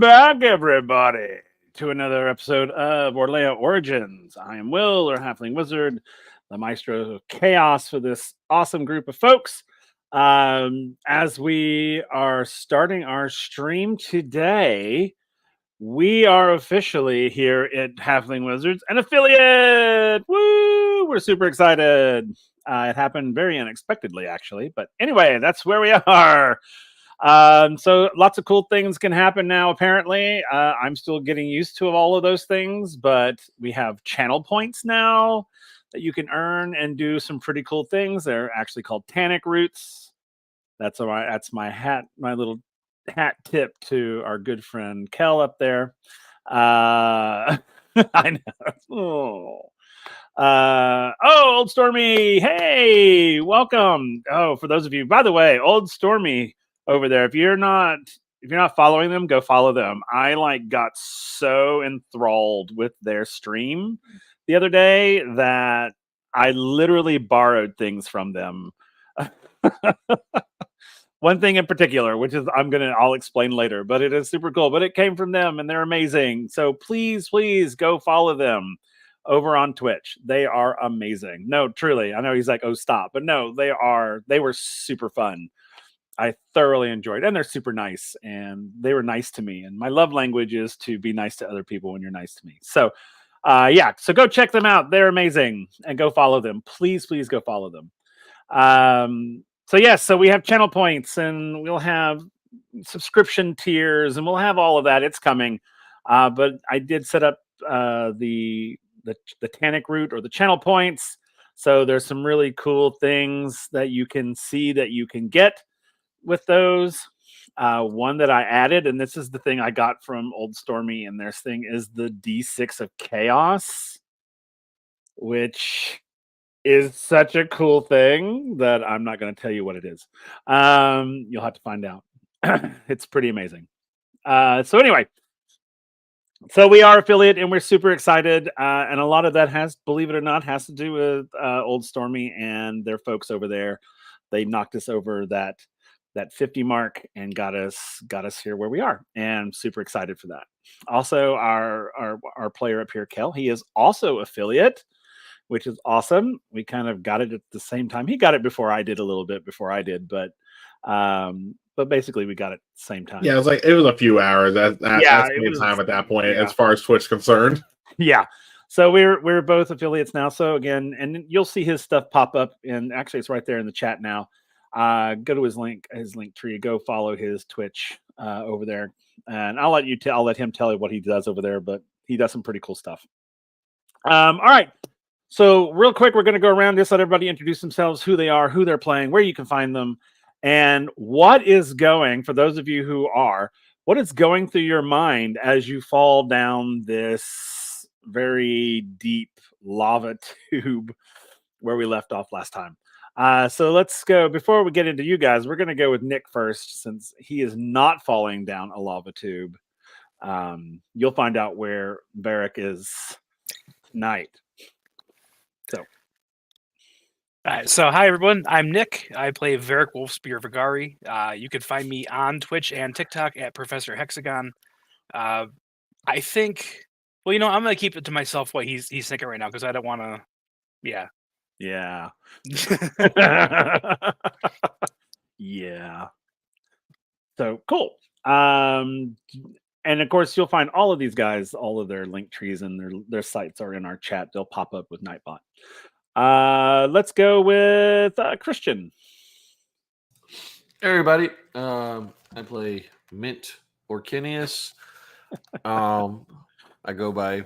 back, everybody, to another episode of Orleo Origins. I am Will, or Halfling Wizard, the Maestro of Chaos for this awesome group of folks. As we are starting our stream today, we are officially here at Halfling Wizards, an affiliate. Woo! We're super excited. It happened very unexpectedly, actually. But anyway, that's where we are. So lots of cool things can happen now, apparently. I'm still getting used to all of those things, but we have channel points now that you can earn and do some pretty cool things. They're actually called Tannic Roots. That's my little hat tip to our good friend Kel up there. I know. Old Stormy, hey, welcome. Oh, for those of you, by the way, Old Stormy over there, if you're not following them, go follow them. I got so enthralled with their stream the other day that I literally borrowed things from them. One thing in particular, which is I'll explain later, but it is super cool. But it came from them and they're amazing. So please go follow them over on Twitch. They are amazing. No, truly. I know he's like, oh, stop. But no, they were super fun. I thoroughly enjoyed it. And they're super nice. And they were nice to me. And my love language is to be nice to other people when you're nice to me. So so go check them out. They're amazing. And go follow them. Please go follow them. So we have channel points and we'll have subscription tiers and we'll have all of that. It's coming. But I did set up the Tannic route or the channel points. So there's some really cool things that you can see that you can get with those. One that I added, and this is the thing I got from Old Stormy and their thing, is the D6 of Chaos, which is such a cool thing that I'm not going to tell you what it is. You'll have to find out. It's pretty amazing. So we are affiliate and we're super excited. And a lot of that believe it or not, has to do with Old Stormy and their folks over there. They knocked us over that 50 mark and got us here where we are, and super excited for that. Also, our player up here, Kel, he is also affiliate, which is awesome. We kind of got it at the same time. He got it before I did, a little bit before I did, but basically we got it at the same time. Yeah, it was a few hours at the time at that point, as far as Twitch concerned. Yeah. So we're both affiliates now. So again, and you'll see his stuff pop up, and actually it's right there in the chat now. Go to his link tree, go follow his Twitch over there. And I'll let him tell you what he does over there, but he does some pretty cool stuff. All right. So real quick, we're going to go around this, let everybody introduce themselves, who they are, who they're playing, where you can find them, and what is going, for those of you who are, what is going through your mind as you fall down this very deep lava tube where we left off last time. So let's go. Before we get into you guys, we're going to go with Nick first, since he is not falling down a lava tube. You'll find out where Varric is tonight. So hi everyone, I'm Nick. I play Varric Wolfspear Vigari. You can find me on Twitch and TikTok at Professor Hexagon. I think, I'm gonna keep it to myself what he's thinking right now, because I don't want to. Yeah. Yeah. So cool. And of course, you'll find all of these guys, all of their link trees and their sites are in our chat. They'll pop up with Nightbot. Let's go with Christian. Hey everybody, I play Mint Orkinius. I go by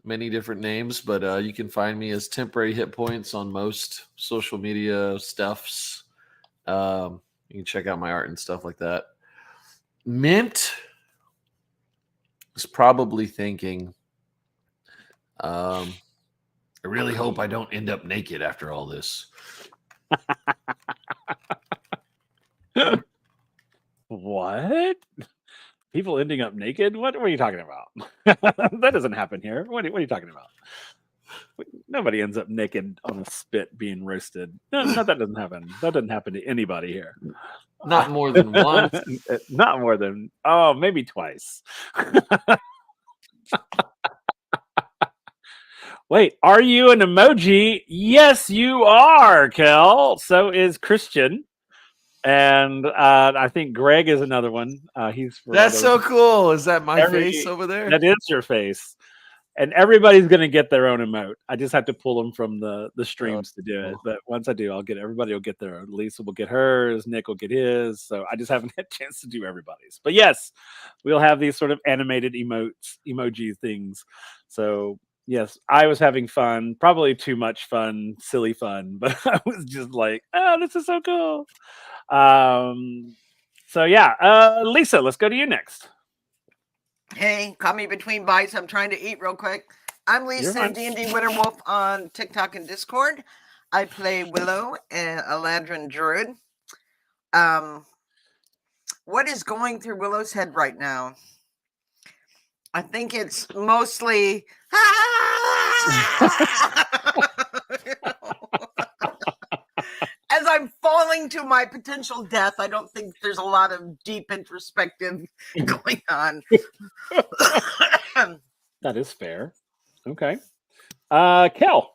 many different names, but you can find me as temporary hit points on most social media stuffs. You can check out my art and stuff like that. Mint is probably thinking, I really hope I don't end up naked after all this. What? People ending up naked? What are you talking about? That doesn't happen here. What are you talking about? Nobody ends up naked on a spit being roasted. No, that doesn't happen. That doesn't happen to anybody here. Not more than once. Not more than maybe twice. Wait, are you an emoji? Yes, you are, Kel. So is Christian. And I think Greg is another one. That's so cool. Is that my face over there? That is your face. And everybody's going to get their own emote. I just have to pull them from the streams to do it. But once I do, everybody will get their own. Lisa will get hers. Nick will get his. So I just haven't had a chance to do everybody's. But yes, we'll have these sort of animated emoji things. So yes, I was having fun. Probably too much fun, silly fun. But I was just like, oh, this is so cool. So yeah, Lisa, let's go to you next. Hey, caught me between bites. I'm trying to eat real quick. I'm Lisa, D&D Winterwolf on TikTok and Discord. I play Willow, a Eladrin druid. What is going through Willow's head right now? I think it's mostly as I'm falling to my potential death. I don't think there's a lot of deep introspective going on. That is fair. Okay. Kel.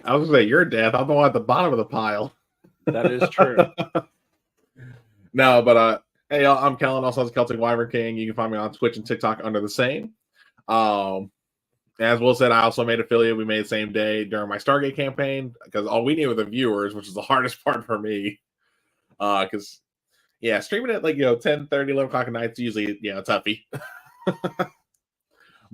I was gonna say your death. I'm the one at the bottom of the pile. That is true. No, but hey, y'all, I'm Kellen, also as Celtic Wyvern King. You can find me on Twitch and TikTok under the same. As Will said, I also made affiliate. We made the same day during my Stargate campaign because all we need were the viewers, which is the hardest part for me. Because streaming at 10, 30, 11 o'clock at night is usually toughie.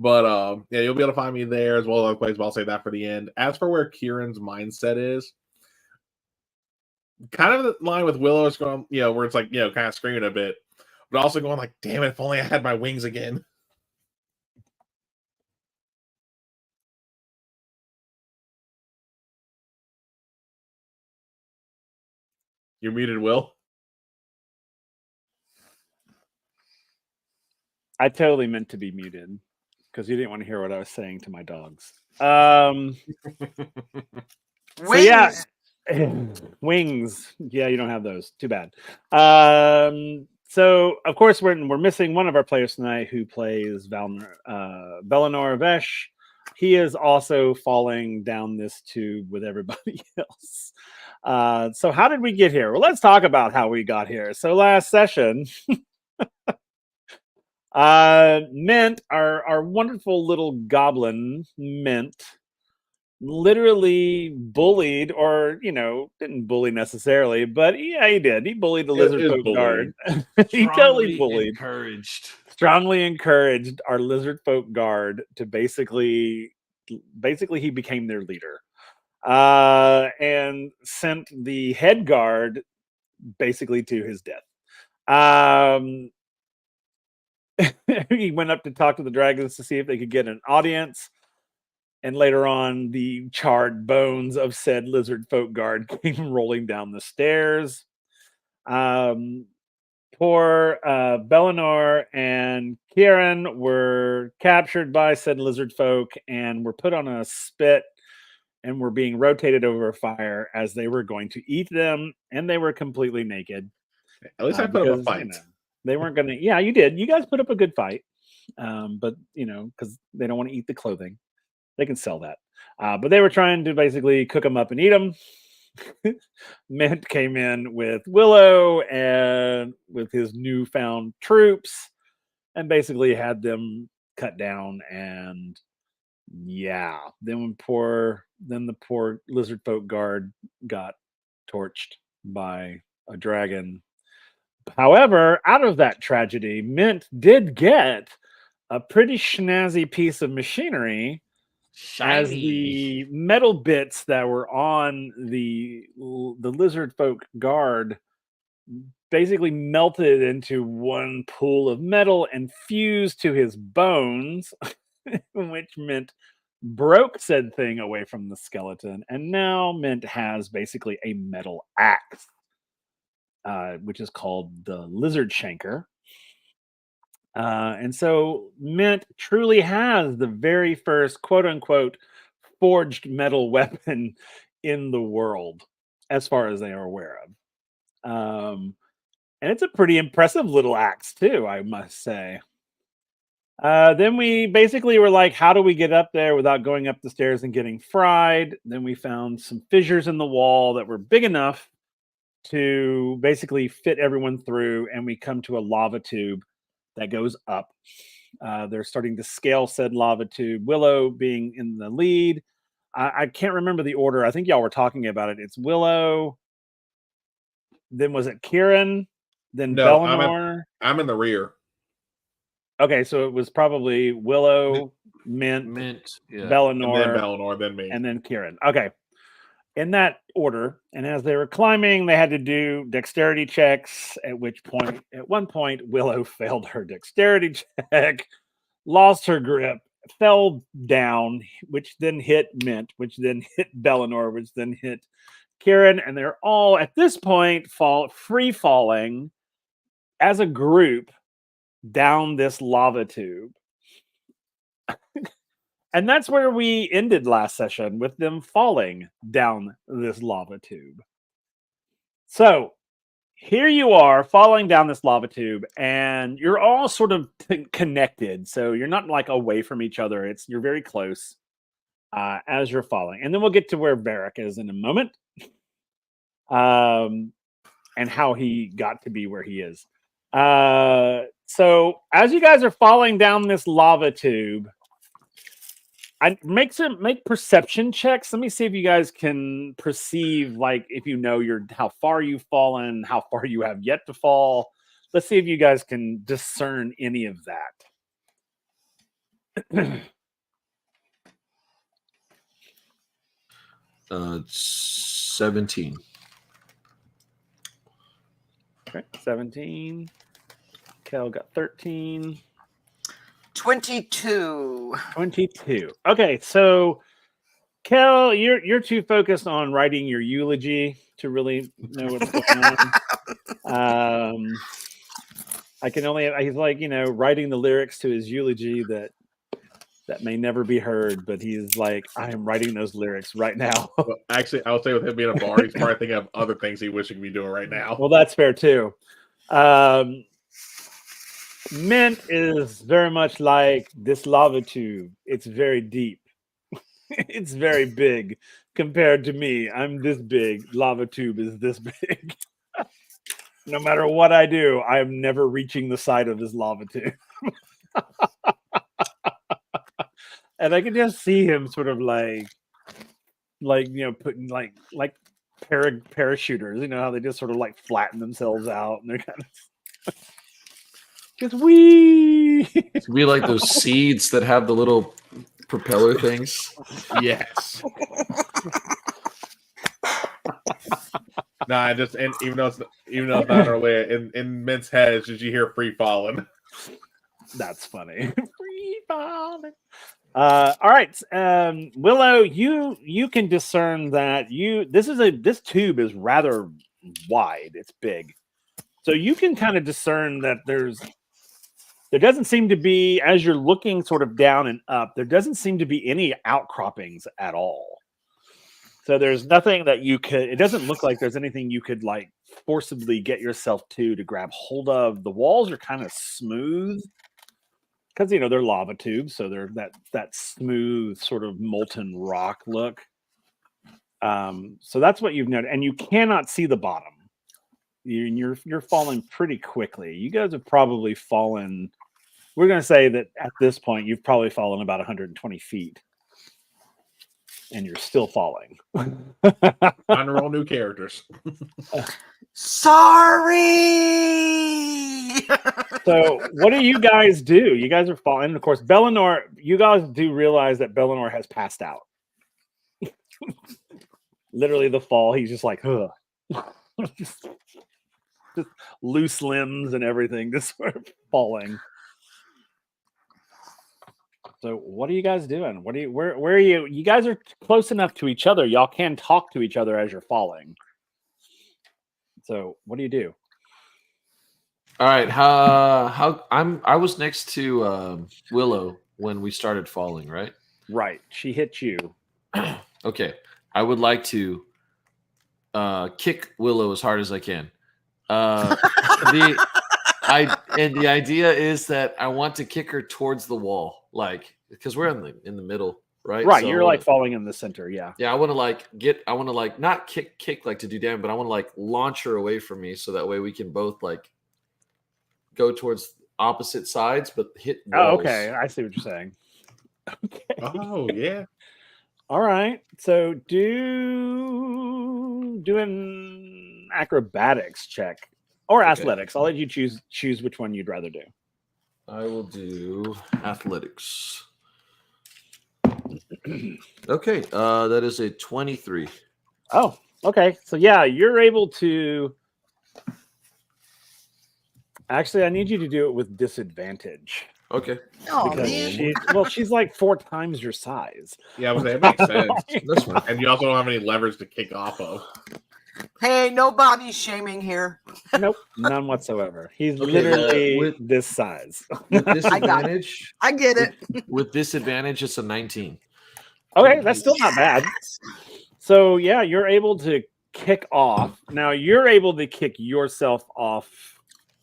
But you'll be able to find me there as well as other places. But I'll say that for the end. As for where Kieran's mindset is, kind of in line with Willow's going, where it's kind of screaming a bit, but also going like, damn it, if only I had my wings again. You're muted, Will. I totally meant to be muted because you didn't want to hear what I was saying to my dogs. So yeah, wings. Yeah, you don't have those. Too bad. So of course we're missing one of our players tonight who plays Belanor Vesh. He is also falling down this tube with everybody else. So how did we get here? Well, let's talk about how we got here. So last session, Mint, our wonderful little goblin, Mint, literally bullied, or didn't bully necessarily, but yeah, he did. He bullied the Lizardfolk guard. He totally bullied. Strongly encouraged our Lizardfolk guard to basically he became their leader. And sent the head guard basically to his death. He went up to talk to the dragons to see if they could get an audience. And later on, the charred bones of said lizard folk guard came rolling down the stairs. Poor Belanor and Kieran were captured by said lizard folk and were put on a spit and were being rotated over a fire as they were going to eat them, and they were completely naked. At least I put up a fight. They weren't going to. Yeah, you did. You guys put up a good fight, but because they don't want to eat the clothing, they can sell that. But they were trying to basically cook them up and eat them. Mint came in with Willow and with his newfound troops, and basically had them cut down. And yeah, then the poor lizard folk guard got torched by a dragon. However, out of that tragedy, Mint did get a pretty snazzy piece of machinery. Shiny. As the metal bits that were on the lizard folk guard basically melted into one pool of metal and fused to his bones, which Mint broke said thing away from the skeleton, and now Mint has basically a metal axe, which is called the Lizard Shanker. And so Mint truly has the very first quote-unquote forged metal weapon in the world, as far as they are aware of. And it's a pretty impressive little axe too, I must say. Then we basically were like, how do we get up there without going up the stairs and getting fried? Then we found some fissures in the wall that were big enough to basically fit everyone through, and we come to a lava tube that goes up. They're starting to scale said lava tube, Willow being in the lead. I can't remember the order. I think y'all were talking about it. It's Willow, then was it Kieran, then No, Bellinor? I'm in the rear. Okay, so it was probably Willow, Mint, yeah. Bellinor, And then Bellinor, then me. and then Kieran. Okay. In that order. And as they were climbing, they had to do dexterity checks, at one point, Willow failed her dexterity check, lost her grip, fell down, which then hit Mint, which then hit Bellinor, which then hit Kieran. And they're all at this point free falling as a group down this lava tube. And that's where we ended last session, with them falling down this lava tube. So here you are falling down this lava tube, and you're all sort of connected. So you're not like away from each other. You're very close as you're falling. And then we'll get to where Varric is in a moment, and how he got to be where he is. So as you guys are falling down this lava tube, I make perception checks. Let me see if you guys can perceive, like, if you know how far you've fallen, how far you have yet to fall. Let's see if you guys can discern any of that. 17. Okay, 17. Kel got 13. 22. 22. Okay, so Kel, you're too focused on writing your eulogy to really know what's going on. He's like, writing the lyrics to his eulogy that may never be heard, but he's like, I am writing those lyrics right now. Well, actually, I'll say with him being a bard, he's probably thinking of other things he wish he could be doing right now. Well, that's fair too. Mint is very much like this lava tube. It's very deep. It's very big compared to me. I'm this big. Lava tube is this big. No matter what I do, I am never reaching the side of this lava tube. And I can just see him sort of like putting like parachuters. You know how they just sort of like flatten themselves out, and they're kind of just wee. It's be like those seeds that have the little propeller things. Yes. Nah, even though it's not early in Mint's head, did you hear free falling? That's funny. Free falling. All right, Willow, you can discern that this tube is rather wide. It's big, so you can kind of discern that there doesn't seem to be, as you're looking sort of down and up, there doesn't seem to be any outcroppings at all. So there's nothing that it doesn't look like there's anything you could like forcibly get yourself to grab hold of. The walls are kind of smooth because, they're lava tubes. So they're that smooth sort of molten rock look. So that's what you've noted. And you cannot see the bottom. You're falling pretty quickly. You guys have probably fallen. We're going to say that at this point, you've probably fallen about 120 feet. And you're still falling. Unroll new characters. Sorry. So what do you guys do? You guys are falling. And of course, Bellinor, you guys do realize that Bellinor has passed out. Literally the fall, he's just like, ugh. just loose limbs and everything, just sort of falling. So what are you guys doing? Where are you? You guys are close enough to each other. Y'all can talk to each other as you're falling. So what do you do? All right. I was next to Willow when we started falling, right? Right. She hit you. Okay. I would like to kick Willow as hard as I can. The idea is that I want to kick her towards the wall, like because we're in the middle, right? Right, So you're like falling in the center. Yeah. yeah, I want to not kick like to do damage, but I want to like launch her away from me, so that way we can both like go towards opposite sides, but hit walls. Oh, okay. I see what you're saying. Okay. Oh yeah. All right. So do an acrobatics check or Okay. athletics. I'll let you choose which one you'd rather do. I will do athletics. Okay, that is a 23. Oh, okay. So yeah, you're able to. Actually, I need you to do it with disadvantage. Okay, Oh Because man. she's like 4 times your size. Yeah, I was saying, it makes sense. that's fine. And you also don't have any levers to kick off of. Hey, no body shaming here. Nope, none whatsoever. He's Okay, literally this size. With disadvantage, I get it. with disadvantage, it's a 19. Okay, that's still not bad. So yeah, you're able to kick off. Now you're able to kick yourself off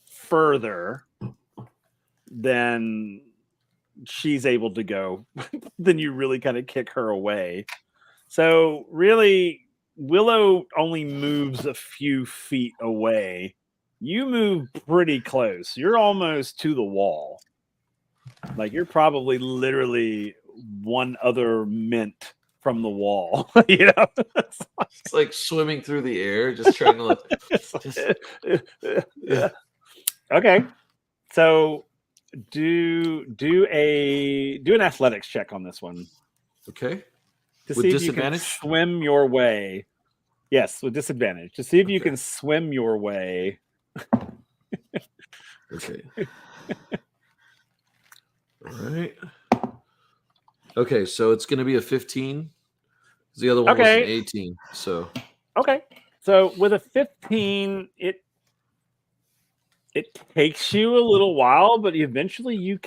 further than she's able to go. Then you really kind of kick her away. So really, Willow only moves a few feet away. You move pretty close. You're almost to the wall. Like you're probably literally one other mint from the wall. You know, It's like swimming through the air, just trying to like. Yeah. Okay, so do an athletics check on this one Okay. to With see if you can disadvantage? swim your way. Yes, with disadvantage to see if you Okay. can swim your way. Okay. All right. Okay, so it's going to be a 15. The other one was an Okay. 18. So Okay, so with a 15, it takes you a little while, but eventually your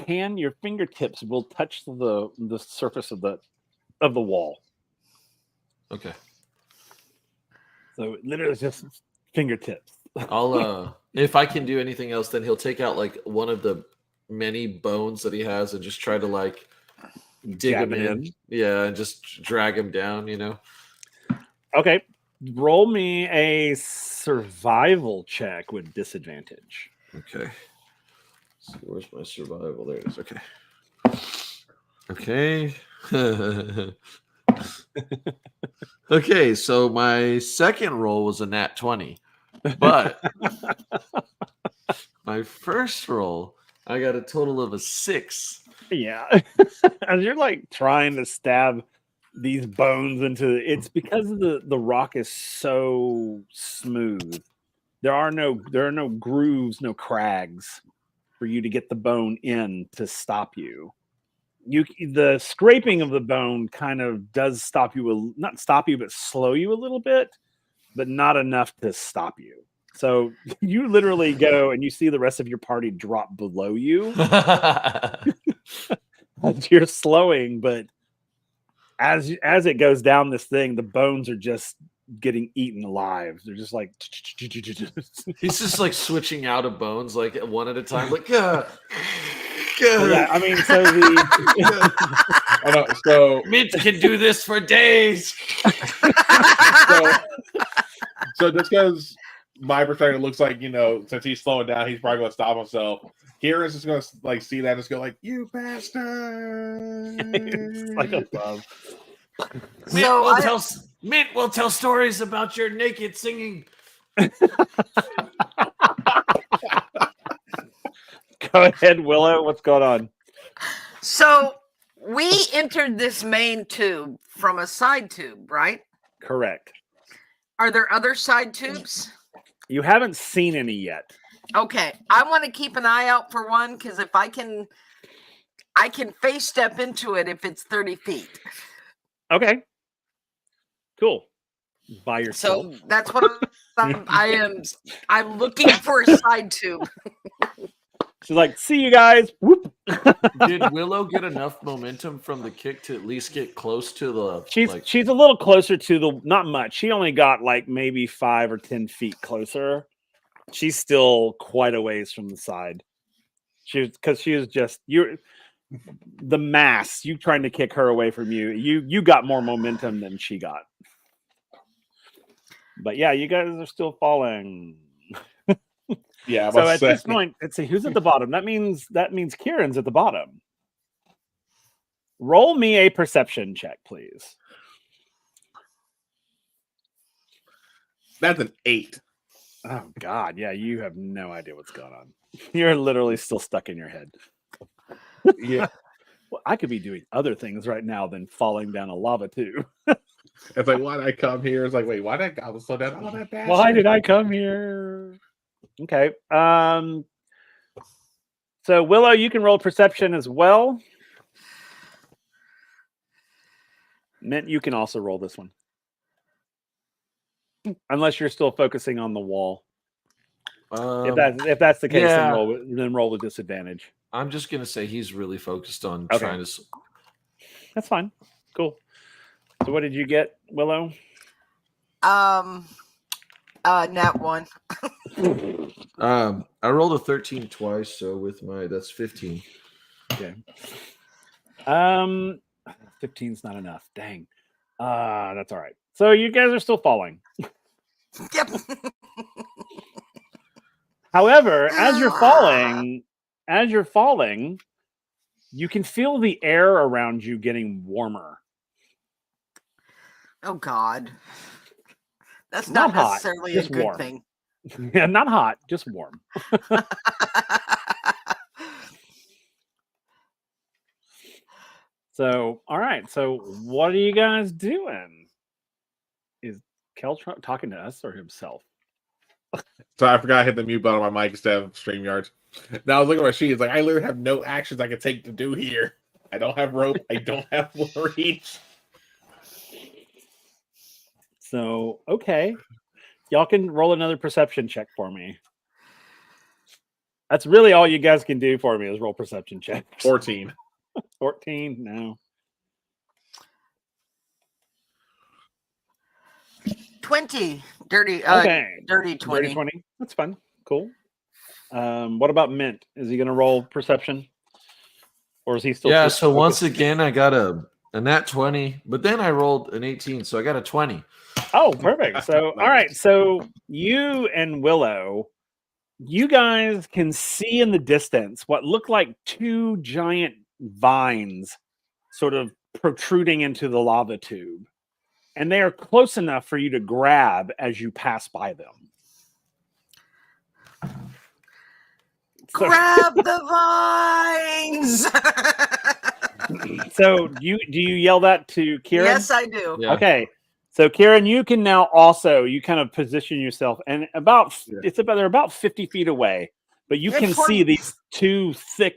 fingertips will touch the surface of the wall. okay, So it literally is just fingertips. I'll if I can do anything else, then he'll take out like one of the many bones that he has and just try to like dig Jab him it in. Yeah, and just drag him down. You know. Okay, roll me a survival check with disadvantage. Okay. So where's my survival? There it is. Okay. Okay. Okay, so my second roll was a nat 20. But my first roll, I got a total of a 6. Yeah, as you're like trying to stab these bones into it's because the rock is so smooth. There are no grooves, no crags for you to get the bone in to stop you. The scraping of the bone kind of does stop you, not stop you, but slow you a little bit, but not enough to stop you. So you literally go and you see the rest of your party drop below you. You're slowing, but as it goes down this thing, the bones are just getting eaten alive. They're just like He's just like switching out of bones like one at a time, like yeah. I mean, so Oh no, so Mint can do this for days. so just because my perspective looks like, since he's slowing down, he's probably gonna stop himself. Kira's just gonna like see that and just go like, "You bastard!" it's like above. Mint will tell stories about your naked singing. Go ahead, Willow. What's going on? So we entered this main tube from a side tube, right? Correct. Are there other side tubes? You haven't seen any yet. Okay, I want to keep an eye out for one because if I can face step into it if it's 30 feet. Okay. Cool. By yourself. So that's what I'm looking for a side tube. She's like, "See you guys." Whoop. Did Willow get enough momentum from the kick to at least get close to the? She's a little closer to the. Not much. She only got like maybe 5 or 10 feet closer. She's still quite a ways from the side. She was just the mass. You trying to kick her away from you. You got more momentum than she got. But yeah, you guys are still falling. Yeah. So at this point, let's see who's at the bottom. That means Kieran's at the bottom. Roll me a perception check, please. That's an 8. Oh God, yeah, you have no idea what's going on. You're literally still stuck in your head. Yeah. Well, I could be doing other things right now than falling down a lava tube. It's like, why did I come here? It's like, wait, why did I slow down? Oh, that bastard. Why did I come here? Okay. So Willow, you can roll perception as well. Mint, you can also roll this one. Unless you're still focusing on the wall. If that's the case, yeah. then roll with disadvantage. I'm just gonna say he's really focused on Okay. trying to. That's fine. Cool. So what did you get, Willow? Nat 1. I rolled a 13 twice, so with that's 15. Okay. 15's not enough. Dang. That's all right. So you guys are still falling. Yep. However, as you're falling, you can feel the air around you getting warmer. Oh God. That's Not not hot, necessarily a just good warm. thing. Yeah, not hot, just warm. So, all right. So, what are you guys doing? Is Kel talking to us or himself? So I forgot I hit the mute button on my mic instead of StreamYard. Now I was looking at my sheet. It's like, I literally have no actions I can take to do here. I don't have rope. I don't have reach. So, okay. Y'all can roll another perception check for me. That's really all you guys can do for me is roll perception checks. 14. 14? No. 20. Dirty. Okay. Dirty 20. Dirty 20. That's fun. Cool. What about Mint? Is he going to roll perception? Or is he still? Yeah, so once again, I got a nat 20, but then I rolled an 18, so I got a 20. Oh, perfect. So, all right. So you and Willow, you guys can see in the distance what look like 2 giant vines sort of protruding into the lava tube. And they are close enough for you to grab as you pass by them. Grab the vines. So do you yell that to Kieran? Yes, I do. Yeah. Okay. So Kieran, you can now also you kind of position yourself, and they're about 50 feet away, but you can see these 2 thick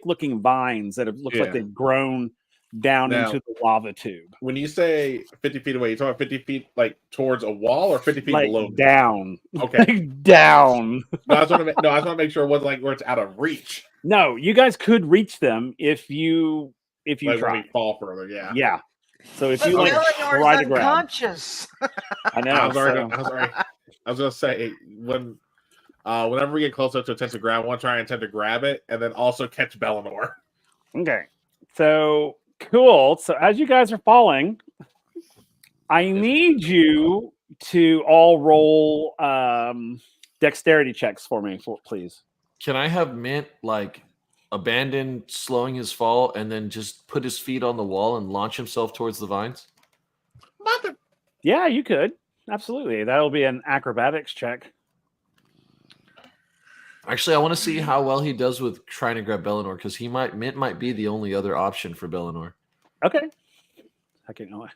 looking vines that look like they've grown down Now, into the lava tube. When you say 50 feet away, you talking about 50 feet like towards a wall or 50 feet Like below? down. Okay. Down. No, I just want to make sure it wasn't like where it's out of reach. No, you guys could reach them if you Like try. when we fall further, yeah. Yeah. So if But you like Eleanor's try to grab. unconscious. I know. I was gonna say whenever we get closer to attempt to grab one, try and attempt to grab it, and then also catch Bellinor. Okay. So cool. So as you guys are falling, I need you to all roll dexterity checks for me, please. Can I have Mint abandon slowing his fall and then just put his feet on the wall and launch himself towards the vines? Yeah, you could. Absolutely. That'll be an acrobatics check. Actually, I want to see how well he does with trying to grab Bellinor, because Mint might be the only other option for Bellinor. Okay. I can know.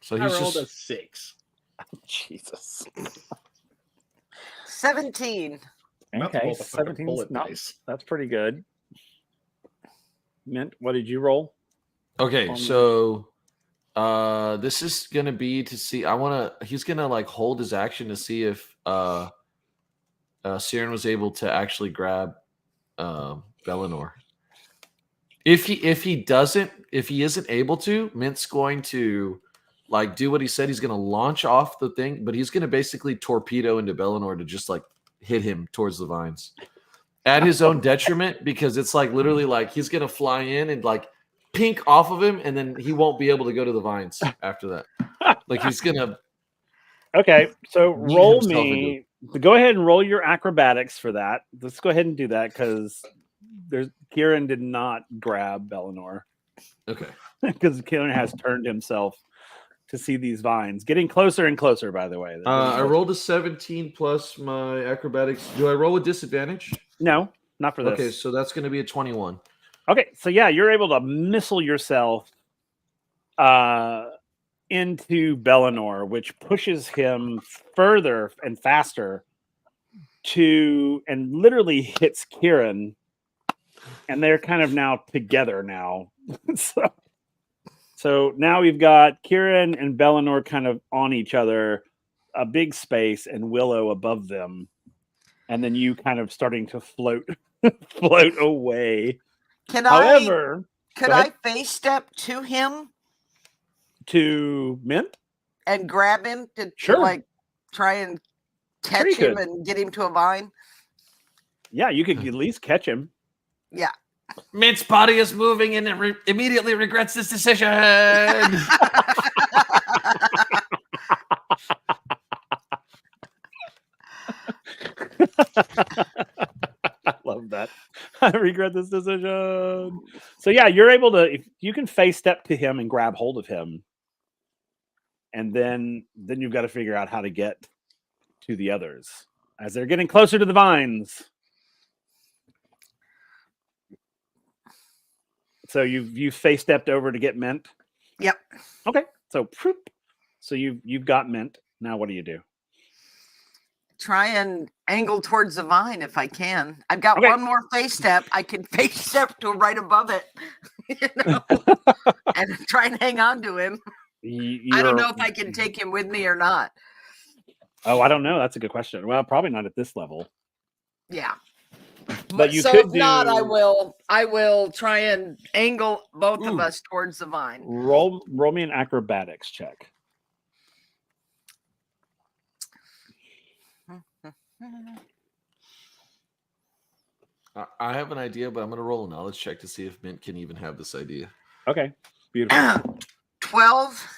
So I he's rolled just a 6. Jesus. 17. Okay. 17. That's pretty good. Mint, what did you roll? okay. So this is gonna be to see. He's gonna hold his action to see if Siren was able to actually grab Bellinor. If he isn't able to, Mint's going to like do what he said. He's going to launch off the thing, but he's going to basically torpedo into Bellinor to just like hit him towards the vines at his own detriment, because it's like literally like he's going to fly in and like pink off of him, and then he won't be able to go to the vines after that. Like he's going to. Okay, so Yeet roll himself me. Go ahead and roll your acrobatics for that. Let's go ahead and do that because Kieran did not grab Bellinor Okay. because Kieran has turned himself to see these vines getting closer and closer. By the way, They're getting I closer. rolled a 17 plus my acrobatics. Do I roll with disadvantage? No, not for this. Okay, so that's going to be a 21. Okay, so yeah, you're able to missile yourself into Bellinor, which pushes him further and faster and literally hits Kieran, and they're kind of now together now. so now we've got Kieran and Bellinor kind of on each other, a big space, and Willow above them, and then you kind of starting to float away. However, could I face step to him to Mint and grab him to Sure. like try and catch you him could. and get him to a vine? Yeah, you could at least catch him. Yeah. Mint's body is moving and it immediately regrets this decision. I love that. I regret this decision. So yeah, you're able to, if you can face step to him and grab hold of him, and then you've got to figure out how to get to the others as they're getting closer to the vines. So you face stepped over to get Mint. Yep. Okay. So you've got Mint. Now what do you do? Try and angle towards the vine if I can. I've got Okay. one more face step. I can face step to right above it, and try and hang on to him. I don't know if I can take him with me or not. Oh, I don't know. That's a good question. Well, probably not at this level. Yeah. But you so could if not, do- I will try and angle both of us towards the vine. Roll me an acrobatics check. I have an idea, but I'm going to roll a knowledge check to see if Mint can even have this idea. Okay. Beautiful. 12.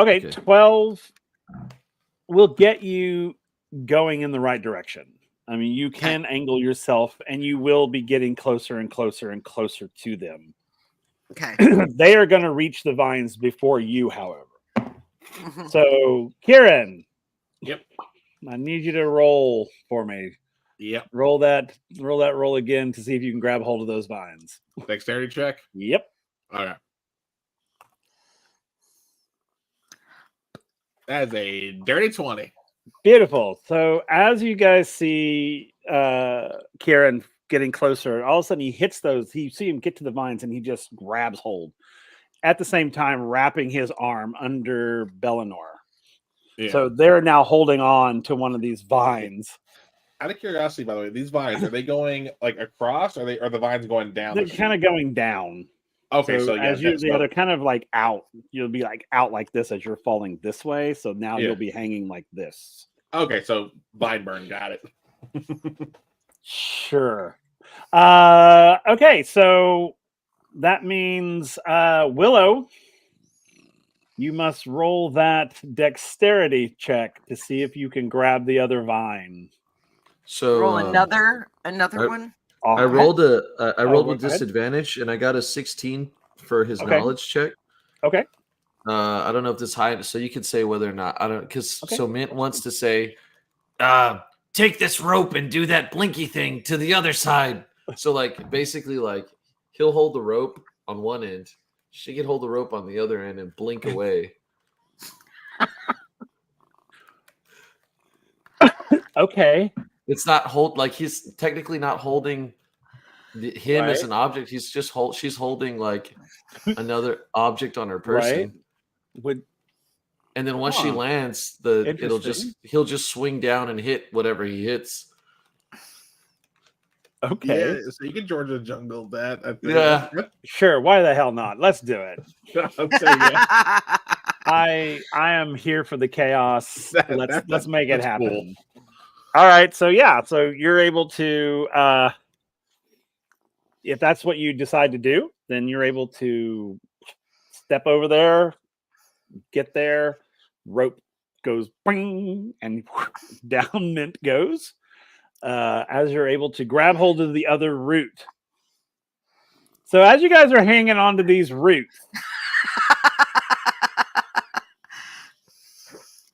Okay, Okay. 12 will get you going in the right direction. I mean, you can angle yourself, and you will be getting closer and closer and closer to them. Okay. They are going to reach the vines before you, however. So, Kieran. Yep. I need you to roll for me. Yep. Roll that roll again to see if you can grab hold of those vines. Dexterity check. Yep. Okay. That is a dirty 20. Beautiful. So as you guys see Kieran getting closer, all of a sudden he hits those. You see him get to the vines and he just grabs hold. At the same time, wrapping his arm under Bellinor. Yeah. So they're now holding on to one of these vines. Out of curiosity, by the way, these vines, are they going like across, or are the vines going down? They're kind of going down. Okay, so yeah, they're kind of like out. You'll be like out like this as you're falling this way. So now you'll be hanging like this. Okay, so vine burn, got it. Sure. Okay, so that means Willow, you must roll that dexterity check to see if you can grab the other vine. So roll another one. I rolled with go ahead. disadvantage, and I got a 16 for his Okay. knowledge check. Okay. I don't know if this high, so you can say whether or not I don't, because so Mint wants to say, take this rope and do that blinky thing to the other side. So like basically like he'll hold the rope on one end, she can hold the rope on the other end and blink away. Okay. It's not he's technically not holding him as an object. He's just she's holding like another object on her person. Right. and then once she Huh. lands, he'll just swing down and hit whatever he hits. Okay. Yeah, so you can Georgia jungle that. I think. Yeah. Sure. Why the hell not? Let's do it. So, yeah, I am here for the chaos. Let's make it that's happen. cool. All right. So yeah. So you're able to, if that's what you decide to do, then you're able to step over there, get there, rope goes bing, and down Mint goes. As you're able to grab hold of the other root. So as you guys are hanging on to these roots,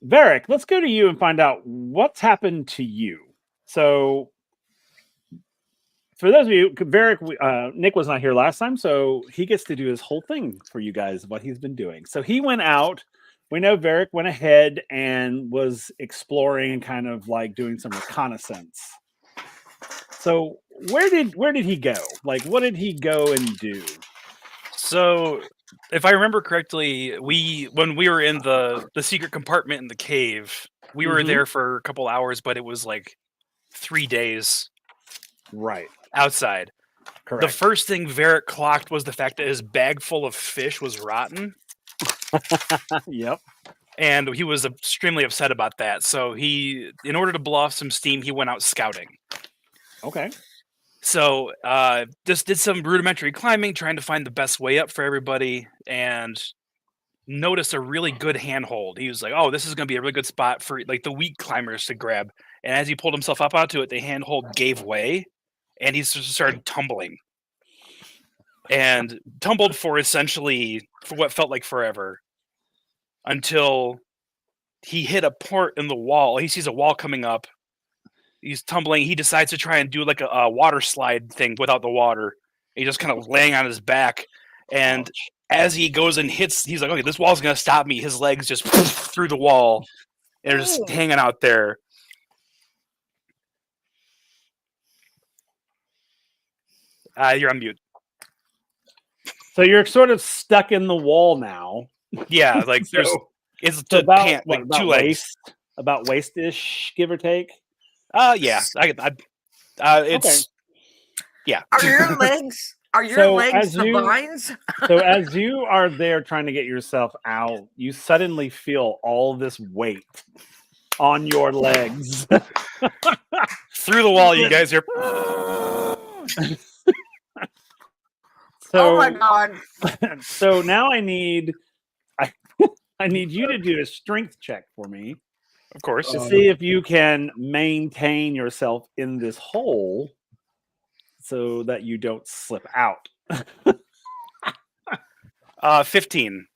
Varric, let's go to you and find out what's happened to you. So for those of you, Varric, Nick was not here last time, so he gets to do his whole thing for you guys, what he's been doing. So he went out. We know Varric went ahead and was exploring and kind of like doing some reconnaissance. So where did he go? Like, what did he go and do? So, if I remember correctly, when we were in the secret compartment in the cave, we were there for a couple hours, but it was like 3 days Right. outside. Correct. The first thing Varric clocked was the fact that his bag full of fish was rotten. Yep. And he was extremely upset about that. So in order to blow off some steam, he went out scouting. Okay. So just did some rudimentary climbing, trying to find the best way up for everybody, and noticed a really good handhold. He was like, "Oh, this is going to be a really good spot for like the weak climbers to grab." And as he pulled himself up onto it, the handhold gave way, and he just started tumbling, and tumbled for what felt like forever, until he hit a port in the wall. He sees a wall coming up. He's tumbling. He decides to try and do like a water slide thing without the water. He's just kind of laying on his back. And as he goes and hits, he's like, okay, this wall's going to stop me. His legs just through the wall. And they're just hanging out there. You're on mute. So you're sort of stuck in the wall now. Yeah, like it's so about, like about 2 legs. About waist-ish, give or take? Yeah. It's yeah. Are your legs the vines? So as you are there trying to get yourself out, you suddenly feel all this weight on your legs. Through the wall, you guys are. Oh my god. So now I need you to do a strength check for me. Of course. To see if you can maintain yourself in this hole so that you don't slip out. 15.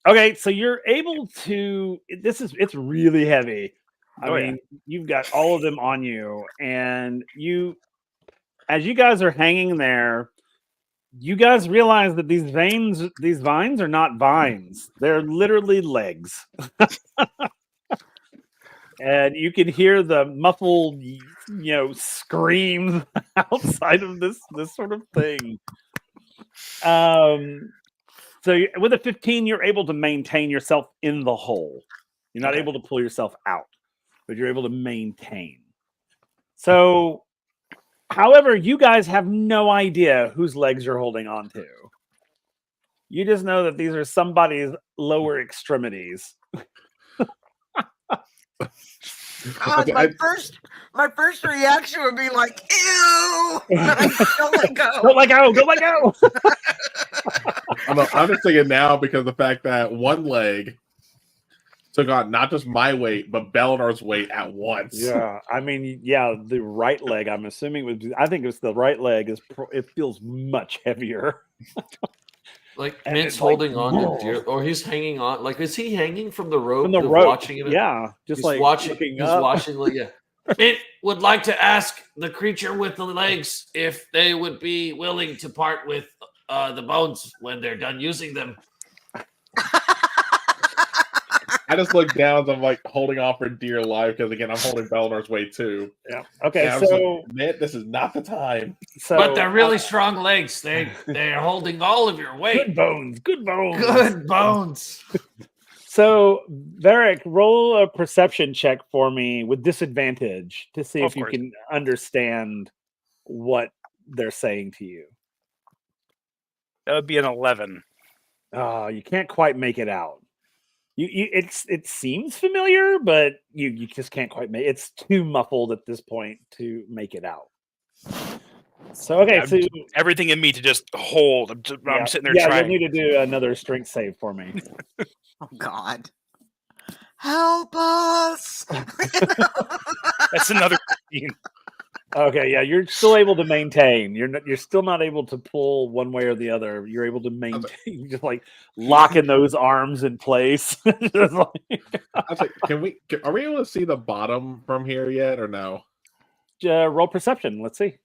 Okay, so you're able to. It's really heavy. I mean, you've got all of them on you, and as you guys are hanging there, you guys realize that these vines are not vines. They're literally legs. And you can hear the muffled, screams outside of this sort of thing. So with a 15, you're able to maintain yourself in the hole. You're not able to pull yourself out, but you're able to maintain. So, however, you guys have no idea whose legs you're holding on to. You just know that these are somebody's lower extremities. God, my first reaction would be like, ew! Don't let go. Don't let go. Don't let go. I'm just thinking now because the fact that one leg took on not just my weight, but Belinar's weight at once. Yeah, I mean, the right leg. I'm assuming I think it was the right leg. It feels much heavier. Like Mint's holding on to deer, or he's hanging on. Like, is he hanging from the rope? From the rope, watching him? Yeah, just he's like watching. He's watching. Yeah. Mint would like to ask the creature with the legs if they would be willing to part with the bones when they're done using them. I just look down as I'm like holding on for dear life because again I'm holding Belinar's weight too. Yeah. Okay. And so Mint, this is not the time. But they're really strong legs. They're holding all of your weight. Good bones. Good bones. Good bones. So, Varric, roll a perception check for me with disadvantage to see Of if you course. can understand what they're saying to you. That would be an 11. Oh, you can't quite make it out. It seems familiar, but you just can't quite make it's too muffled at this point to make it out. So okay, Yeah, so everything in me to just hold. I'm sitting there you'll trying. need to do another strength save for me. Oh God. Help us. That's another 15. Okay, yeah, you're still able to maintain. You're still not able to pull one way or the other. You're able to maintain, just like locking those arms in place. Just like- I was like, are we able to see the bottom from here yet, or no? roll perception. Let's see.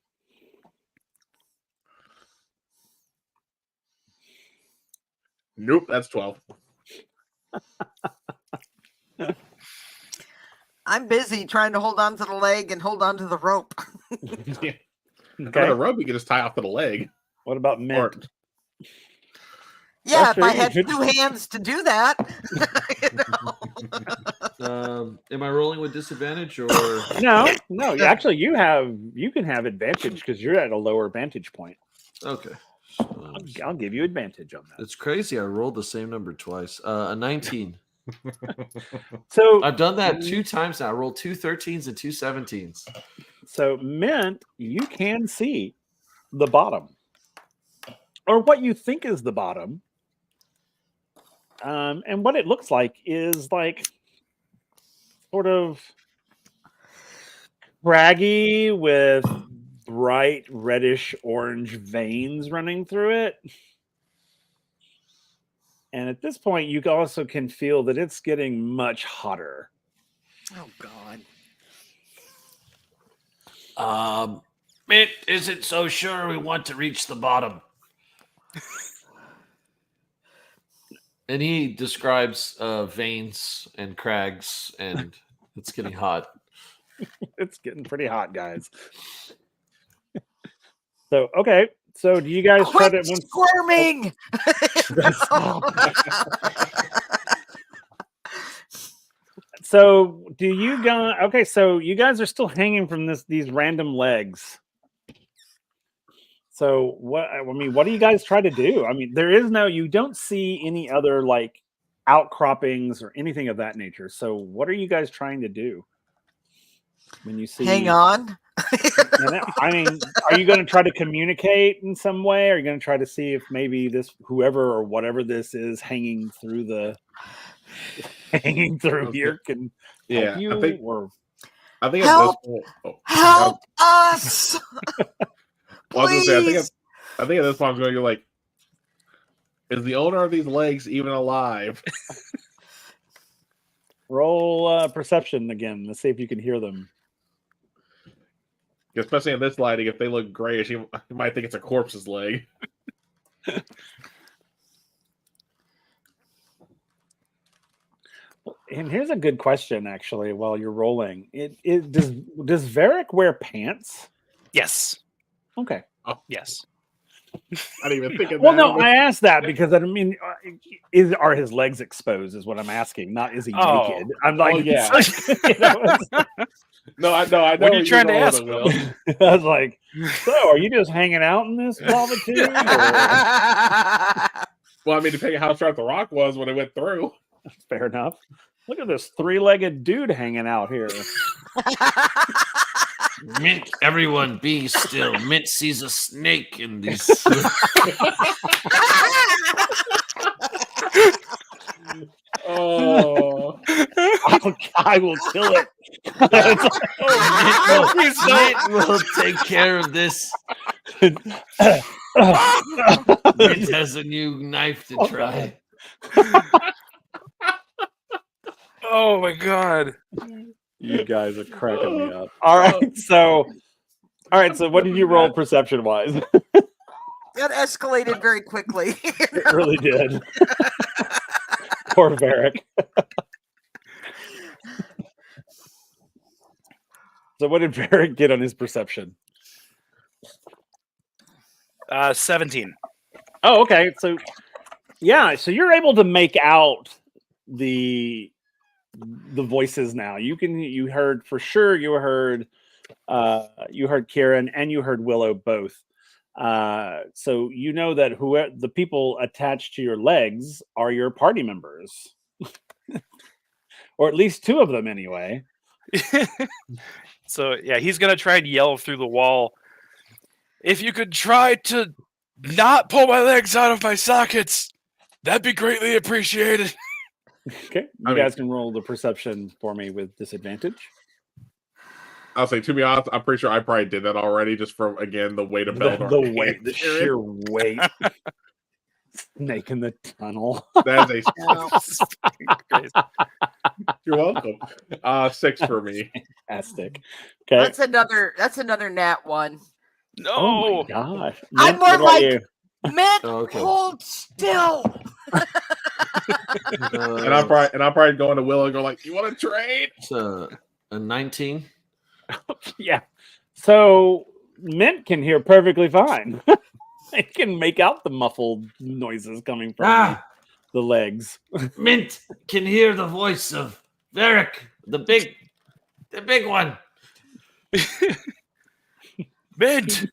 Nope, that's 12. I'm busy trying to hold on to the leg and hold on to the rope. Yeah. Okay. But a rope you can just tie off to the leg. What about Mint? Or, Yeah, That's if true, I you had could- 2 hands to do that. You know. Am I rolling with disadvantage or? No. Actually, you can have advantage because you're at a lower vantage point. Okay. I'll give you advantage on that. It's crazy. I rolled the same number twice. A 19. So I've done that 2 times now. I rolled 2 13s and 2 17s. So, Mint, you can see the bottom, or what you think is the bottom. And what it looks like is like sort of craggy with bright reddish orange veins running through it. And at this point, you also can feel that it's getting much hotter. Oh God. Mint isn't so sure we want to reach the bottom. And he describes veins and crags, and it's getting hot. It's getting pretty hot, guys. So, okay. So, do you guys try Quit to squirming. So, do you guys? Okay, so you guys are still hanging from these random legs. So, what do you guys try to do? I mean, you don't see any other like outcroppings or anything of that nature. So, what are you guys trying to do when you see? Hang on. I mean, are you going to try to communicate in some way? Are you going to try to see if maybe whoever or whatever this is hanging through here can help you? I think Help! at this point, Help us. I was gonna say, Please. I think at this point I'm going to go like, is the owner of these legs even alive? Roll perception again. Let's see if you can hear them. Especially in this lighting, if they look grayish, you might think it's a corpse's leg. And here's a good question, actually. While you're rolling, does Varric wear pants? Yes. Okay. Yes. I didn't even think of Well, that. no, I asked that because I mean, are his legs exposed? Is what I'm asking. Not is he naked? I'm like, yeah. you know, No, I know. What are you trying to going ask, with Will? it, I was like, so are you just hanging out in this solitude? Or? Well, I mean, depending on how sharp the rock was when it went through. Fair enough. Look at this 3-legged dude hanging out here. Mint, everyone be still. Mint sees a snake in these. Oh, I will kill it. Mint will take care of this. Mint has a new knife to try. Oh my God. You guys are cracking me up. All right, so what did you roll perception wise? That escalated very quickly. It really did. Poor Varric. So what did Varric get on his perception? 17. Oh, okay. So yeah, so you're able to make out the voices now. You heard for sure. You heard Kieran and you heard Willow both. So you know that the people attached to your legs are your party members, or at least two of them anyway. So yeah, he's gonna try and yell through the wall. If you could try to not pull my legs out of my sockets, that'd be greatly appreciated. Okay, you guys can roll the perception for me with disadvantage. I'll say, to be honest, I'm pretty sure I probably did that already, just from again the weight of Beldor. The weight, the sheer weight. Snake in the tunnel. That is crazy. You're welcome. 6 for me. Fantastic. Okay. That's another nat 1. No. Oh my gosh. I'm more like Mint, Okay. hold still. And I'm probably going to Willow and go like, you want to trade? It's a 19. Yeah. So Mint can hear perfectly fine. It can make out the muffled noises coming from the legs. Mint can hear the voice of Varric, the big one. Mint,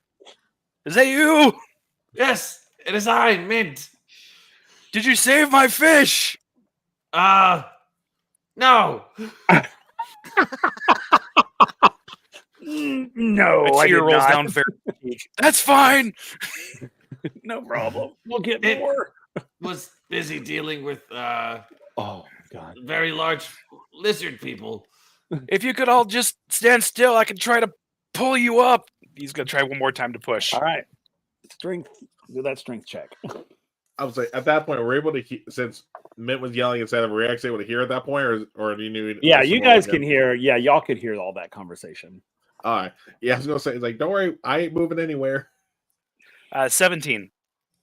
is that you? Yes, it is I, Mint. Did you save my fish? No. No, I tear did rolls not. down fair. That's fine. No problem. We'll get It more. was busy dealing with Oh God. very large lizard people. If you could all just stand still, I can try to pull you up. He's gonna try one more time to push. All right. Strength. Do that strength check. I would say at that point, we're able to since Mint was yelling instead of, were we actually able to hear at that point, or do you knew? Yeah, you guys can hear. Yeah, y'all could hear all that conversation. All right. Yeah, I was gonna say, it's like, don't worry, I ain't moving anywhere. 17.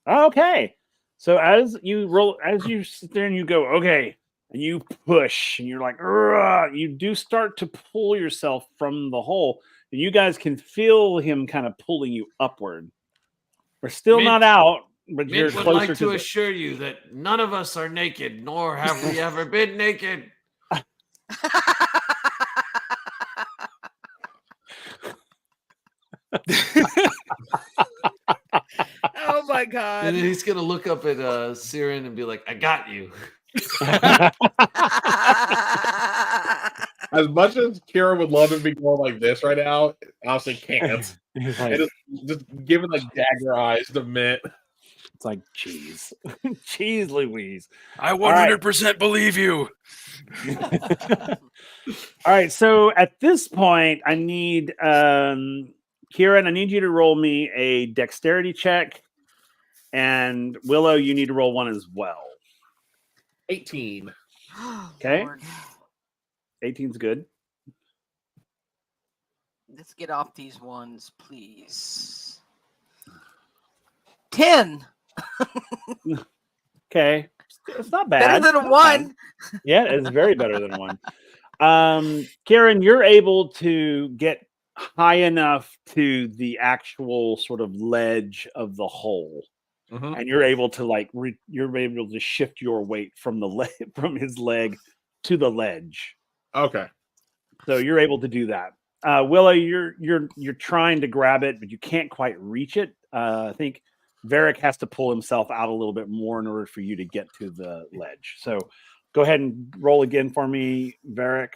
Okay. So as you sit there and you go, okay, and you push, and you're like, "Ugh," you do start to pull yourself from the hole, and you guys can feel him kind of pulling you upward. We're still Mint- not out, but you're Mint would closer like to to the... assure you that none of us are naked, nor have we ever been naked. Oh my god. And then he's gonna look up at Siren and be like, "I got you." As much as Kira would love to be going like this right now, honestly can't. He's And like, just giving like dagger eyes to Mint. it's like, jeez. Jeez Louise. I 100% believe you. All right, so at this point, I need Kieran, I need you to roll me a dexterity check. And Willow, you need to roll one as well. 18. Okay. Lord. 18's good. Let's get off these ones, please. 10. Okay. It's not bad. Better than a It's 1. fine. Yeah, it's very better than a 1. Karen, you're able to get high enough to the actual sort of ledge of the hole. Mm-hmm. And you're able to you're able to shift your weight from from his leg to the ledge. Okay. So you're able to do that. Willow, you're trying to grab it, but you can't quite reach it. I think Varric has to pull himself out a little bit more in order for you to get to the ledge. So go ahead and roll again for me, Varric.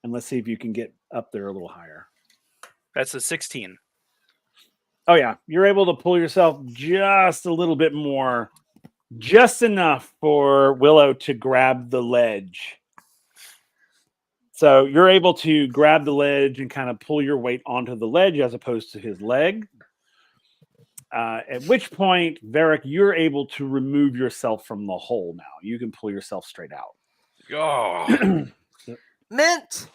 And let's see if you can get up there a little higher. That's a 16. Oh, yeah. You're able to pull yourself just a little bit more, just enough for Willow to grab the ledge. So you're able to grab the ledge and kind of pull your weight onto the ledge as opposed to his leg. At which point, Varric, you're able to remove yourself from the hole now. You can pull yourself straight out. Oh. Mint,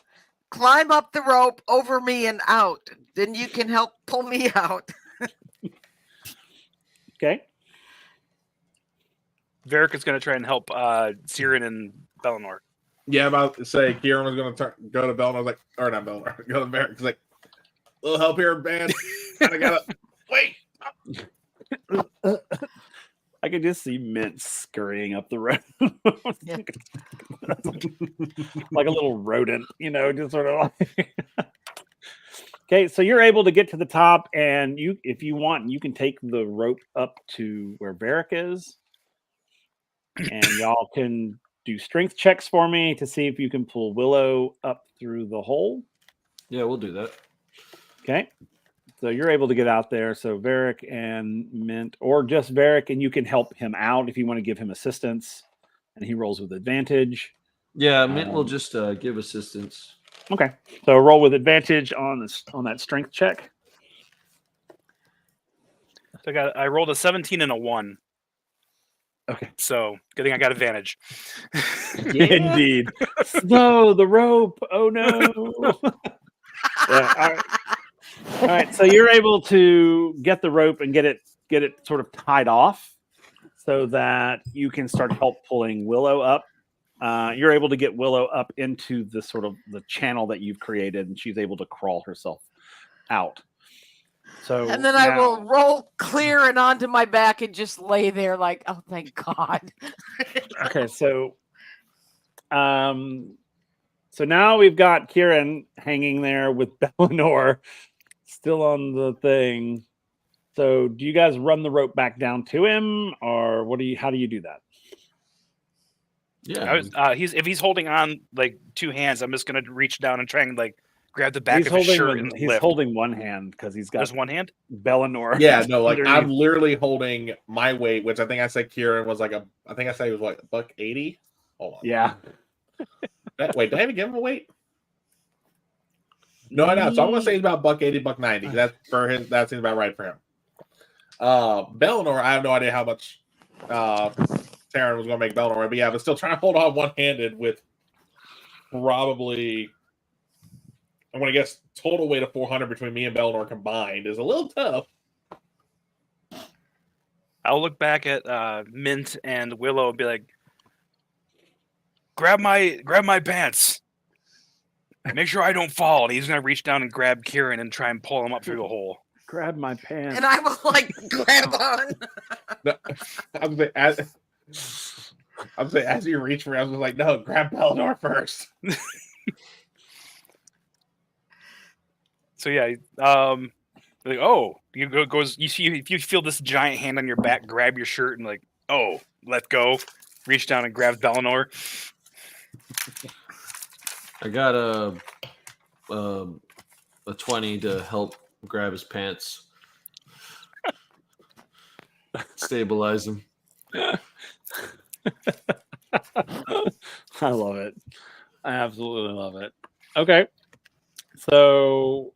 climb up the rope over me and out. Then you can help pull me out. Okay. Varric is going to try and help Siren and Bellinor. Yeah, I'm about to say Kieran was going to go to Bellinor. I was like, or not Bellinor, go to Varric. He's like, a little help here, man. I gotta wait. I can just see Mint scurrying up the road. Like a little rodent, just sort of like. Okay, so you're able to get to the top, and if you want, you can take the rope up to where Varric is, and y'all can do strength checks for me to see if you can pull Willow up through the hole. Yeah, we'll do that. Okay, so you're able to get out there. So Varric and Mint, or just Varric, and you can help him out if you want to give him assistance, and he rolls with advantage. Yeah, Mint will just give assistance. Okay, so roll with advantage on that strength check. So I rolled a 17 and a 1. Okay, So good thing I got advantage. indeed. No, the rope. Oh no. Yeah, all right. So you're able to get the rope and get it sort of tied off, so that you can start help pulling Willow up. You're able to get Willow up into the sort of the channel that you've created, and she's able to crawl herself out. So and then I will roll clear and onto my back and just lay there like, oh, thank God. Okay, so now we've got Kieran hanging there with Bellinor still on the thing. So do you guys run the rope back down to him, or how do you do that? Yeah. If he's holding on like two hands, I'm just gonna reach down and try and like grab the back of his shirt and he's lift. holding one hand because he's got Just one hand. Bellinor. Yeah, no, like underneath. I'm literally holding my weight, which I think I said Kieran was like I think I said he was like $180. Hold on. Yeah. Wait, did I even give him a weight? No, I know. So I'm gonna say he's about $180, $190. That seems about right for him. Bellinor, I have no idea how much Taryn was gonna make Bellinor, but yeah, but still trying to hold on one-handed with probably, I'm gonna guess total weight of 400 between me and Bellinor combined is a little tough. I'll look back at Mint and Willow and be like, grab my pants. Make sure I don't fall. And he's gonna reach down and grab Kieran and try and pull him up through the hole. Grab my pants. And I will like grab on. No, I'm saying as you reach for me, I was like, no, grab Bellinor first. So yeah, like, oh, you see, if you feel this giant hand on your back, grab your shirt and like, oh, let go, reach down and grab Bellinor. I got a 20 to help grab his pants, stabilize him. I love it. I absolutely love it. Okay. So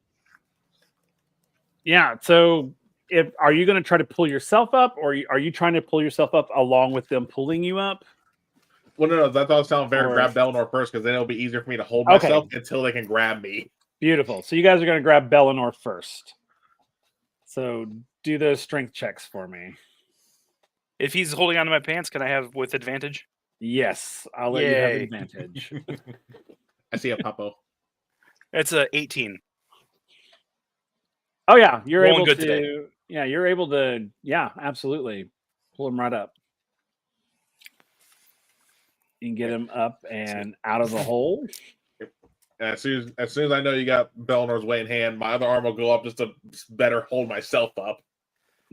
yeah, so are you going to try to pull yourself up, or are you trying to pull yourself up along with them pulling you up? Well, no, that's what I was telling Varric, grab Bellinor first, because then it'll be easier for me to hold myself until they can grab me. Beautiful. So you guys are going to grab Bellinor first. So do those strength checks for me. If he's holding onto my pants, can I have with advantage? Yes, I'll let you have advantage. I see a Papo. It's a 18. Oh yeah, you're Rolling able good to. today. Yeah, you're able to. Yeah, absolutely. Pull him right up. You can get him up and out of the hole. And as soon as I know you got Bellinor's weight in hand, my other arm will go up just to better hold myself up.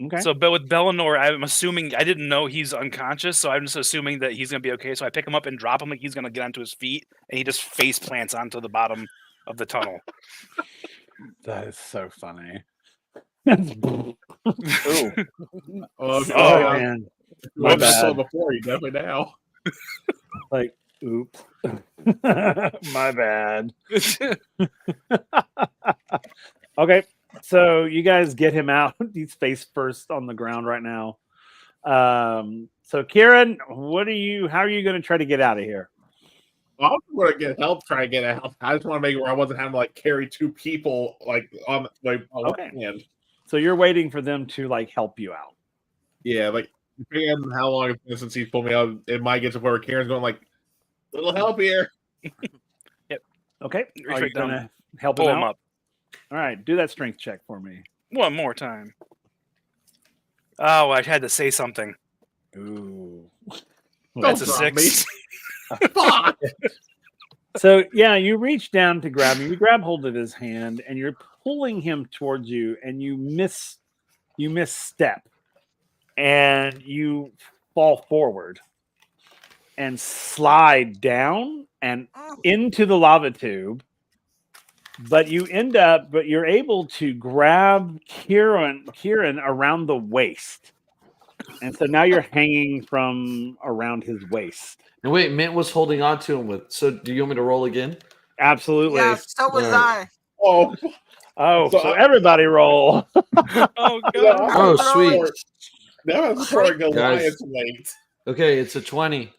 Okay. So, but with Bellinor, I'm assuming, I didn't know he's unconscious, so I'm just assuming that he's going to be okay. So I pick him up and drop him like he's going to get onto his feet, and he just face plants onto the bottom of the tunnel. That is so funny. Ooh. Okay. Oh man, my I've bad. saw before, you definitely now. Like, oops. My bad. Okay, so you guys get him out. He's face first on the ground right now. So Kieran, how are you going to try to get out of here? I was going to get help trying to get out. I just want to make it where I wasn't having to like carry two people like on like on one hand. So you're waiting for them to like help you out. Yeah, like depending on how long it's been since he's pulled me out, it might get to where Kieran's going like, little help here. Yep. Okay. Reach Are right you going down. to help Pull him him out? up. All right, do that strength check for me. One more time. Oh, I had to say something. Ooh. That's a drop me. 6. Fuck. So yeah, you reach down to grab him. You grab hold of his hand, and you're pulling him towards you, and you misstep, and you fall forward and slide down and into the lava tube. But you're able to grab Kieran around the waist. And so now you're hanging from around his waist. And wait, Mint was holding on to him with. So do you want me to roll again? Absolutely. Yeah, so was Alright. Oh, Oh, So so I'm- everybody roll. Oh no, god. I'm Oh, throwing- sweet. Now I'm throwing Goliath's Guys. weight. Okay, it's a 20.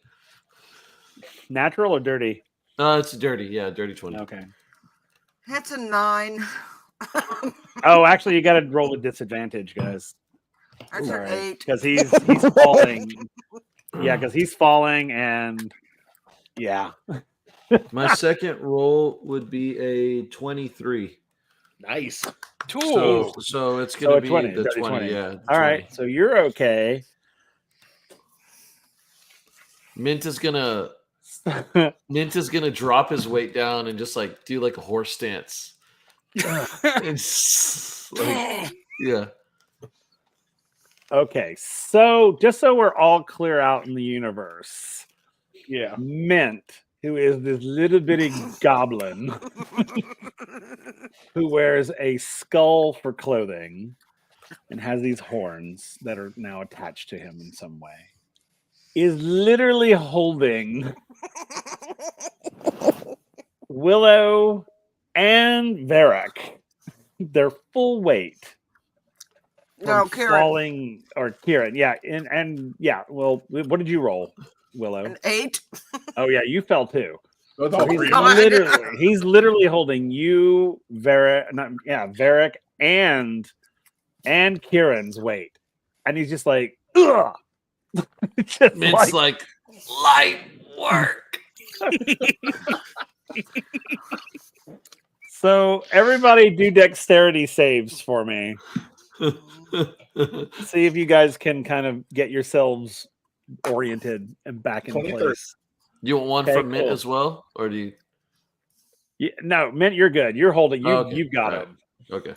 Natural or dirty? It's dirty. Yeah, dirty 20. Okay. That's a 9. Oh, actually, you got to roll with disadvantage, guys. That's an 8. Because he's falling. Yeah, because he's falling, and yeah. My second roll would be a 23. Nice. So it's So going a to be 20, the dirty 20. 20. Yeah. All right, so you're okay. Mint is gonna drop his weight down and just like do like a horse stance. And yeah. Okay, so just so we're all clear out in the universe, Yeah. Mint, who is this little bitty goblin who wears a skull for clothing and has these horns that are now attached to him in some way, is literally holding Willow and Varric, their full weight. No, from Kieran. falling, or Kieran, yeah, and yeah. Well, what did you roll, Willow? An 8. Oh yeah, you fell too. That's So all he's three. Come on. literally holding you, Varric, and Kieran's weight, and he's just like, ugh. Just Mint's like light work. So everybody do dexterity saves for me. See if you guys can kind of get yourselves oriented and back in 23. place. You want one Okay, from Mint cool. as well? Or do you Yeah, no, Mint, you're good. You're holding. Okay, You've got alright. him. Okay.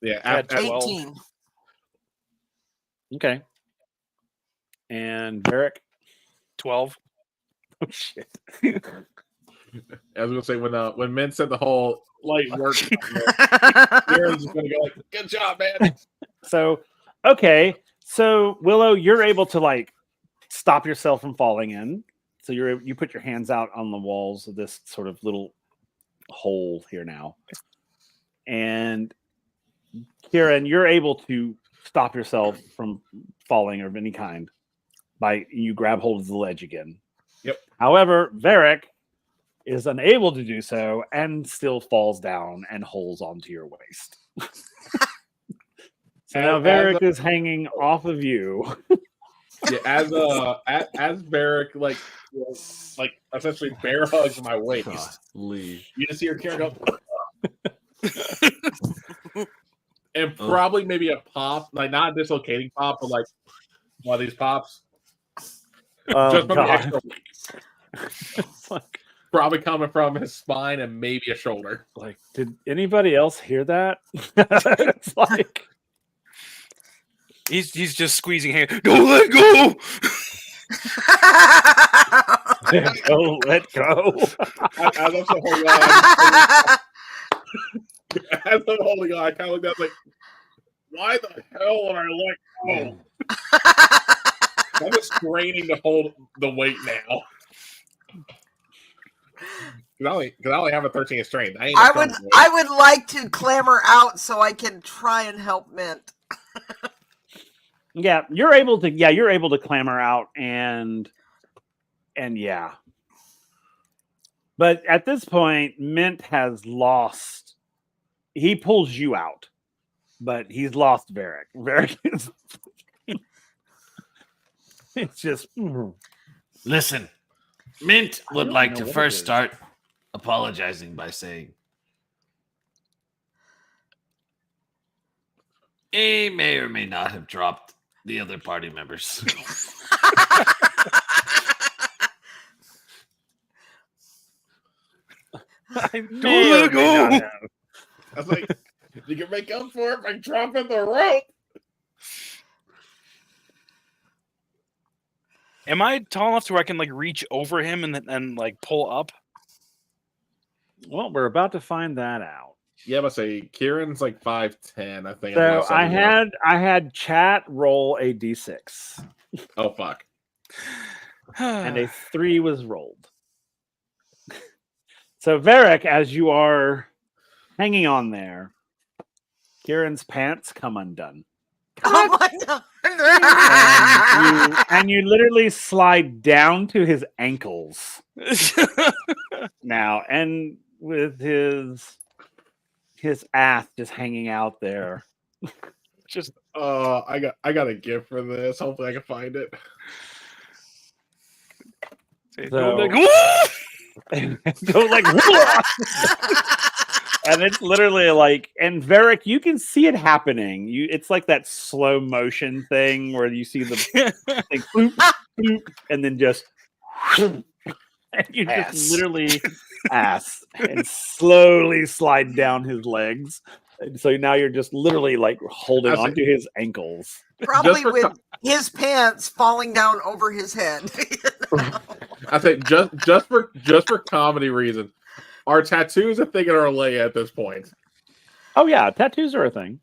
Yeah. At 12. 18. Okay. And Varric. 12. Oh shit. I was gonna say when Mint said the whole light work, Kieran's just gonna go like, "Good job, man." So, okay. So Willow, you're able to like stop yourself from falling in. So you put your hands out on the walls of this sort of little hole here now. And Kieran, you're able to stop yourself from falling of any kind by you grab hold of the ledge again. Yep. However, Varric is unable to do so and still falls down and holds onto your waist. So now Varric is hanging off of you. Yeah, as Varric like essentially bear hugs my waist. Leave. You just hear Kieran go, and probably maybe a pop, like not a dislocating pop, but like one of these pops. Oh, Just from the God. extra, probably coming from his spine and maybe a shoulder. Like, did anybody else hear that? It's like, He's just squeezing hand. Go, let go. let go. As I'm still holding on, I kind of looked up like, why the hell would I let go? I'm just straining to hold the weight now. Because I only have a 13 strength. I would like to clamber out so I can try and help Mint. Yeah, you're able to clamber out and yeah. But at this point, Mint has lost. He pulls you out, but he's lost Varric. Varric is. It's just. Listen, Mint would don't like know to what it first is. start apologizing by saying he may or may not have dropped the other party members. I may or may not have. I was like, you can make up for it by dropping the rope. Am I tall enough to where I can like reach over him and like pull up? Well, we're about to find that out. Yeah, but say Kieran's like 5'10", I think. So I had chat roll a d6, Oh fuck! and a 3 was rolled. So Varric, as you are hanging on there, Kieran's pants come undone. Oh my god! And you literally slide down to his ankles now, and with his ass just hanging out there. Just I got a gift for this. Hopefully, I can find it. So- like, go like, "Whoa!" And it's literally like, and Varric, you can see it happening. It's like that slow motion thing where you see the thing, boop, boop, and then just, and you Ass. just literally ass and slowly slide down his legs. And so now you're just literally like holding I see. onto his ankles. Probably for with his pants falling down over his head. I think just for comedy reasons, are tattoos a thing in our lay at this point? Oh yeah, tattoos are a thing.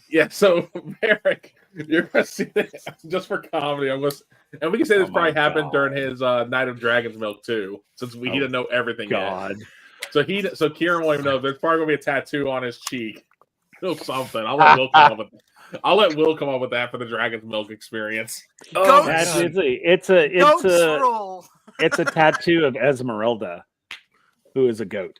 Yeah. So Eric, you're gonna see this just for comedy. And we can say this Oh my probably happened God. during his Night of Dragon's Milk too, since he didn't know everything yet. God. So Kieran won't even know. There's probably gonna be a tattoo on his cheek. Or something. I'll let Will come up with that for the Dragon's Milk experience. Goats. It's Goats a rule. it's a tattoo of Esmeralda, who is a goat.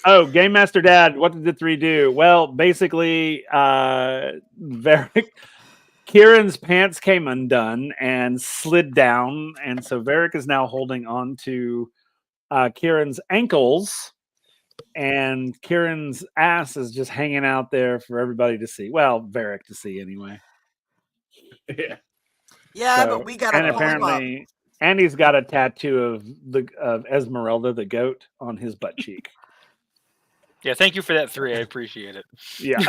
Oh, Game Master Dad, what did the 3 do? Well, basically, Kieran's pants came undone and slid down, and so Varric is now holding on to Kieran's ankles, and Kieran's ass is just hanging out there for everybody to see. Well, Varric to see anyway. Yeah. Yeah, So- but we got to and pull him up. apparently, and he's got a tattoo of Esmeralda the goat on his butt cheek. yeah, thank you for that 3. I appreciate it. Yeah.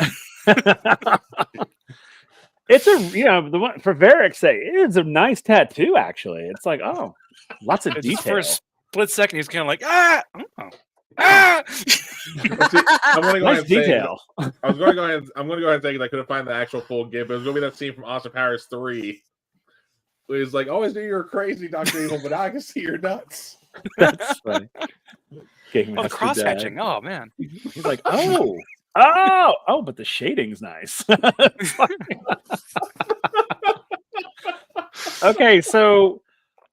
It's the one for Varric's sake, it's a nice tattoo actually. It's like, oh, lots of It's just for detail. a split second, he's kind of like, ah, ah. Well, see, I'm gonna go Nice ahead and say, detail. I'm gonna go ahead and say because I couldn't find the actual full GIF. It was gonna be that scene from Austin Powers 3. Where he's like, always knew you were crazy, Dr. Evil, but now I can see your nuts. That's funny. Game Oh, the Master cross Dad. hatching. Oh man. He's like, oh, but the shading's nice. Okay, so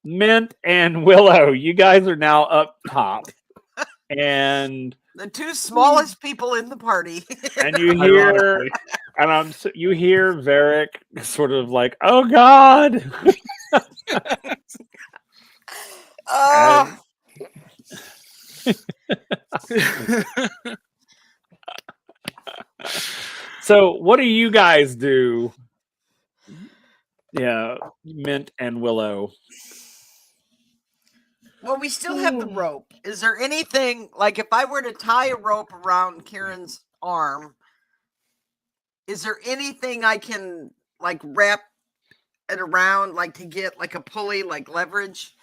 Mint and Willow, you guys are now up top, and The 2 smallest people in the party. you hear, Ironically. you hear Varric sort of like, oh God. Oh, So what do you guys do? Yeah, Mint and Willow. well, we still have the rope. Is there anything, like if I were to tie a rope around Kieran's arm, is there anything I can like wrap it around, like to get like a pulley, like leverage?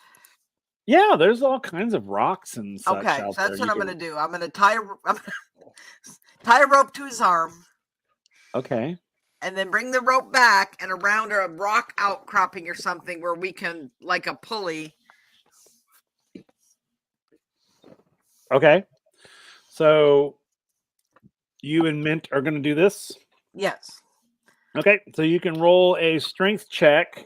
Yeah, there's all kinds of rocks and such. Okay, out so that's there. what You I'm can- going to do. I'm going to tie a rope to his arm Okay. and then bring the rope back and around a rock outcropping or something where we can, like a pulley. Okay. So you and Mint are going to do this. Yes. Okay. So you can roll a strength check.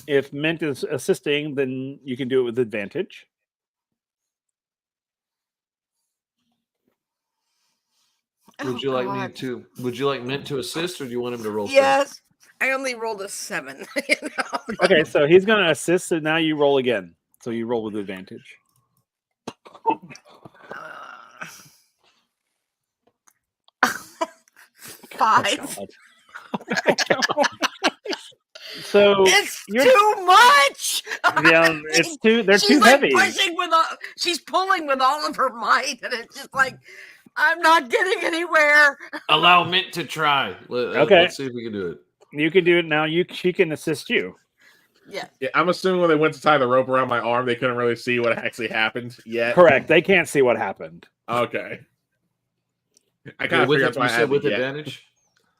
If Mint is assisting, then you can do it with advantage. Would you like me to? Would you like Mint to assist, or do you want him to roll? strength? Yes. I only rolled a 7. You know? Okay. So he's going to assist. So now you roll again. So you roll with advantage. 5. So It's you're- too much. yeah, it's too. They're She's too like heavy. pushing with all. She's pulling with all of her might, and it's just like I'm not getting anywhere. Allow Mint to try. Okay. Let's see if we can do it. You can do it now. She can assist you. Yeah. Yeah, I'm assuming when they went to tie the rope around my arm, they couldn't really see what actually happened yet. Correct. They can't see what happened. Okay. I Okay, kind of with figured that's it, why you I said had with to get. advantage.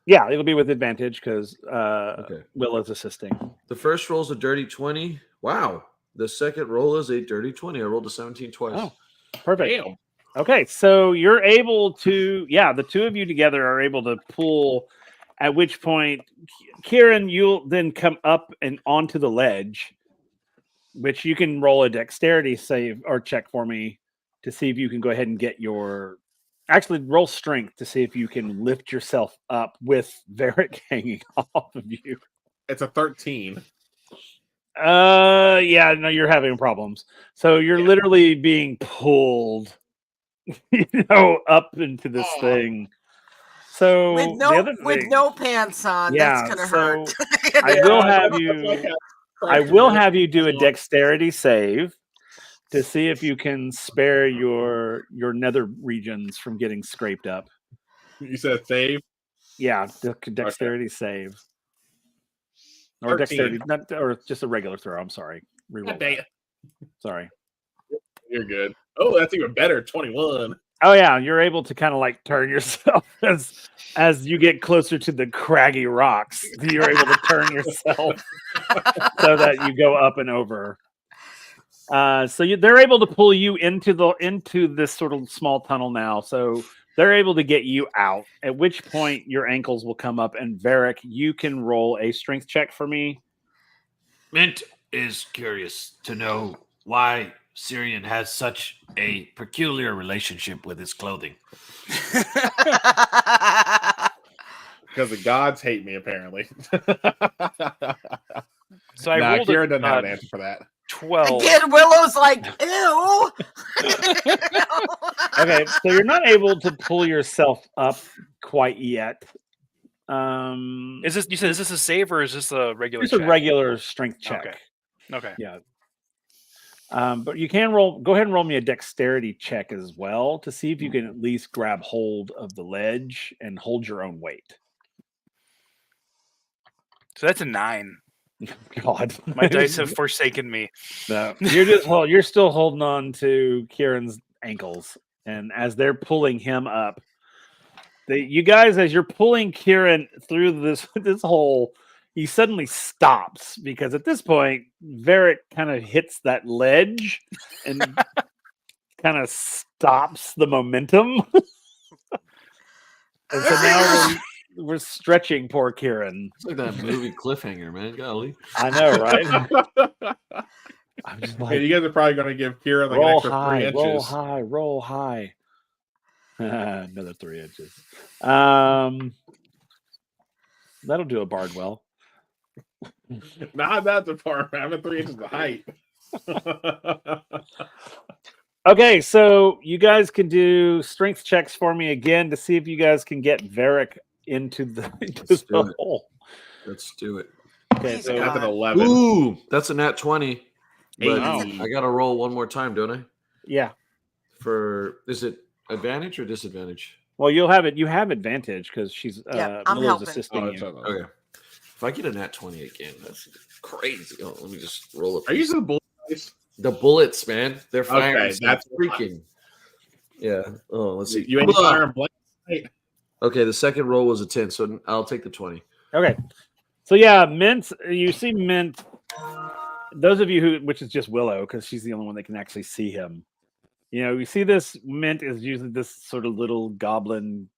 Yeah, it'll be with advantage because Okay. Willow's assisting. The first roll is a dirty 20. Wow. The second roll is a dirty 20. I rolled a 17 twice. Oh, perfect. Damn. Okay, so you're able to, the two of you together are able to pull. At which point, Kieran, you'll then come up and onto the ledge, which you can roll a dexterity save or check for me to see if you can go ahead and get your. Actually, roll strength to see if you can lift yourself up with Varric hanging off of you. It's a 13. Yeah, no, you're having problems. So you're literally being pulled, up into this thing. So With the other with thing, no pants on, that's gonna hurt. I will have you. I will have you do a dexterity save to see if you can spare your nether regions from getting scraped up. You said save? Yeah, dexterity save. Or 13. dexterity, not or just a regular throw. I'm sorry. Reroll God dang that. it. Sorry. You're good. Oh, that's even better. 21. Oh yeah, you're able to kind of like turn yourself as you get closer to the craggy rocks. You're able to turn yourself so that you go up and over. They're able to pull you into this sort of small tunnel now. So they're able to get you out. At which point your ankles will come up, and Varric, you can roll a strength check for me. Mint is curious to know why Syrian has such a peculiar relationship with his clothing. Because the gods hate me, apparently. So I nah, rolled Kieran a doesn't have an answer for that. 12. Again, Willow's like, ew. Okay, so you're not able to pull yourself up quite yet. Is this a save or is this a regular It's check? a regular strength check. Okay. Yeah. But you can go ahead and roll me a dexterity check as well to see if you can at least grab hold of the ledge and hold your own weight. So that's a 9. God, My dice have forsaken me. No, you're still holding on to Kieran's ankles, and as they're pulling him up, you guys, as you're pulling Kieran through this hole, he suddenly stops because at this point, Varric kind of hits that ledge and kind of stops the momentum. And so now we're stretching poor Kieran. It's like that movie Cliffhanger, man. Golly. I know, right? I'm just Yeah, like, you guys are probably going to give Kieran like an roll extra 3 high, inches. roll high, roll high. Another 3 inches. That'll do a bard well. Not that department. I'm at 3 inches of height. Okay, so you guys can do strength checks for me again to see if you guys can get Varric into the hole. Let's do it. Okay, Please so That's an God. 11. Ooh, that's a nat 20. But Hey. I got to roll one more time, don't I? yeah. Is it advantage or disadvantage? Well, you have advantage because she's Yeah, I'm Willow's helping. assisting Oh, you. that's okay. Okay. If I get a nat 20 again, that's crazy. Oh, let me just roll it. Are you using bullet dice? The bullets, man? They're firing. Okay, That's that's freaking. Yeah. Oh, let's see. You ain't firing blank. Okay, the second roll was a 10, so I'll take the 20. Okay. So yeah, Mint, you see Mint. Those of you which is just Willow, because she's the only one that can actually see him. You see this Mint is usually this sort of little goblin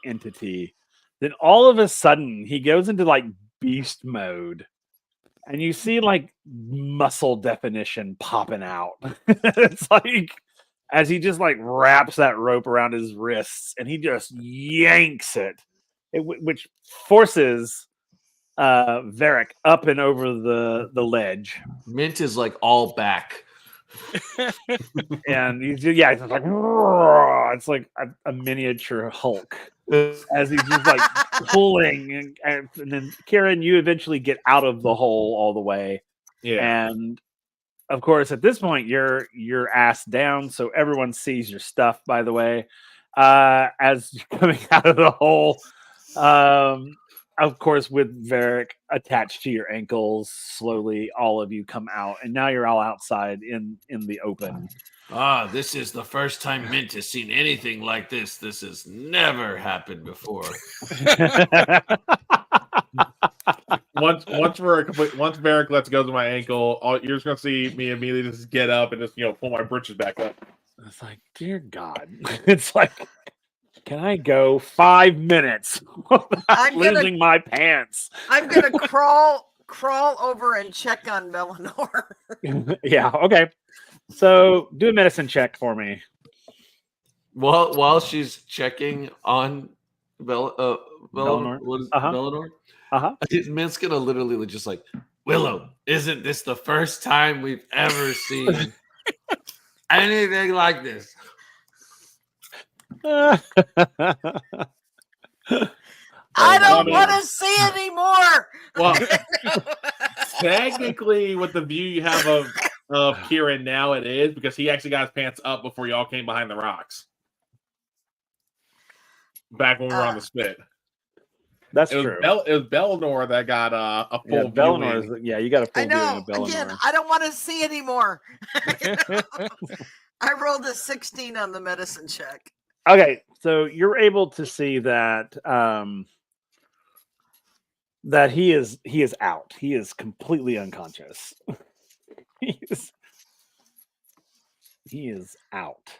entity. Then all of a sudden he goes into like beast mode. And you see like muscle definition popping out. It's like as he just like wraps that rope around his wrists and he just yanks it, which forces Varric up and over the ledge. Mint is like all back. And he's like, "Roar!" It's like a miniature Hulk. as he's just like pulling, and then Kieran, you eventually get out of the hole all the way, Yeah. and of course at this point you're ass down, so everyone sees your stuff. By the way, as you're coming out of the hole, of course with Varric attached to your ankles, slowly all of you come out, and now you're all outside in the open. Ah, this is the first time Mint has seen anything like this. This has never happened before. Once Varric lets go of my ankle, you're just gonna see me immediately just get up and just pull my britches back up. It's like, dear God. It's like, can I go 5 minutes without losing my pants? I'm gonna crawl over and check on Melanor. Yeah, okay. So do a medicine check for me. While she's checking on Melanor, what is Melanor? Mint's gonna literally just like, Willow, isn't this the first time we've ever seen anything like this? I don't want to see anymore. Well, technically, with the view you have of Kieran now, it is because he actually got his pants up before y'all came behind the rocks. Back when we were on the spit. That's true. It was Belnor that got a full Belnor. Yeah, you got a full viewing of Belnor. Again, I don't want to see anymore. I rolled a 16 on the medicine check. Okay, so you're able to see that that he is out. He is completely unconscious. he is out.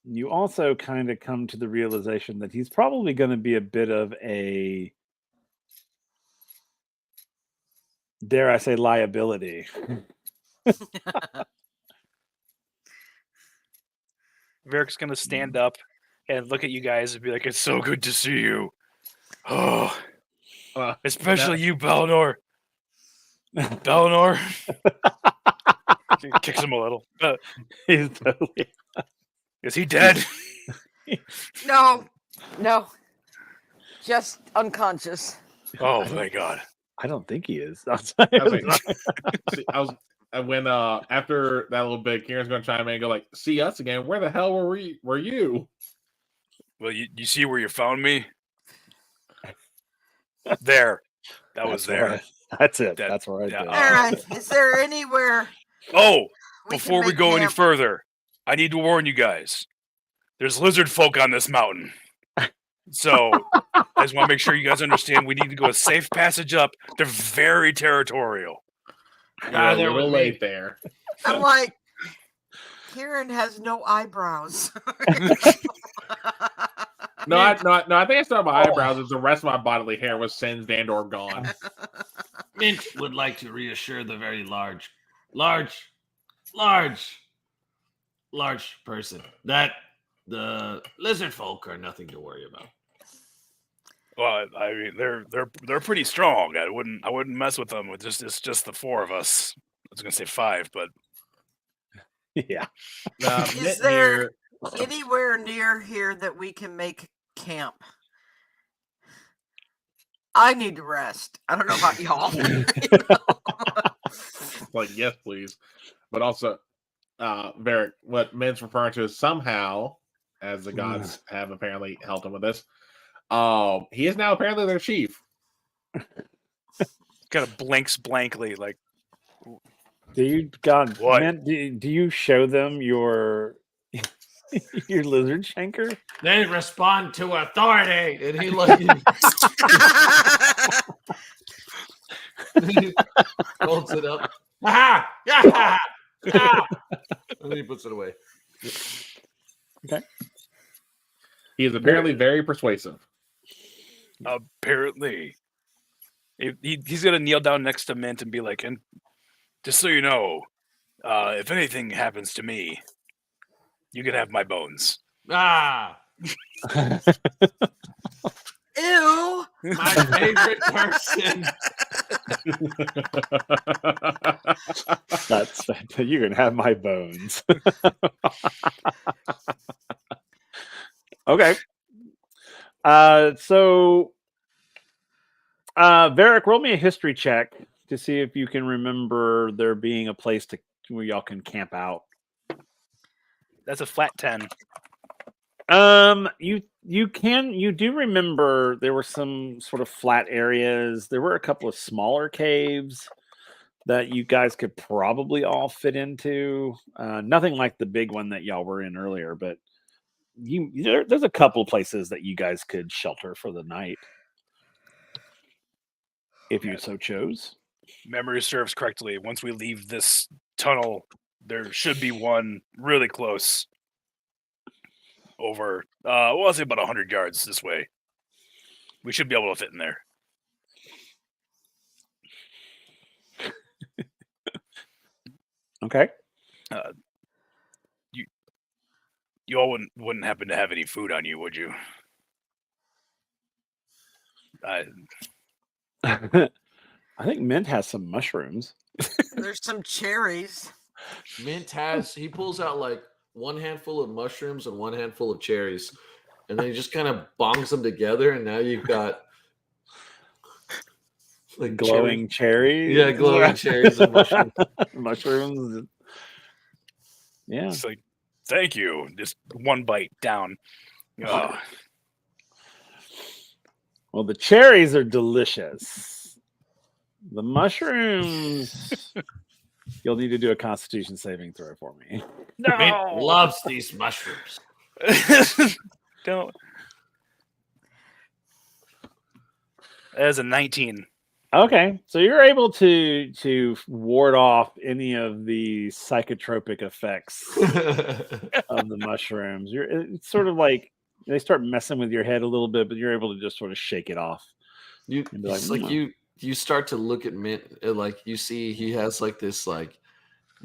You also kind of come to the realization that he's probably going to be a bit of a, dare I say, liability. Varric's gonna stand up and look at you guys and be like, "It's so good to see you. Oh, especially you, Belnor. Belnor." Kicks him a little. He's totally. Is he dead? No, just unconscious. Oh my God! I don't think he is. When after that little bit, Kieran's gonna chime in and go like, "See us again? Where the hell were you?" Well, you see where you found me? There. That was there. Right. That's it. That's right. All right. Is there anywhere? Oh, before we go any further, I need to warn you guys. There's lizard folk on this mountain. So I just want to make sure you guys understand we need to go a safe passage up. They're very territorial. They're a little late there. I'm like, Kieran has no eyebrows. No, I think I started my eyebrows as the rest of my bodily hair was singed and or gone. Mint would like to reassure the very large person that the lizard folk are nothing to worry about. Well, I mean, they're pretty strong. I wouldn't mess with them. It's just the four of us. I was gonna say 5, but yeah. Is there anywhere near here that we can make camp? I need to rest. I don't know about y'all. Like, yes, please. But also, Varric, what Mint's referring to is somehow, as the gods have apparently helped him with this, he is now apparently their chief. Kind of blinks blankly, like, do you show them your lizard shanker? They respond to authority. and he like he holds it up. Ha ha! And then he puts it away. Okay. He is apparently very persuasive. Apparently. He's going to kneel down next to Mint and be like, and just so you know, if anything happens to me, you can have my bones. Ah! Ew! My favorite person. That's you can have my bones. Okay. So Varric, roll me a history check to see if you can remember there being a place where y'all can camp out. That's a flat 10. You do remember there were some sort of flat areas. There were a couple of smaller caves that you guys could probably all fit into. Nothing like the big one that y'all were in earlier, but there's a couple places that you guys could shelter for the night if you so chose. Memory serves correctly. Once we leave this tunnel, there should be one really close. Over, I'll say about 100 yards this way. We should be able to fit in there. Okay. You all wouldn't happen to have any food on you, would you? I think Mint has some mushrooms. There's some cherries. Mint he pulls out like one handful of mushrooms and one handful of cherries, and then he just kind of bongs them together, and now you've got like glowing cherries. Yeah, glowing cherries and mushrooms. Mushrooms. Yeah. It's like, thank you. Just one bite down. Oh. Well, the cherries are delicious. The mushrooms, you'll need to do a Constitution saving throw for me. Mint loves these mushrooms. Don't. That is a 19. Okay, so you're able to ward off any of the psychotropic effects of the mushrooms. It's sort of like they start messing with your head a little bit, but you're able to just sort of shake it off. You start to look at Mint, like you see he has like this like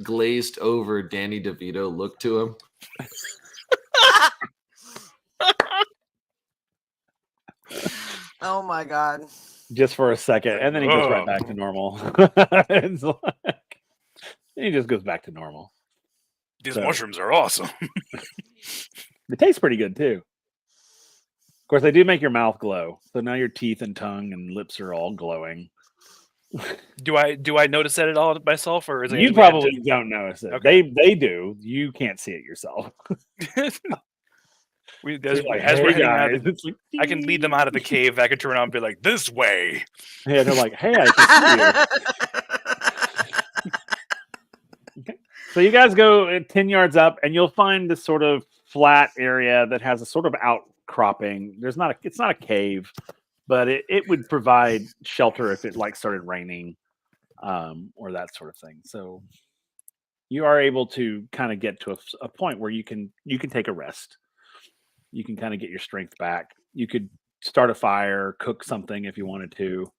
glazed over Danny DeVito look to him. Oh my god. Just for a second, and then he goes right back to normal. It's like, he just goes back to normal. These mushrooms are awesome. They taste pretty good too. Of course, they do make your mouth glow. So now your teeth and tongue and lips are all glowing. Do I notice that at all myself, or is it you probably don't notice it? Okay. They do. You can't see it yourself. As We're heading out, I can lead them out of the cave. I can turn around and be like, "This way." Yeah, they're like, "Hey, I can see you." Okay. So you guys go 10 yards up, and you'll find this sort of flat area that has a sort of outcropping. It's not a cave, but it would provide shelter if it like started raining, or that sort of thing. So you are able to kind of get to a point where you can take a rest. You can kind of get your strength back. You could start a fire, cook something if you wanted to.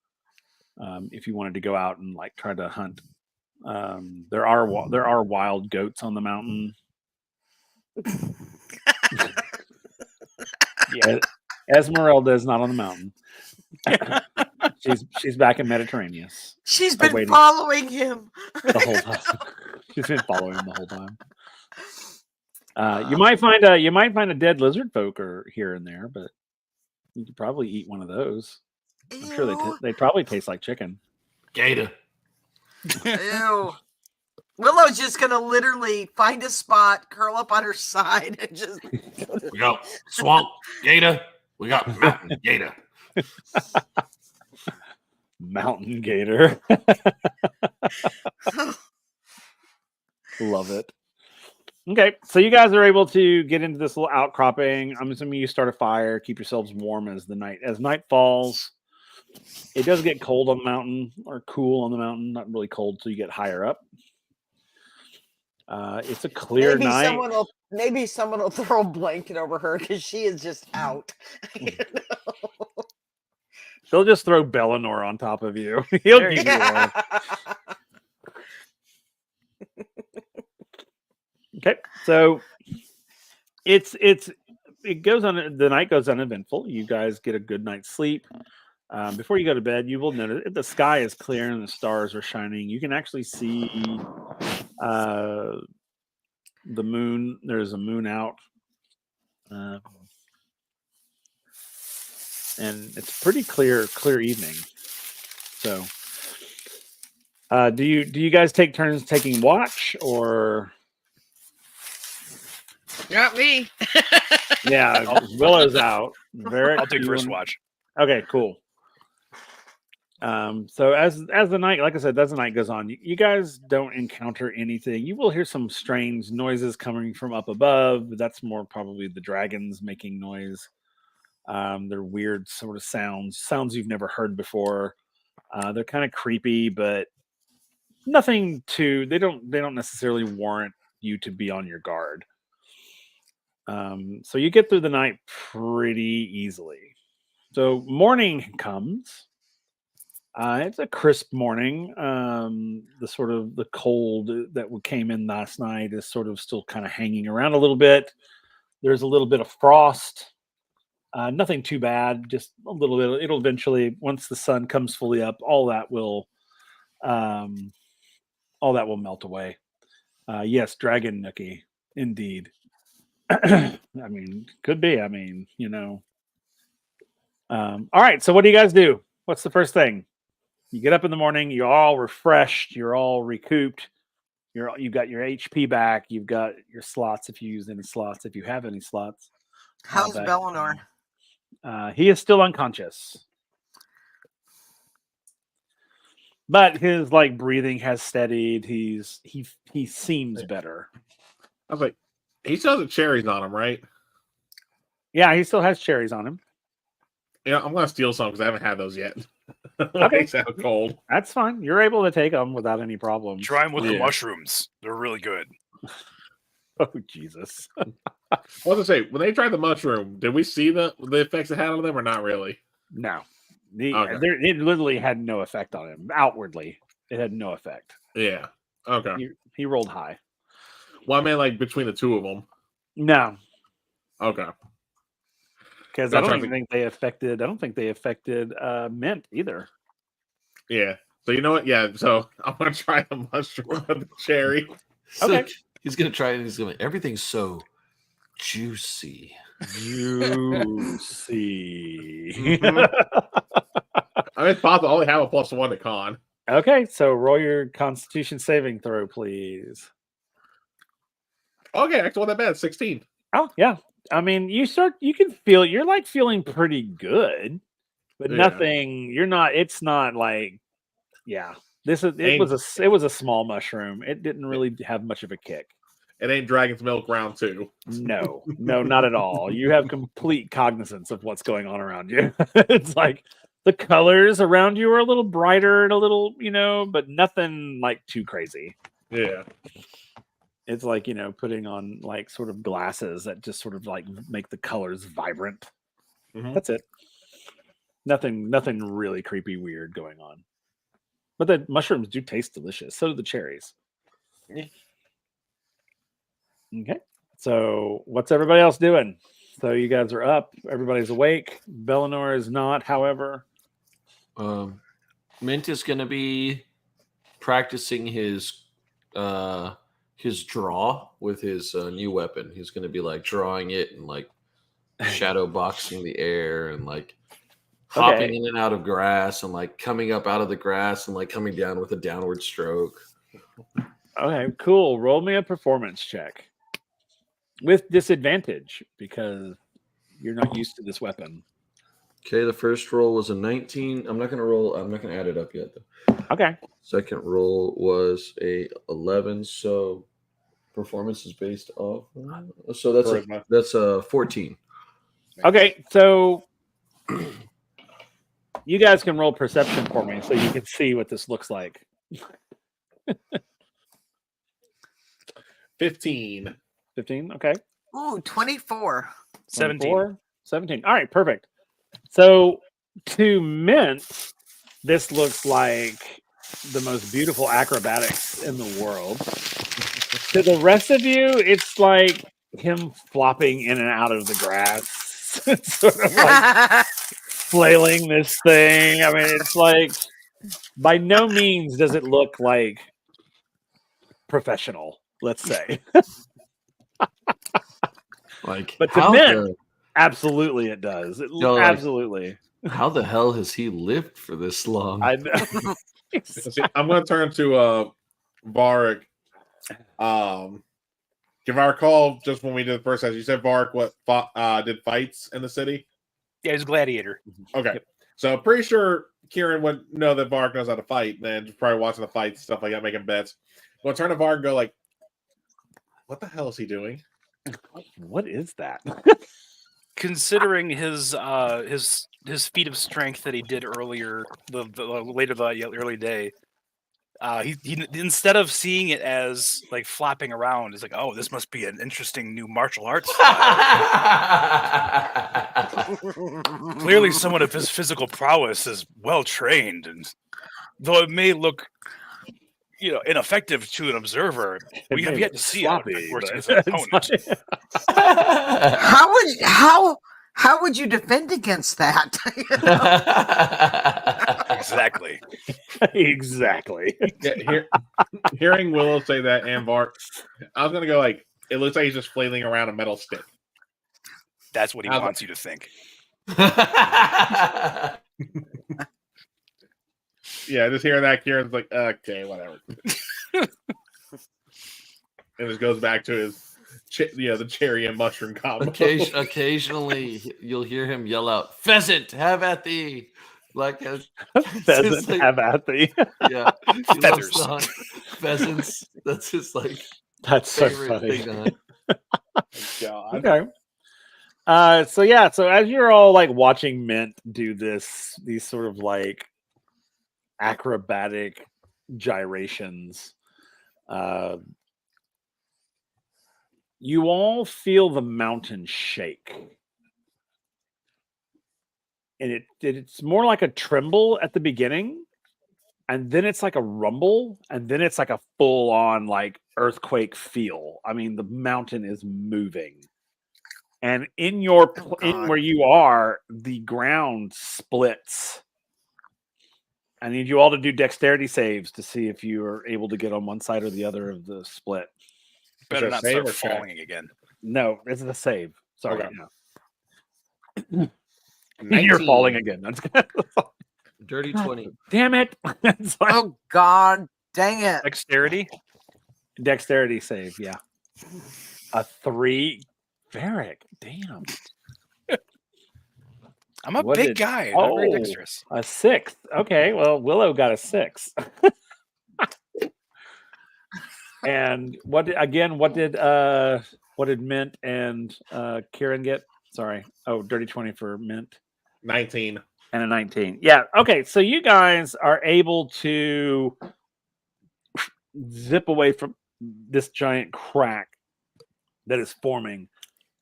If you wanted to go out and like try to hunt, there are wild goats on the mountain. Yeah, Esmeralda is not on the mountain. she's back in Mediterranean. She's been following him the whole time. She's been following him the whole time. You might find a dead lizardfolk or here and there, but you could probably eat one of those. I'm sure they probably taste like chicken. Gator. Ew. Willow's just gonna literally find a spot, curl up on her side, and just. We got swamp gator. We got mountain gator. Mountain gator. Love it. Okay, so you guys are able to get into this little outcropping. I'm assuming you start a fire, keep yourselves warm as night falls. It does get cold on the mountain, or cool on the mountain, not really cold till you get higher up. It's a clear night. Maybe someone will throw a blanket over her because she is just out. They'll just throw Bellinor on top of you. He'll keep you warm. Okay, so it goes on. The night goes uneventful. You guys get a good night's sleep. Before you go to bed, you will notice the sky is clear and the stars are shining. You can actually see the moon. There's a moon out. and it's a pretty clear evening. So, do you guys take turns taking watch, or Not me. yeah, Willow's out. Varric, I'll take you first wanna- watch. Okay, cool. So as the night, like I said, as the night goes on, you guys don't encounter anything. You will hear some strange noises coming from up above, but that's more probably the dragons making noise. They're weird sort of sounds you've never heard before. They're kind of creepy, but nothing too. They don't necessarily warrant you to be on your guard. So you get through the night pretty easily. So morning comes. It's a crisp morning. The cold that came in last night is sort of still kind of hanging around a little bit. There's a little bit of frost. Nothing too bad, just a little bit. It'll eventually, once the sun comes fully up, all that will melt away. Yes, Dragon Nookie, indeed. I mean, could be. I mean, all right. So what do you guys do? What's the first thing? You get up in the morning, you're all refreshed, you're all recouped, you've got your HP back, you've got your slots if you use any slots, if you have any slots. How's back. Bellinor? He is still unconscious. But his breathing has steadied. He seems better. I was like, he still has the cherries on him, right? Yeah, he still has cherries on him. Yeah, I'm gonna steal some because I haven't had those yet. Okay. They sound cold. That's fine. You're able to take them without any problem. Try them with the Yeah. mushrooms. They're really good. Oh Jesus! I was gonna say, when they tried the mushroom, did we see the effects it had on them or not really? No, Okay. it literally had no effect on him. Outwardly, it had no effect. Yeah. Okay. He rolled high. Well, I mean, between the two of them. No, Okay. because I don't think they affected. I don't think they affected Mint either. Yeah. So you know what? Yeah. So I'm gonna try the mushroom with the cherry. Okay. He's gonna try it. And he's gonna. Everything's so juicy. Juicy. I mean, it's possible. I only have a +1 to con. Okay, so roll your Constitution saving throw, please. Okay, actually, not that bad. 16. Oh yeah. I mean, you can feel you're feeling pretty good, but Yeah. nothing. You're not. It's not like, yeah. It was a small mushroom. It didn't really have much of a kick. It ain't Dragon's Milk round 2. No, not at all. You have complete cognizance of what's going on around you. It's like the colors around you are a little brighter and a little, but nothing too crazy. Yeah. It's like, putting on sort of glasses that just sort of make the colors vibrant. Mhm. That's it. Nothing really creepy weird going on. But the mushrooms do taste delicious. So do the cherries. Yeah. Okay. So what's everybody else doing? So you guys are up. Everybody's awake. Bellinor is not, however. Mint is gonna be practicing his draw with his new weapon. He's gonna be drawing it and shadow boxing the air and hopping in and out of grass and coming up out of the grass and coming down with a downward stroke. Okay, cool. Roll me a performance check with disadvantage because you're not used to this weapon. Okay, the first roll was a 19. I'm not gonna add it up yet though. Okay. Second roll was a 11. So performance is based off. So that's a 14. Okay, so you guys can roll perception for me so you can see what this looks like. 15. 15. Okay. Ooh, 24. 17. 24, 17. All right, perfect. So to Mint, this looks like the most beautiful acrobatics in the world. To the rest of you, it's like him flopping in and out of the grass. It's sort of flailing this thing. I mean, it's by no means does it look like professional, let's say. But to Mint, Absolutely, it does. Yo, like- Absolutely. How the hell has he lived for this long? I know. See, I'm going to turn to Varric. If I recall, just when we did the first test, you said Varric did fights in the city. Yeah, he's a gladiator. Okay, so pretty sure Kieran would know that Varric knows how to fight, and just probably watching the fights, stuff like that, making bets. We'll turn to Varric and go like, "What the hell is he doing?" What is that? Considering his feat of strength that he did earlier, the later the early day, he instead of seeing it as like flopping around, he's like, oh, this must be an interesting new martial arts style. Clearly, someone of his physical prowess is well trained, and though it may look, ineffective to an observer, we have yet to see how it works against an opponent. How would you defend against that? Exactly. Exactly. Yeah, hearing Willow say that and Vark, I was gonna go like, it looks like he's just flailing around a metal stick. That's what he wants you to think. Yeah, just hearing that, Kieran's like, okay, whatever. And it goes back to his, the cherry and mushroom combo. Occasionally, you'll hear him yell out, "Pheasant, have at thee!" Like a Pheasant, have at thee. Yeah, he Feathers. loves to hunt pheasants. That's his That's so favorite funny. thing to hunt. God. Okay. So as you're all like watching Mint do these sort of like acrobatic gyrations, you all feel the mountain shake. And it's more like a tremble at the beginning, and then it's like a rumble, and then it's like a full-on like earthquake feel. I mean, the mountain is moving. And in where you are, the ground splits. I need you all to do dexterity saves to see if you are able to get on one side or the other of the split. Better it not save start or falling again. No, it's a save. Sorry. Okay. No. 19. You're falling again. That's Dirty 20. Damn it. It's like Oh God, dang it! Dexterity. dexterity save, yeah. A 3. Varric, damn. I'm a What big did- guy. I'm not very Oh. dexterous. A 6. Okay, well, Willow got a 6. And what did Mint and Kieran get? Sorry. Oh, dirty 20 for Mint. 19. And a 19. Yeah. Okay. So you guys are able to zip away from this giant crack that is forming.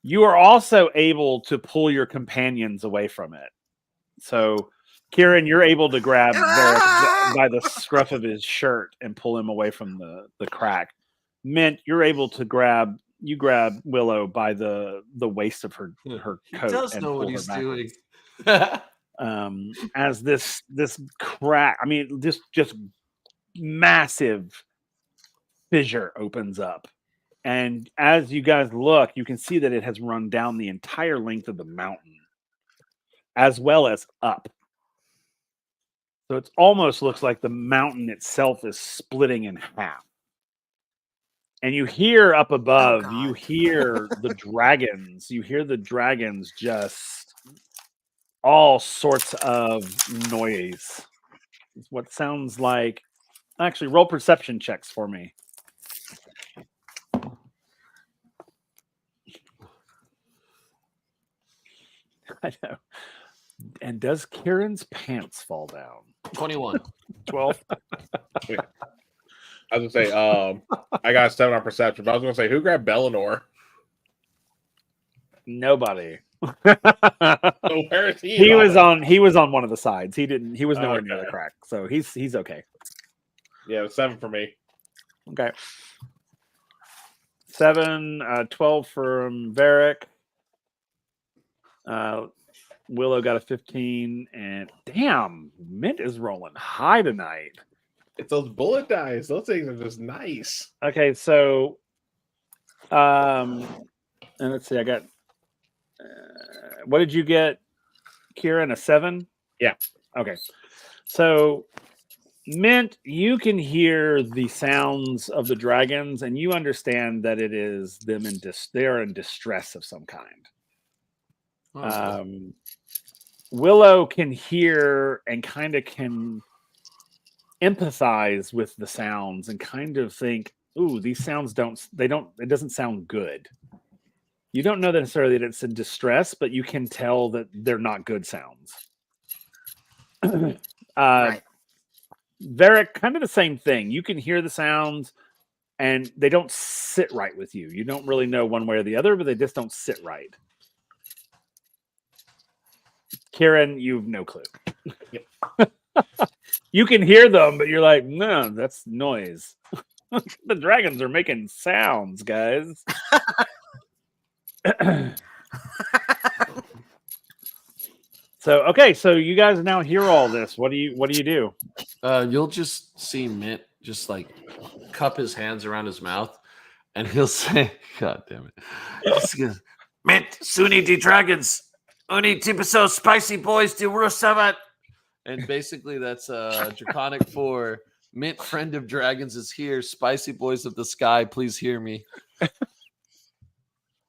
You are also able to pull your companions away from it. So, Kieran, you're able to grab Varric by the scruff of his shirt and pull him away from the crack. Mint, you're able to grab Willow by the waist of her coat. He does and know pull what her he's backwards. doing. As this crack, I mean, this just massive fissure opens up. And as you guys look, you can see that it has run down the entire length of the mountain, as well as up. So it almost looks like the mountain itself is splitting in half. And you hear up above, you hear the dragons. You hear the dragons just all sorts of noise. It's what sounds like. Actually, roll perception checks for me. I know. And does Kieran's pants fall down? 21. 12. I was gonna say, I got a 7 on perception, but I was gonna say, who grabbed Bellinor? Nobody. So where is he? He was on one of the sides. He was nowhere near the Okay. crack. So he's okay. Yeah, 7 for me. Okay. 7, 12 from Varric. Willow got a 15, and damn, Mint is rolling high tonight. It's those bullet dice. Those things are just nice. Okay, so and let's see, I got what did you get, Kieran? A 7? Yeah. Okay. So, Mint, you can hear the sounds of the dragons, and you understand that it is them they're in distress of some kind. Willow can hear and kind of can empathize with the sounds and kind of think, ooh, these sounds it doesn't sound good. You don't know necessarily that it's in distress, but you can tell that they're not good sounds. Right. Varric, kind of the same thing. You can hear the sounds and they don't sit right with you. You don't really know one way or the other, but they just don't sit right. Kieran, you have no clue. Yep. You can hear them, but you're like, no, that's noise. The dragons are making sounds, guys. So you guys now hear all this. What do you do? You'll just see Mint just like cup his hands around his mouth, and he'll say, "God damn it!" Just goes, Mint, Suni de Dragons, Uni Tipiso Spicy Boys de Rusavat. and basically that's Draconic for Mint, friend of dragons, is here. Spicy boys of the sky, please hear me.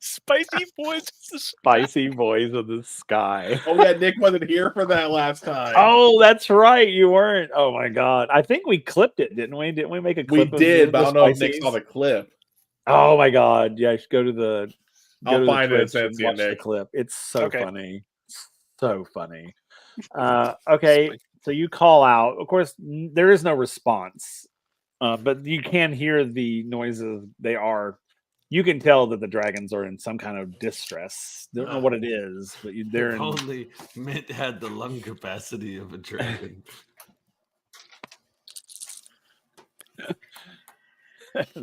Spicy boys. Spicy boys of the sky. Oh yeah, Nick wasn't here for that last time. Oh, that's right. You weren't. Oh my god. I think we clipped it, didn't we? Didn't we make a We clip? did, of but I don't know if Nick Spicies? saw the clip. Oh my god. Yeah, go to the I'll find it and Twitch send it and to you, watch the Nick. clip. It's so Okay. funny. So funny. Okay, so you call out. Of course, there is no response. But you can hear the noises. You can tell that the dragons are in some kind of distress. Don't know what it is, but they're If in. only Mint had the lung capacity of a dragon.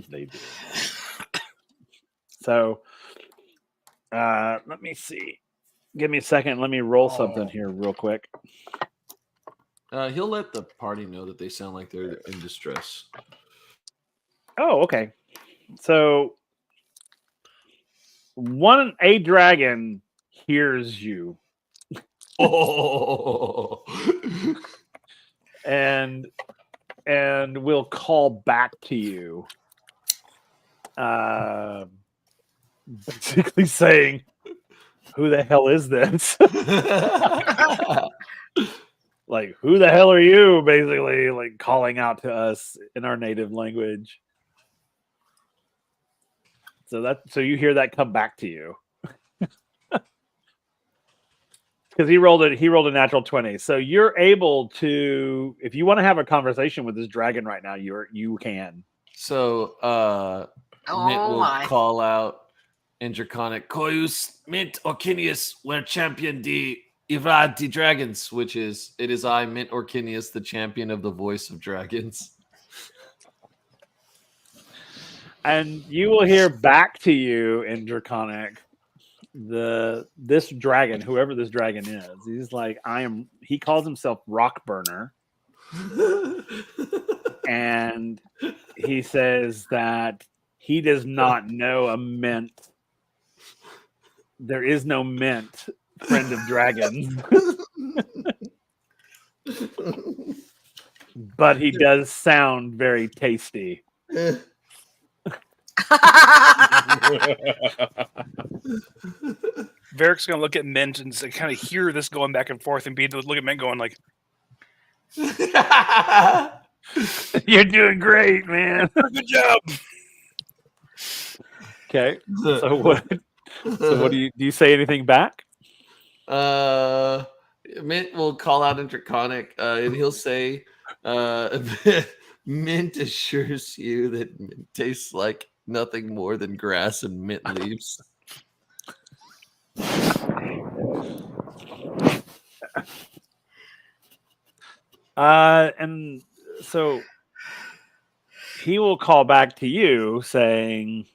They do. So, let me see. Give me a second. Let me roll something here real quick. He'll let the party know that they sound like they're in distress. Oh, okay. So, a dragon hears you Oh, and will call back to you, basically saying, "Who the hell is this?" Like, who the hell are you? Basically, like calling out to us in our native language. So you hear that come back to you. Because he rolled a natural 20. So you're able to, if you want to have a conversation with this dragon right now, you can. So Mint will my. call out in Draconic, Koyus, Mint, Orkinius, were champion de Ivrad de Dragons. which is, it is I, Mint Orkinius, the champion of the voice of dragons. And you will hear back to you in Draconic this dragon, whoever this dragon is. He's like, he calls himself Rockburner. And he says that he does not know a mint. There is no mint, friend of dragons. But he does sound very tasty. Varric's gonna look at Mint and kind of hear this going back and forth, and be able to look at Mint going like, You're doing great, man. "Good job." Okay. So what do you say anything back? Mint will call out in Draconic, and he'll say, Mint assures you that mint tastes like nothing more than grass and mint leaves. And so he will call back to you saying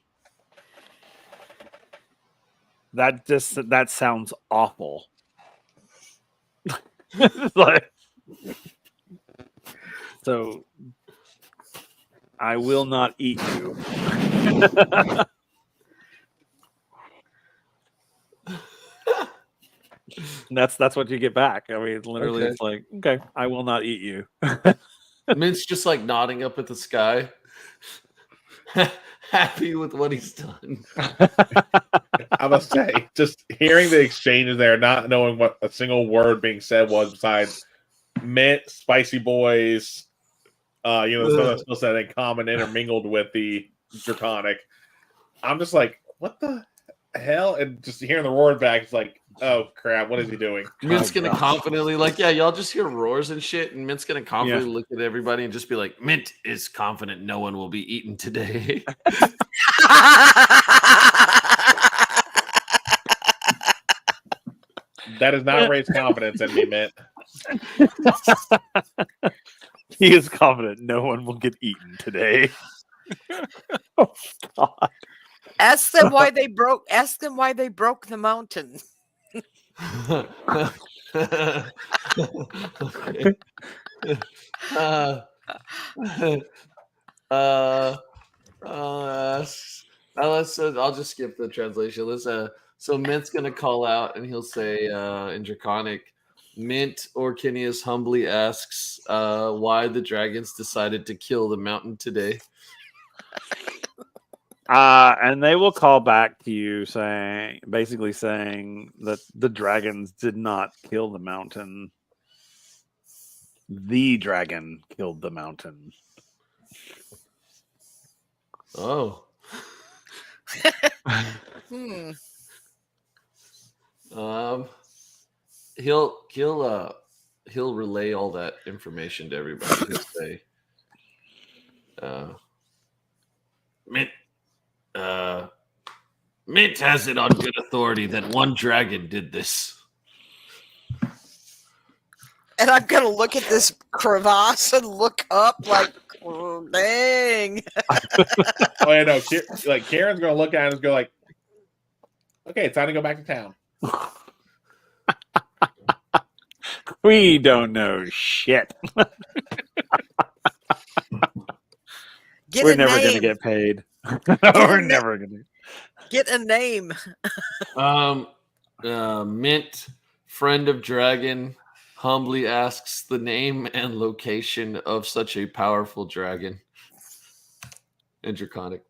that sounds awful. Like, so I will not eat you. That's what you get back. I mean, literally, Okay. it's like, okay, I will not eat you. Mint's just like nodding up at the sky, happy with what he's done. I must say, just hearing the exchanges there, not knowing what a single word being said was besides mint, spicy boys, some of the skill set in common intermingled with the draconic. I'm just like, what the hell? And just hearing the roar back, it's like, oh crap, what is he doing? Mint's gonna God. confidently y'all just hear roars and shit, and Mint's gonna confidently look at everybody and just be like, Mint is confident no one will be eaten today. That does not raise confidence in me, Mint. He is confident no one will get eaten today. Oh, God. Ask them why they broke. Ask them why they broke the mountain. okay. I'll just skip the translation. So Mint's gonna call out and he'll say in Draconic, Mint Orkinius humbly asks why the dragons decided to kill the mountain today. And they will call back to you basically saying that the dragons did not kill the mountain. The dragon killed the mountain. Oh. Hmm. He'll relay all that information to everybody. He'll say, Mint has it on good authority that one dragon did this. And I'm gonna look at this crevasse and look up like, oh, dang. Oh yeah, no. Karen's gonna look at it and go like, okay, it's time to go back to town. We don't know shit. We're never going to get paid. We're never going to get a name. Mint, friend of dragon, humbly asks the name and location of such a powerful dragon. In Draconic.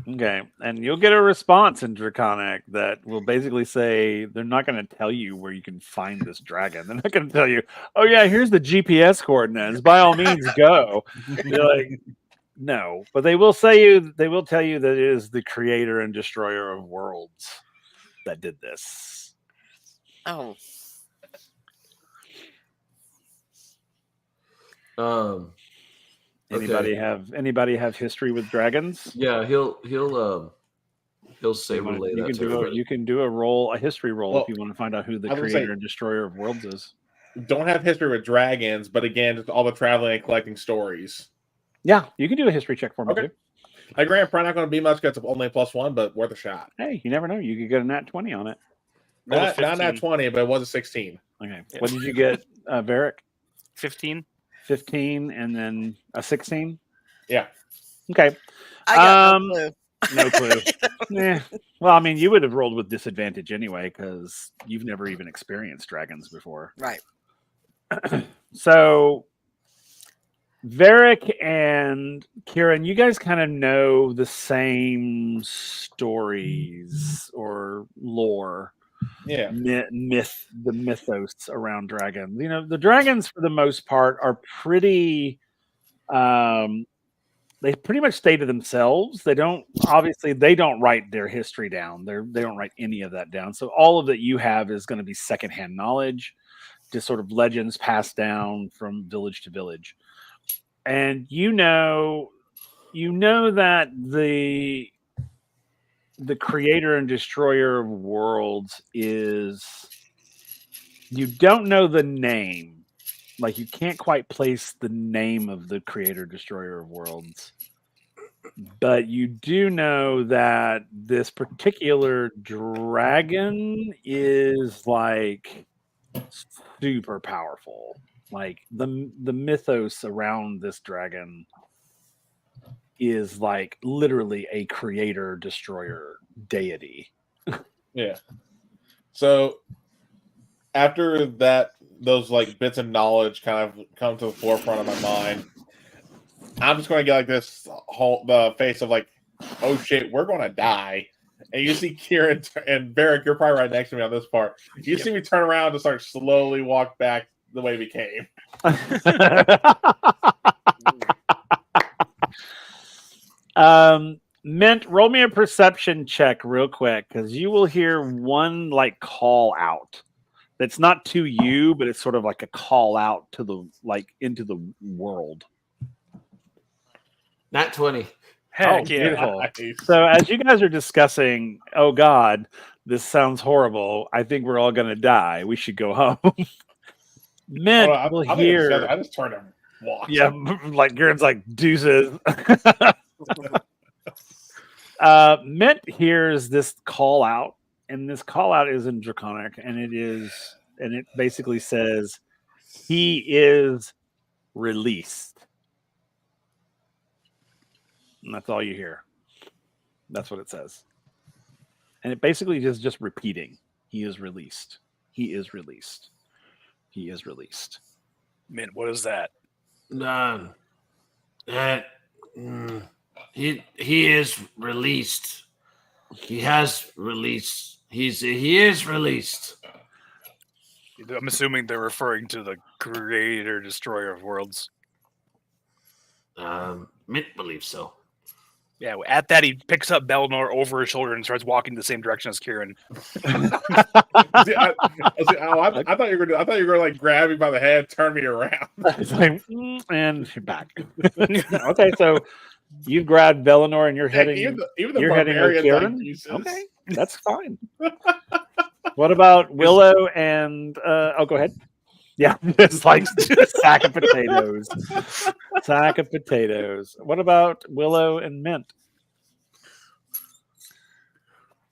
Okay, and you'll get a response in Draconic that will basically say they're not going to tell you where you can find this dragon. They're not going to tell you, oh yeah, here's the GPS coordinates. By all means, go. You're like, no, but they will tell you that it is the creator and destroyer of worlds that did this. Oh. Anybody have history with dragons? Yeah, he'll say relay that to everybody. You can do a history roll if you want to find out who the creator and destroyer of worlds is. Don't have history with dragons, but again, just all the traveling and collecting stories. Yeah, you can do a history check for me too. I grant probably not going to be much because it's only +1, but worth a shot. Hey, you never know. You could get a nat 20 on it. Not nat 20, but it was a 16. Okay. What did you get, Varric? 15. 15 and then a 16? Yeah. Okay. I got no clue. No clue. Well, I mean, you would have rolled with disadvantage anyway because you've never even experienced dragons before. Right. So, Varric and Kieran, you guys kind of know the same stories or lore. Yeah. The mythos around dragons. You know, the dragons for the most part are pretty they pretty much stay to themselves. They don't write their history down. They don't write any of that down. So all of that you have is going to be secondhand knowledge, just sort of legends passed down from village to village. And you know that the creator and destroyer of worlds is, you don't know the name. Like, you can't quite place the name of the creator destroyer of worlds. But you do know that this particular dragon is like super powerful. Like the mythos around this dragon is like literally a creator destroyer deity. Yeah. So after that, those like bits of knowledge kind of come to the forefront of my mind. I'm just going to get like this whole the face of like, oh shit, we're going to die. And you see Kieran and Barrick, you're probably right next to me on this part. You see me turn around and start slowly walk back the way we came. Mint, roll me a perception check real quick, because you will hear one like call out. That's not to you, but it's sort of like a call out to the like into the world. Nat 20. Heck yeah. Beautiful. Nice. So as you guys are discussing, oh God, this sounds horrible. I think we're all gonna die. We should go home. Mint I will think hear. I just turned and walked. Yeah, like Garen's like deuces. Mint hears this call out, and this call out is in Draconic, and it basically says he is released. And that's all you hear. That's what it says. And it basically is just repeating. He is released. He is released. He is released. Mint, what is that? He is released. He has released. He is released. I'm assuming they're referring to the creator, destroyer of worlds. Mint believes so. Yeah, at that, he picks up Belnor over his shoulder and starts walking the same direction as Kieran. See, I thought you were gonna like grab me by the head, turn me around. It's like, and you're back. Okay, so you grabbed Velinor and you're heading. Even the you're heading with barbarians Kieran? like Jesus. Okay, that's fine. What about Willow and? Oh, go ahead. Yeah, it's like a sack of potatoes. Sack of potatoes. What about Willow and Mint?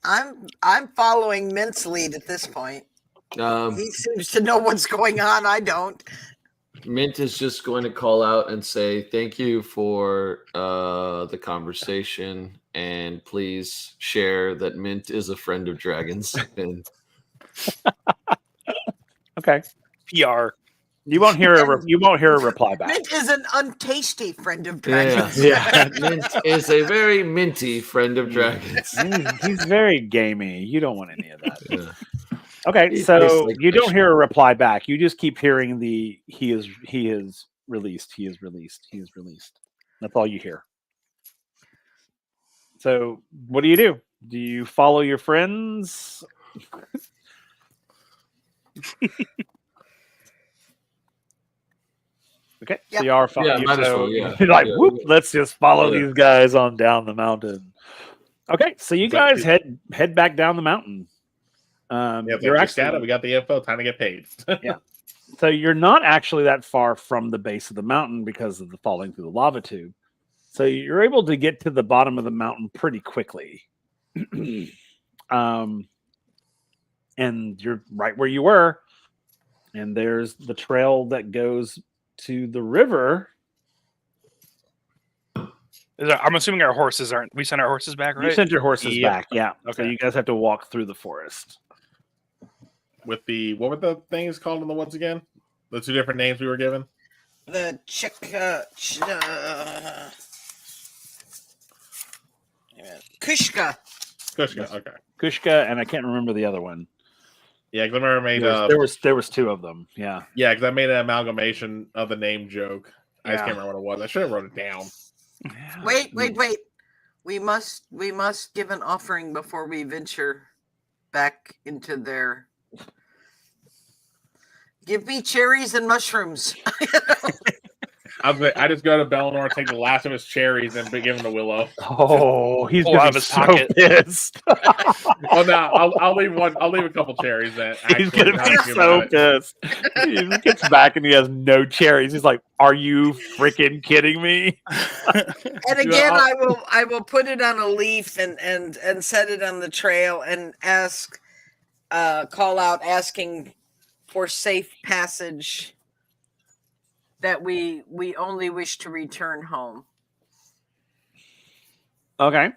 I'm following Mint's lead at this point. He seems to know what's going on. I don't. Mint is just going to call out and say thank you for the conversation, and please share that Mint is a friend of dragons. And Okay. PR. You won't hear a reply back. Mint is an untasty friend of yeah, dragons. yeah. Mint is a very minty friend of dragons. He's very gamey. You don't want any of that. Yeah. Okay, He so tastes like you fish. don't hear a reply back. You just keep hearing the he is released. He is released. He is released. That's all you hear. So what do? Do you follow your friends? Okay, so Yep. you are following. Yeah, might as well, yeah. You're like, Yeah. whoop, let's just follow Yeah. these guys on down the mountain. Okay, so you But guys head back down the mountain. Yeah, You're we got the info. Time to get paid. So you're not actually that far from the base of the mountain because of the falling through the lava tube. So you're able to get to the bottom of the mountain pretty quickly. And you're right where you were. And there's the trail that goes to the river. I'm assuming our horses aren't. We sent our horses back, right? You sent your horses Yep. back, yeah. So Okay. you guys have to walk through the forest. With the what were the things called in the woods again? The two different names we were given. The Kushka. Kushka. Okay. Kushka, and I can't remember the other one. Yeah, because I remember I made There was two of them. Yeah. yeah, because I made an amalgamation of the name joke. I just Yeah. can't remember what it was. I should have wrote it down. Wait. We must give an offering before we venture back into their. Give me cherries and mushrooms. I just go to Belnor, take the last of his cherries, and give him to Willow. Oh, he's Pull gonna out be of his so pocket. pissed. Oh no, I'll leave one. I'll leave a couple cherries. Then He's actually, gonna now be that I think so about it. pissed. He gets back and he has no cherries. He's like, "Are you freaking kidding me?" And again, I will put it on a leaf and set it on the trail and call out asking for safe passage. That we only wish to return home. Okay.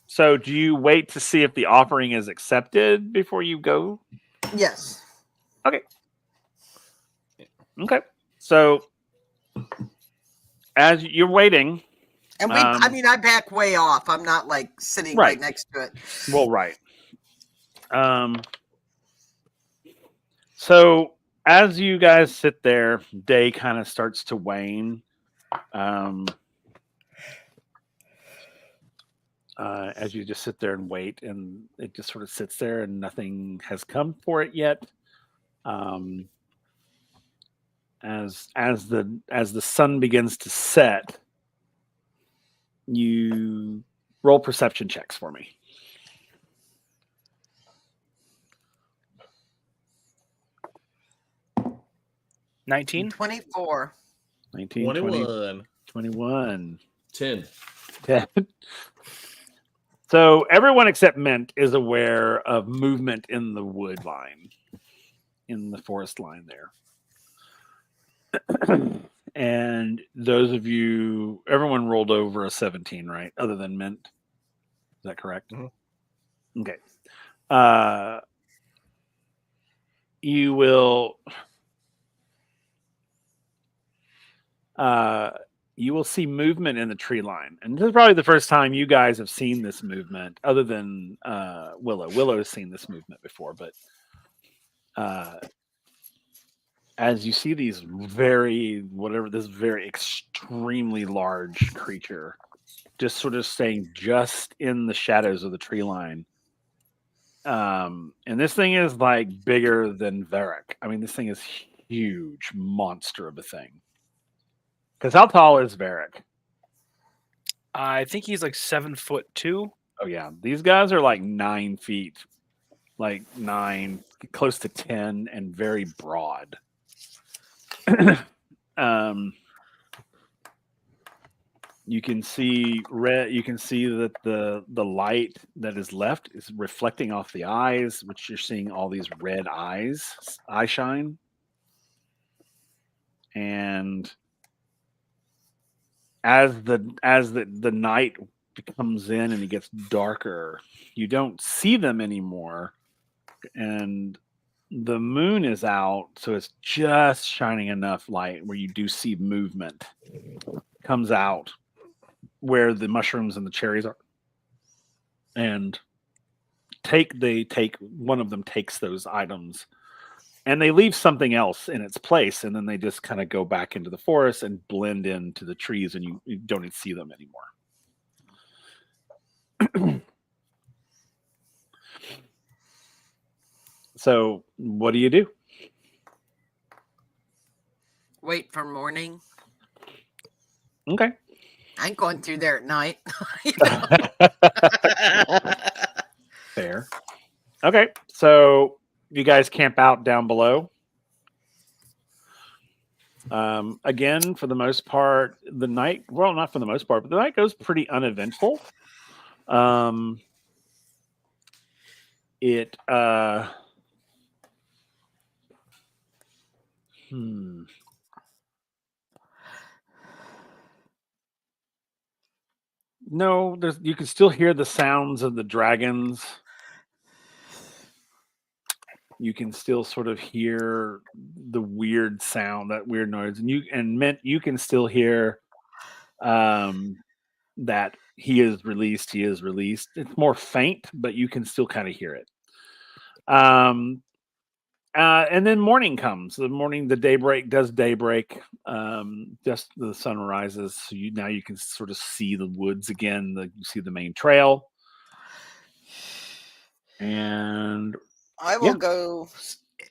So, do you wait to see if the offering is accepted before you go? Yes. Okay. So as you're waiting, And I back way off. I'm not like sitting Right. right next to it. well, right. So as you guys sit there, day kind of starts to wane. As you just sit there and wait, and it just sort of sits there, and nothing has come for it yet. Um, as the sun begins to set, you roll perception checks for me. 19. 24. 19, 20, 21. 21. 10. 10. So everyone except Mint is aware of movement in the wood line, in the forest line there. And those of you, everyone rolled over a 17, right? Other than Mint. Is that correct? Mhm. Okay. You will see movement in the tree line. And this is probably the first time you guys have seen this movement, other than Willow. Willow has seen this movement before, but as you see these very extremely large creature just sort of staying just in the shadows of the tree line. And this thing is like bigger than Varric. I mean, this thing is huge, monster of a thing. Because how tall is Varric? I think he's like 7'2". Oh yeah, these guys are like 9 feet, like 9, close to 10, and very broad. You can see red. You can see that the light that is left is reflecting off the eyes, which you're seeing all these red eye shine. And as the night comes in and it gets darker, you don't see them anymore, and the moon is out, so it's just shining enough light where you do see movement comes out where the mushrooms and the cherries are, and one of them takes those items and they leave something else in its place, and then they just kind of go back into the forest and blend into the trees, and you don't even see them anymore. So what do you do? Wait for morning. Okay. I ain't going through there at night. Fair. Okay, so you guys camp out down below. Again, for the most part, the night, well, not for the most part, but the night goes pretty uneventful. It No, you can still hear the sounds of the dragons. You can still sort of hear the weird sound, that weird noise, and Mint, you can still hear that he is released. He is released. It's more faint, but you can still kind of hear it. And then morning comes. The daybreak does daybreak. Just the sun rises, so now you can sort of see the woods again. You see the main trail, and I will go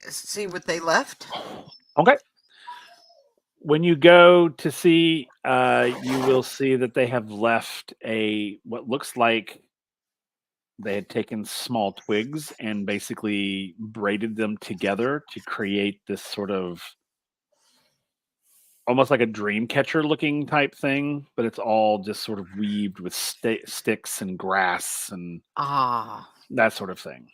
see what they left. Okay. When you go to see, you will see that they have left what looks like they had taken small twigs and basically braided them together to create this sort of almost like a dream catcher looking type thing, but it's all just sort of weaved with sticks and grass and that sort of thing.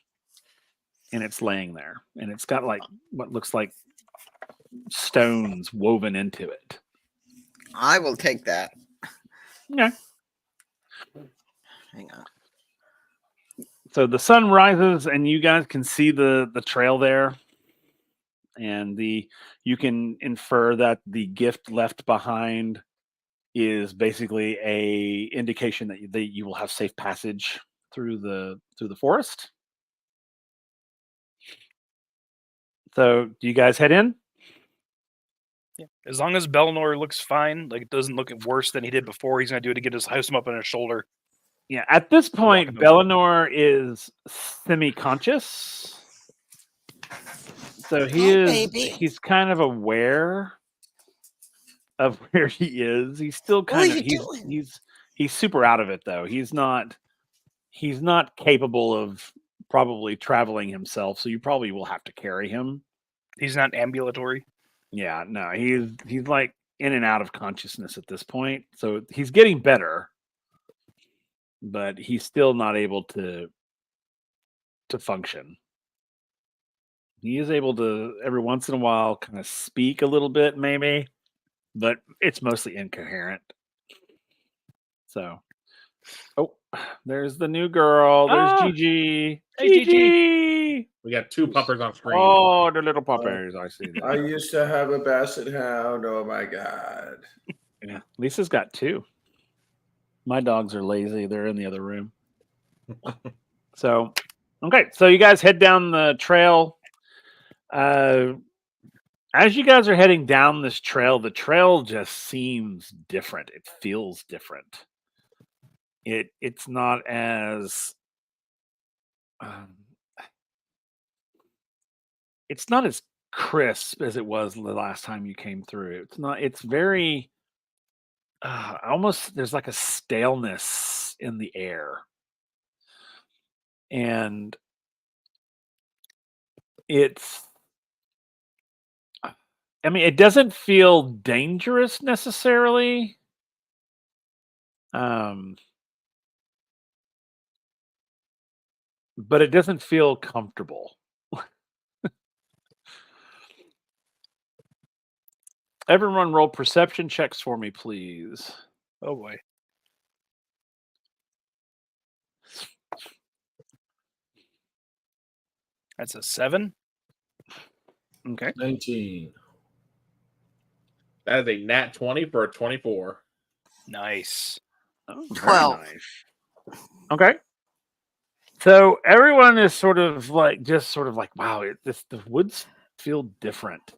And it's laying there, and it's got like what looks like stones woven into it. I will take that. Yeah. Hang on. So the sun rises, and you guys can see the trail there, and you can infer that the gift left behind is basically a indication that you will have safe passage through the forest. So, do you guys head in? Yeah. As long as Belnor looks fine, like it doesn't look worse than he did before, he's gonna do it to get his house him up on his shoulder. Yeah. At this point, Walking over. Bellinor is semi-conscious, so Hi, baby. he's kind of aware of where he is. He's still What are kind of you doing? he's super out of it though. He's not capable of probably traveling himself, so you probably will have to carry him. He's not ambulatory. Yeah, no, he's like in and out of consciousness at this point. So he's getting better, but he's still not able to function. He is able to every once in a while kind of speak a little bit, maybe, but it's mostly incoherent. So, oh, there's the new girl. There's Ah! Gigi. Hey, Gigi. We got 2 puppers on screen. Oh, the little puppies. I see I that. used to have a basset hound. Oh my god. Yeah, Lisa's got 2. My dogs are lazy. They're in the other room. So, okay. So you guys head down the trail. As you guys are heading down this trail, the trail just seems different. It feels different. It's not as it's not as crisp as it was the last time you came through. It's not. It's very almost. There's like a staleness in the air, and it's. I mean, it doesn't feel dangerous necessarily. But it doesn't feel comfortable. Everyone roll perception checks for me, please. Oh boy. That's a 7. Okay. 19. That is a nat 20 for a 24. Nice. Oh, very 12. nice. Okay. So everyone is sort of like, wow, the woods feel different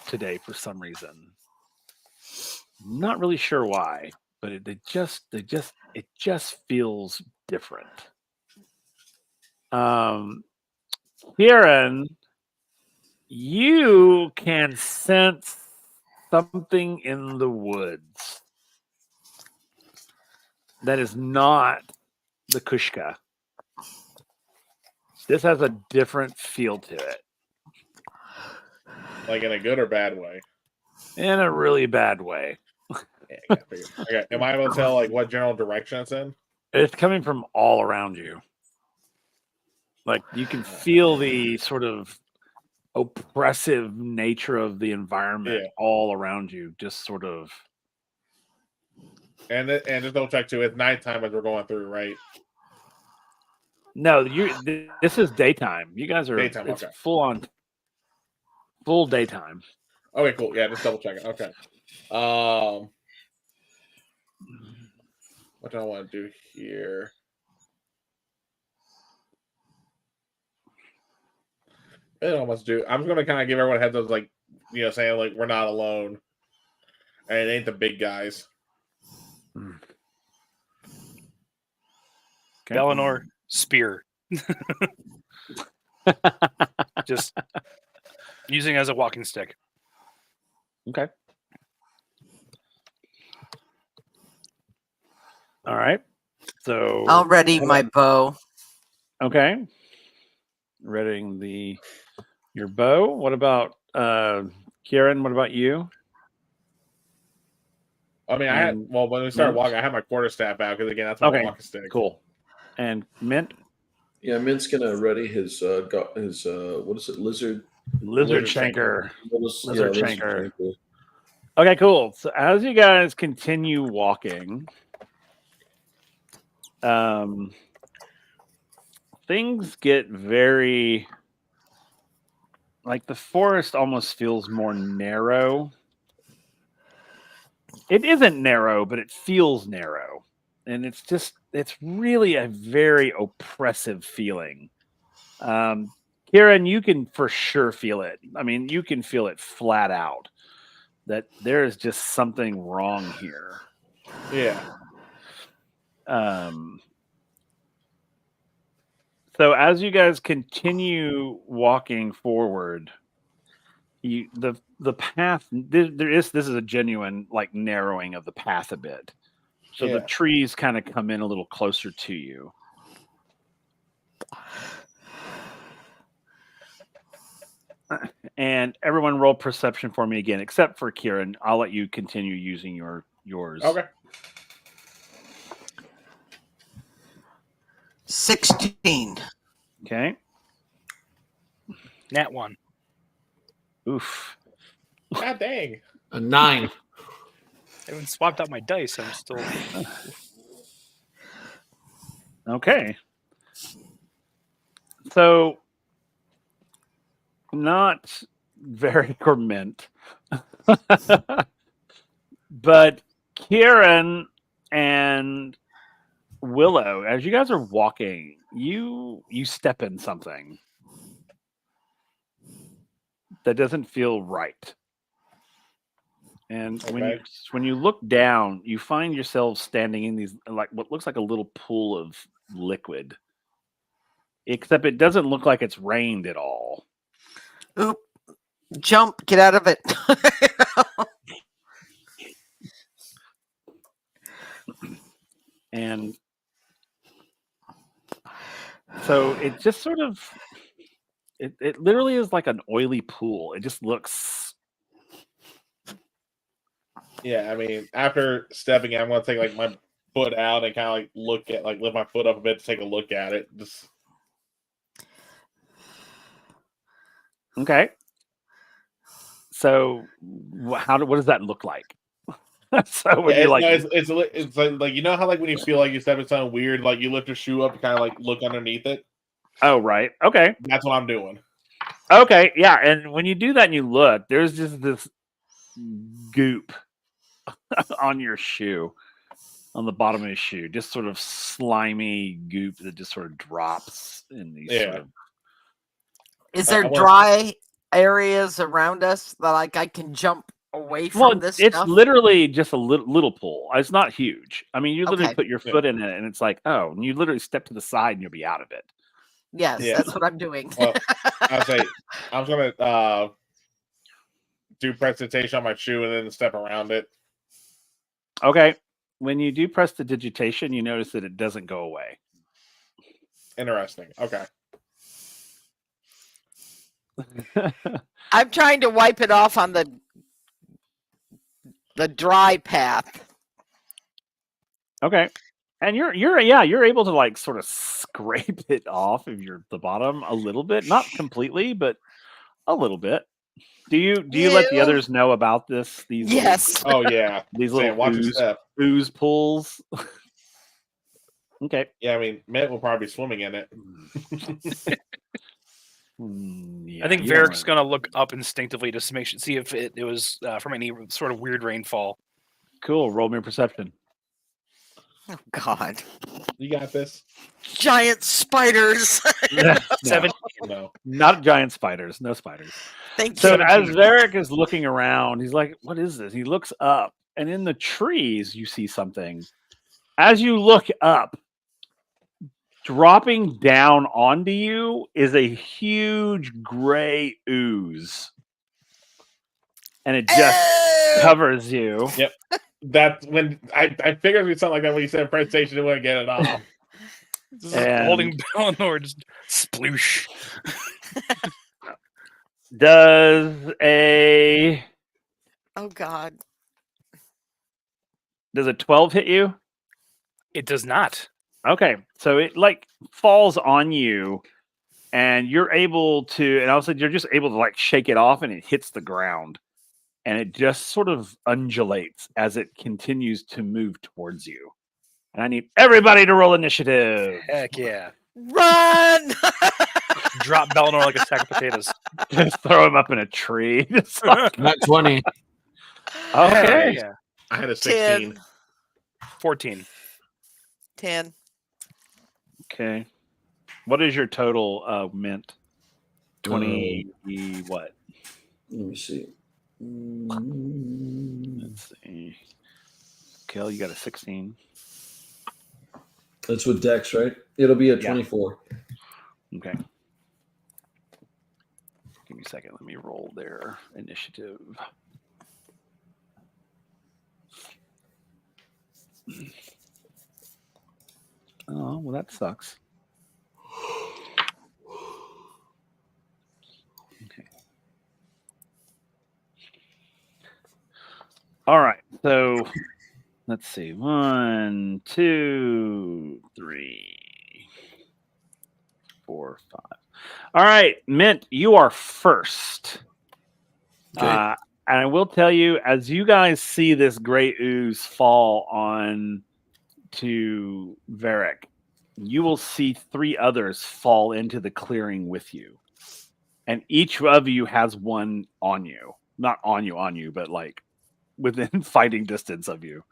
today for some reason. Not really sure why, but it just feels different. Kieran, you can sense something in the woods that is not the Kushka. This has a different feel to it. Like in a good or bad way? In a really bad way. Yeah, okay. Am I able to tell like what general direction it's in? It's coming from all around you. Like you can feel the sort of oppressive nature of the environment all around you. Just sort of. And just double check too. It's nighttime as we're going through, right? No, this is daytime. You guys are Daytime, it's okay. full daytime. Okay, cool. Yeah, just double checking. Okay. What do I want to do here? I don't know what to do. I'm just gonna kind of give everyone a heads up, like saying like we're not alone, and it ain't the big guys. Okay. Bellinor, spear. Just using it as a walking stick. Okay. All right. So I'll ready my bow. okay. Readying your bow. What about Kieran? What about you? I mean, when we started walking, I had my quarterstaff out because again, that's my walking stick. Cool. And Mint? Yeah, Mint's gonna ready his what is it? Lizard Shanker. Lizard Shanker. Shanker. Okay, cool. So as you guys continue walking, things get very like the forest almost feels more narrow. It isn't narrow, but it feels narrow. And it's really a very oppressive feeling. Kieran, you can for sure feel it. I mean, you can feel it flat out that there is just something wrong here. Yeah. So as you guys continue walking forward, the path this is a genuine like narrowing of the path a bit. So the Yeah. trees kind of come in a little closer to you. And everyone roll perception for me again, except for Kieran. I'll let you continue using yours. Okay. 16. Okay. Nat 1. Oof. God dang. A 9. I haven't swapped out my dice. I'm still. Okay. So not very gourmand. But Kieran and Willow, as you guys are walking, you step in something that doesn't feel right. And when you look down, you find yourselves standing in these like what looks like a little pool of liquid. Except it doesn't look like it's rained at all. Oop. Jump, get out of it. And so it just sort of it literally is like an oily pool. It just looks Yeah, I mean, after stepping in, I'm gonna take like my foot out and kind of like look at like lift my foot up a bit to take a look at it. Just okay. So what does that look like? So when yeah, you like it's like you know how like when you feel like you step in something weird, like you lift your shoe up and kind of like look underneath it. oh right, okay, That's what I'm doing. okay, yeah. And when you do that and you look, there's just this goop on your shoe, on the bottom of your shoe, just sort of slimy goop that just sort of drops in these sort of. Is there dry areas around us that like I can jump away from this it's stuff? literally just a little pool. It's not huge. I mean, you literally Okay. put your foot in it, and it's like, oh, and you literally step to the side, and you'll be out of it. Yes, Yeah. that's what I'm doing. Well, I'll say I was gonna do prestidigitation on my shoe and then step around it. Okay. When you do prestidigitation, you notice that it doesn't go away. Interesting. Okay. I'm trying to wipe it off on the dry path. Okay. And you're able to like sort of scrape it off of the bottom a little bit, not completely, but a little bit. Do you let the others know about this? These Yes. Oh yeah. these Say, little watch your step. ooze pools. Okay. Yeah, I mean, Mitt will probably be swimming in it. Yeah, I think you don't Varric's going to look up instinctively just to see if it was from any sort of weird rainfall. Cool. Roll me a perception. Oh God. You got this. Giant spiders. No, 7. No. not giant spiders. No spiders. Thank So you. as Varric is looking around, he's like, "What is this?" He looks up, and in the trees, you see something. As you look up, dropping down onto you is a huge gray ooze, and it just covers you. Yep. That's when I figured it'd be something like that when you said presentation, it wouldn't get it off. Just And- holding Eleanor, just sploosh. Does a Oh God. 12 hit you? It does not. Okay, so it like falls on you, and you're able to, and also you're just able to like shake it off, and it hits the ground, and it just sort of undulates as it continues to move towards you. And I need everybody to roll initiative. Heck yeah. Run! Drop Bellinor like a sack of potatoes. Just throw him up in a tree. Just like- Not 20. okay. Yeah. I had a 16. 10. 14. 10. Okay. What is your total mint? 20 what? Let me see. Let's see. Kel, you got a 16. That's with Dex, right? It'll be a Yeah. 24. Okay. Give me a second. Let me roll their initiative. Oh, well, that sucks. Okay. All right. So let's see. 1, 2, 3, 4, 5. All right, Mint, you are first. Okay. And I will tell you, as you guys see this great ooze fall on to Varric, you will see 3 others fall into the clearing with you. And each of you has one on you. Not on you, but like within fighting distance of you.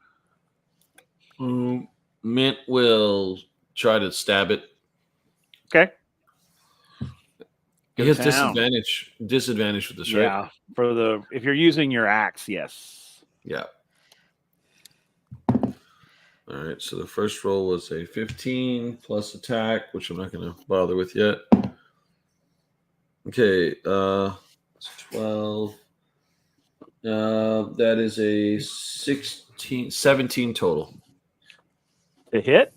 Mint will try to stab it. Okay. He Go has to town. disadvantage with this, right? Yeah. If you're using your axe, yes. Yeah. All right. So the first roll was a 15 plus attack, which I'm not going to bother with yet. Okay. 12. That is a 17 total. To hit?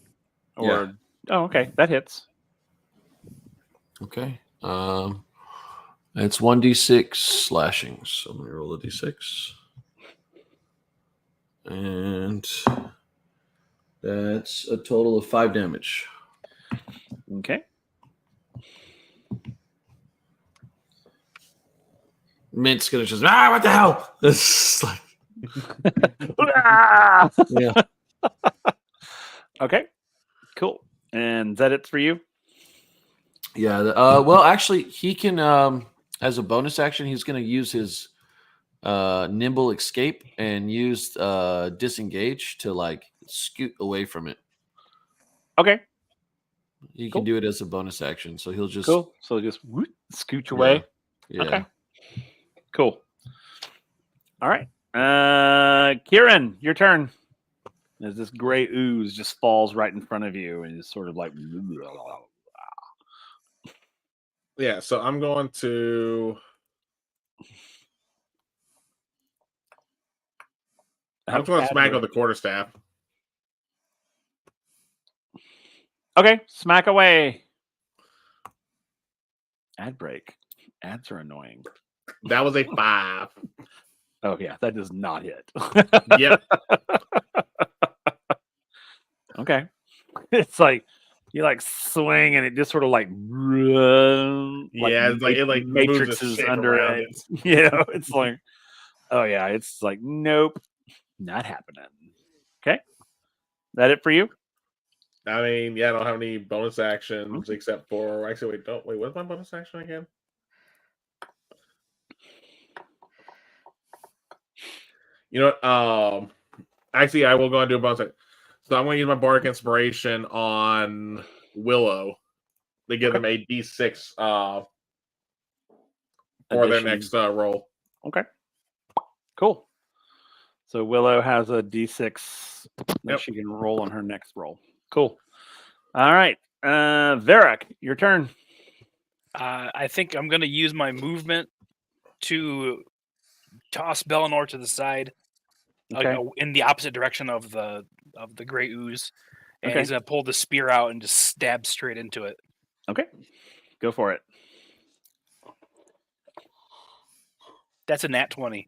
Yeah. Or oh, okay. That hits. Okay. It's 1d6 slashing. So I'm going to roll a d6. And that's a total of 5 damage. Okay. Mint's going to just, what the hell? It's like, Ah! yeah. Okay. Cool. And is that it for you? Yeah. Well, actually, he can, as a bonus action, he's going to use his nimble escape and use disengage to like scoot away from it. Okay. He Cool. can do it as a bonus action. So he'll just, Cool. So just scooch away. Yeah. Okay. Cool. All right. Kieran, your turn. As this gray ooze just falls right in front of you and is sort of like. Yeah, so I'm going to. I'm just going to smack with the quarterstaff. Okay, smack away. Ad break. Ads are annoying. That was a 5. Oh yeah, that does not hit. Yep. Okay. It's like you like swing and it just sort of like Yeah, it's like it like moves its matrixes shape under around it. You know, it's like oh yeah, it's like nope, not happening. Okay. That it for you? I mean, yeah, I don't have any bonus actions except for actually wait, what's my bonus action again? You know what? Actually I will go and do a bonus action. So I'm gonna use my Bardic Inspiration on Willow to give them a D6 for their next roll. Okay. Cool. So Willow has a D6 that she can roll on her next roll. Cool. All right. Varric, your turn. I think I'm going to use my movement to toss Bellinor to the side, in the opposite direction of the gray ooze, and he's going to pull the spear out and just stab straight into it. Okay. Go for it. That's a nat 20.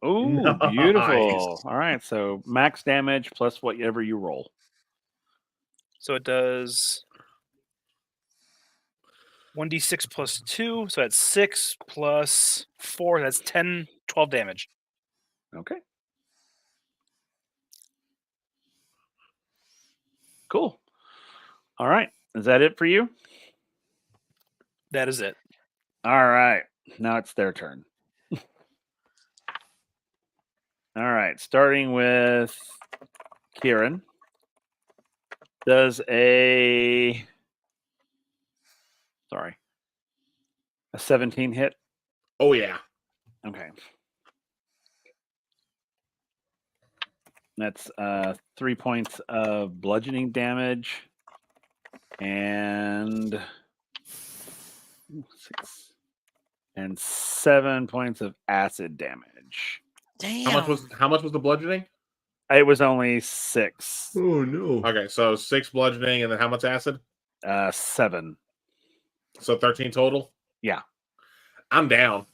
Oh, Nice. beautiful. All right. So max damage plus whatever you roll. So it does 1d6 plus 2. So that's 6 plus 4. That's 10, 12 damage. Okay. Cool. All right. Is that it for you? That is it. All right. Now it's their turn. All right. Starting with Kieran. Does a 17 hit? Oh yeah. Okay. That's 3 points of bludgeoning damage and 7 points of acid damage. Damn. How much was the bludgeoning? It was only 6. Oh no. Okay, so 6 bludgeoning, and then how much acid? 7. So 13 total. Yeah. I'm down.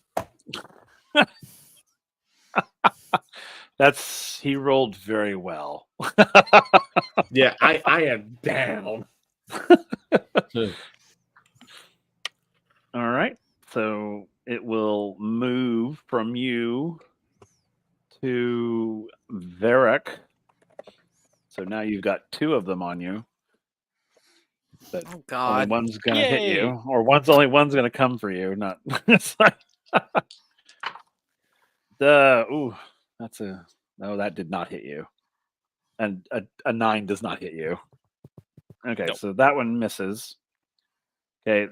He rolled very well. Yeah, I am down. All right. So it will move from you to Varric. So now you've got 2 of them on you. But Oh only God. one's gonna hit Yay. you, or only one's gonna come for you. Not it's like that did not hit you, and a 9 does not hit you. Okay, Nope. so that one misses. Okay,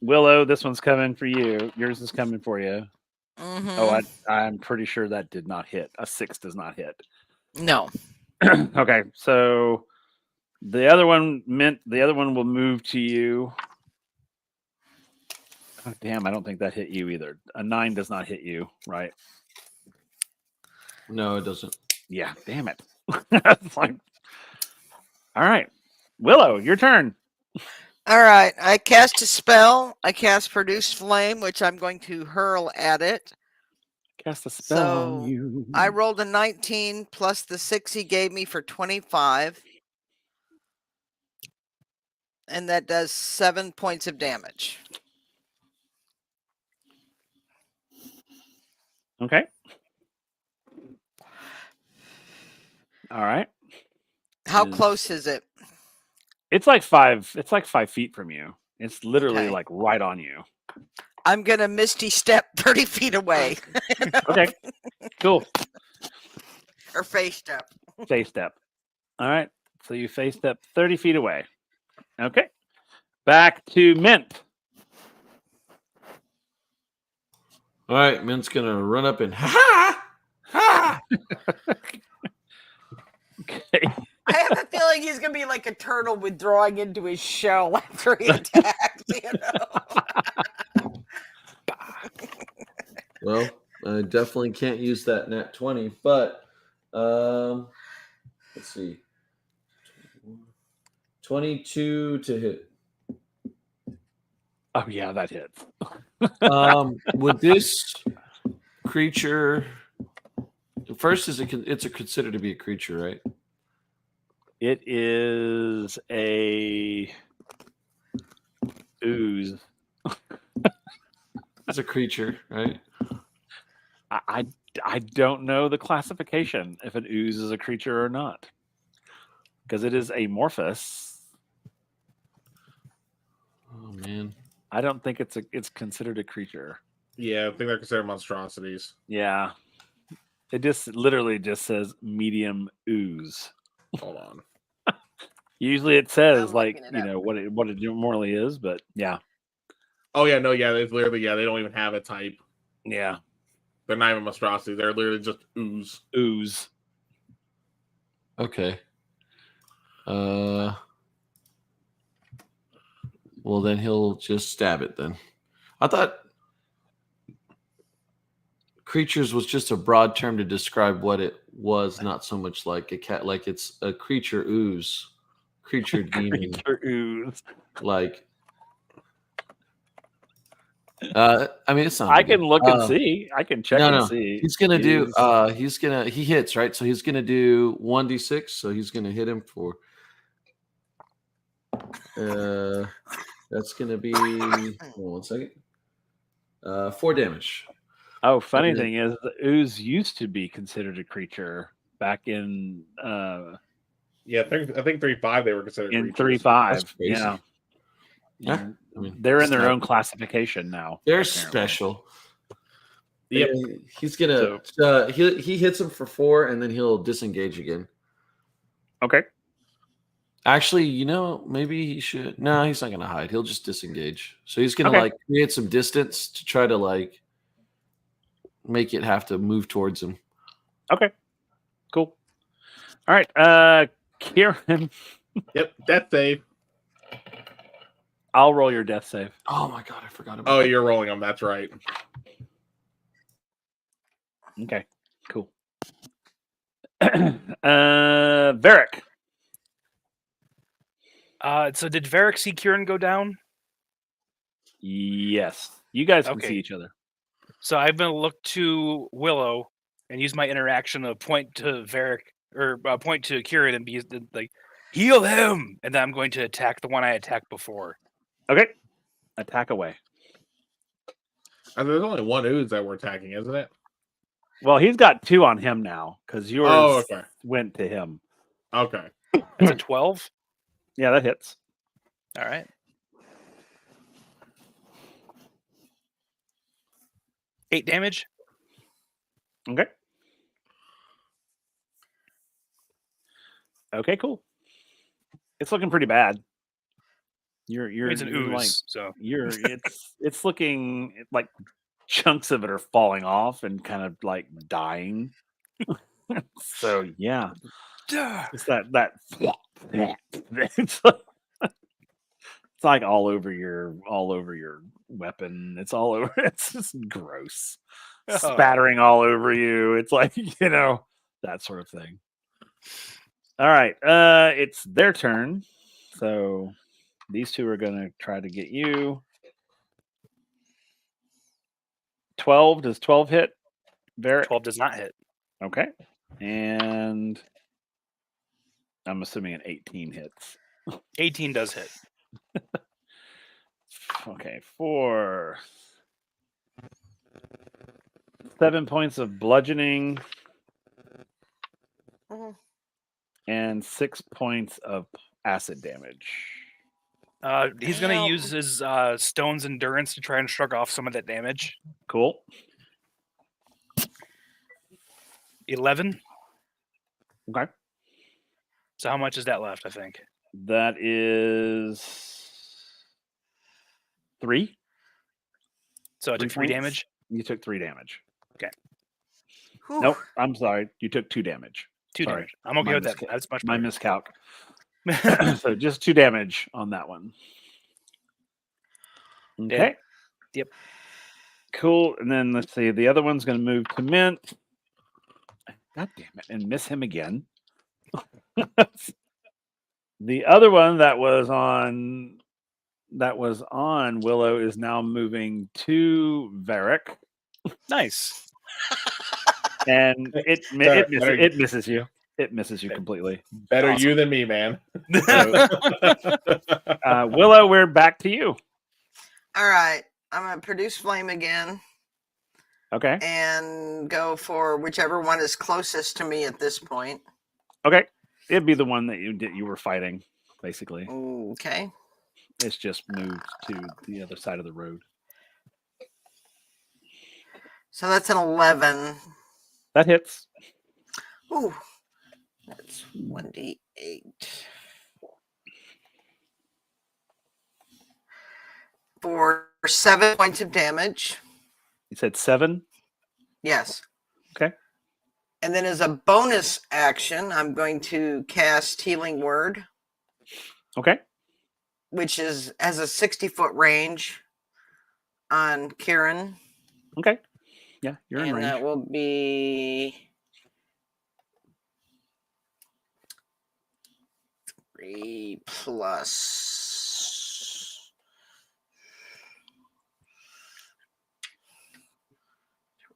Willow, this one's coming for you. Yours is coming for you. Mhm. Oh, I'm pretty sure that did not hit. A 6 does not hit. No. Okay, so the other one will move to you. Oh, damn, I don't think that hit you either. A 9 does not hit you, right? No, it doesn't. Yeah, damn it. It's like, all right, Willow, your turn. All right. I cast a spell. I cast Produce Flame, which I'm going to hurl at it. Cast a spell on So, you. I rolled a 19 plus the 6 he gave me for 25. And that does 7 points of damage. Okay. All right. How Is- close is it? It's like 5. It's like 5 feet from you. It's literally Okay. like right on you. I'm going to Misty Step 30 feet away. Okay. Cool. Or Face Step. Face step. All right. So you face step 30 feet away. Okay. Back to Mint. All right, Mint's gonna run up and ha ha. Okay. I have a feeling he's gonna be like a turtle withdrawing into his shell after he attacks. You know. Well, I definitely can't use that nat 20, but let's see. 22 to hit. Oh yeah, that hits. Would this creature first it's considered to be a creature, right? It is a ooze. It's a creature, right? I don't know the classification if an ooze is a creature or not, because it is amorphous. Oh man. I don't think it's considered a creature. Yeah, I think they're considered monstrosities. Yeah, it literally just says medium ooze. Hold on. Usually it says I'm like looking it up. what it normally is, but yeah, Oh yeah, no, yeah, it's literally they don't even have a type. yeah, They're not even monstrosities. They're literally just ooze. ooze. Okay. Well, then he'll just stab it then. I thought creatures was just a broad term to describe what it was, not so much like a cat, like it's a creature ooze, creature demon, Creature ooze. like. I mean, it's not. I a big can deal. look and see. I can check No, and no. see. He's gonna do. Ooze. He hits, right? So he's gonna do 1d6. So he's gonna hit him for. That's gonna be. Hold on 1 second. 4 damage. Oh, funny And then- thing is, the ooze used to be considered a creature back in Yeah, I think 3.5 they were considered in creatures. 3.5. That's crazy. Yeah, Yeah, I mean, They're in their it's own classification now. They're apparently. special. Yep. He's gonna. He hits him for 4, and then he'll disengage again. Okay. Actually, maybe he should. No, he's not gonna hide. He'll just disengage. So he's gonna Okay. create some distance to try to make it have to move towards him. Okay. Cool. All right. Kieran, Yep. Death save. I'll roll your death save. Oh my god, I forgot about. Oh, you're rolling them. That's right. Okay. Cool. Varric. So did Varric see Kieran go down? Yes. You guys can Okay. see each other. So I'm going to look to Willow and use my interaction to point to Varric or point to Kieran and be like, heal him. And then I'm going to attack the one I attacked before. Okay. Attack away. There's only one ooze that we're attacking, isn't it? Well, he's got 2 on him now because yours Oh, okay. went to him. Okay. It's a 12. Yeah, that hits. All right. Eight damage. Okay. Okay, cool. It's looking pretty bad. You're It's an you're ooze. So it's looking like chunks of it are falling off and kind of like dying. So yeah, it's that it's like all over your weapon. It's all over. It's just gross. Spattering all over you. It's like, that sort of thing. All right. It's their turn. So these 2 are gonna try to get you. 12. Does 12 hit? 12 does not hit. Okay. And I'm assuming an 18 hits. 18 does hit. Okay, 4. 7 points of bludgeoning Mhm. and 6 points of acid damage. He's going Damn. to use his stone's endurance to try and shrug off some of that damage. Cool. 11. Okay. So how much is that left, I think? That is 3. So I took 3 points. damage. You took 3 damage. Whew. Nope, I'm sorry. You took 2 damage. 2 Sorry. damage. I'm okay My with that. misca- That's much My better. miscalc. So just 2 damage on that one. Okay. Yep. Cool. And then let's see. The other one's going to move to Mint. God damn it. And miss him again. The other one that was on Willow is now moving to Varric. Nice. And it misses you. It misses you completely. Better Awesome. you than me, man. Willow, we're back to you. All right. I'm going to produce flame again Okay. and go for whichever one is closest to me at this point. Okay. It'd be the one that you were fighting, basically. Okay. It's just moved to the other side of the road. So that's an 11. That hits. Ooh. That's 1d8. For 7 points of damage. You said 7? Yes. Okay. And then as a bonus action, I'm going to cast Healing Word, Okay. which has a 60-foot range on Kieran. Okay. Yeah, you're in And range. that will be 3 plus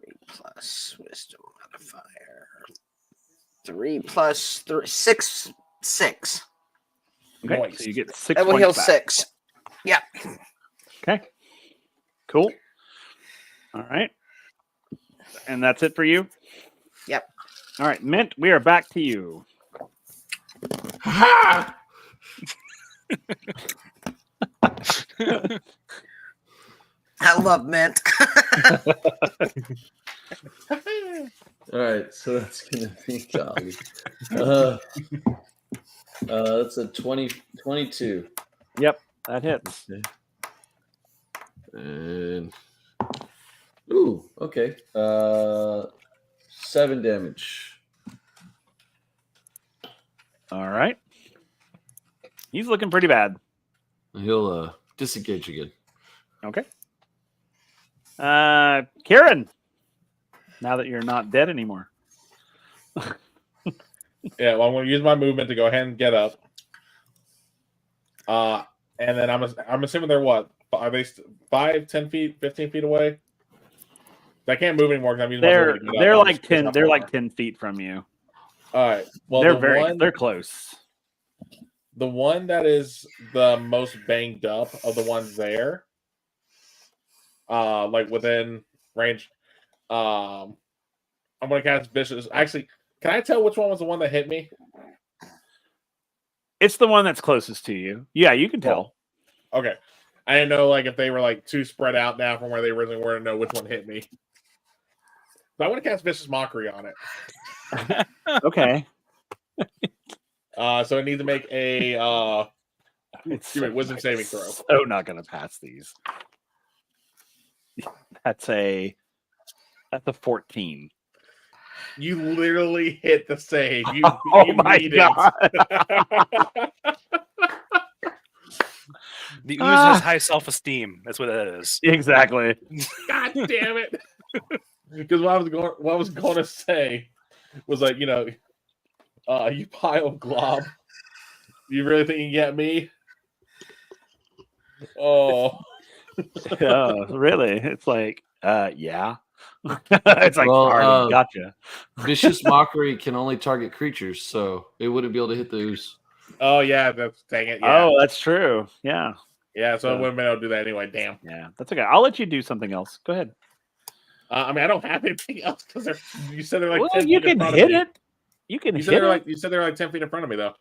3 plus wisdom modifier. 3 plus 3, 6. Okay. Nice. So you get 6 That will points heal back. 6. Yeah. Okay. Cool. All right. And that's it for you? Yep. All right, Mint, we are back to you. Ha! I love mint. All right, so that's gonna be golly. That's a 22. Yep, that hits. Okay. And ooh, okay. 7 damage. All right. He's looking pretty bad. He'll disengage again. Okay. Kieran, now that you're not dead anymore. Yeah, well, I'm going to use my movement to go ahead and get up. And then I'm assuming they're what? Are they 5, 10 feet, 15 feet away? I can't move anymore because I'm using my movement to get up. They're I'm like just 10. up They're far. like 10 feet from you. All right. Well, They're close. The one that is the most banged up of the ones there, like within range, I'm gonna cast vicious. Actually, can I tell which one was the one that hit me? It's the one that's closest to you. Yeah, you can tell. Okay, I didn't know like if they were like too spread out now from where they originally were to know which one hit me. So I want to cast vicious mockery on it. Okay. So it needs to make a It's wisdom saving throw. So not gonna pass these. That's a 14. You literally hit the save. You, Oh you my beat god. The ooze has high self-esteem. That's what it is. Exactly. God damn it! Because what I was going to say was like, you pile of glob. You really think you can get me? Oh, Oh, really? It's like, yeah. It's like, Well, already gotcha. Vicious Mockery can only target creatures, so it wouldn't be able to hit the ooze. oh yeah, dang it. Yeah, Oh, that's true. Yeah. yeah. So I wouldn't be able to do that anyway. Damn. Yeah, that's okay. I'll let you do something else. Go ahead. I mean, I don't have anything else because you said they're like Well, 10 you feet in can front hit of me. it. You can You hit said they're it. like 10 feet in front of me though.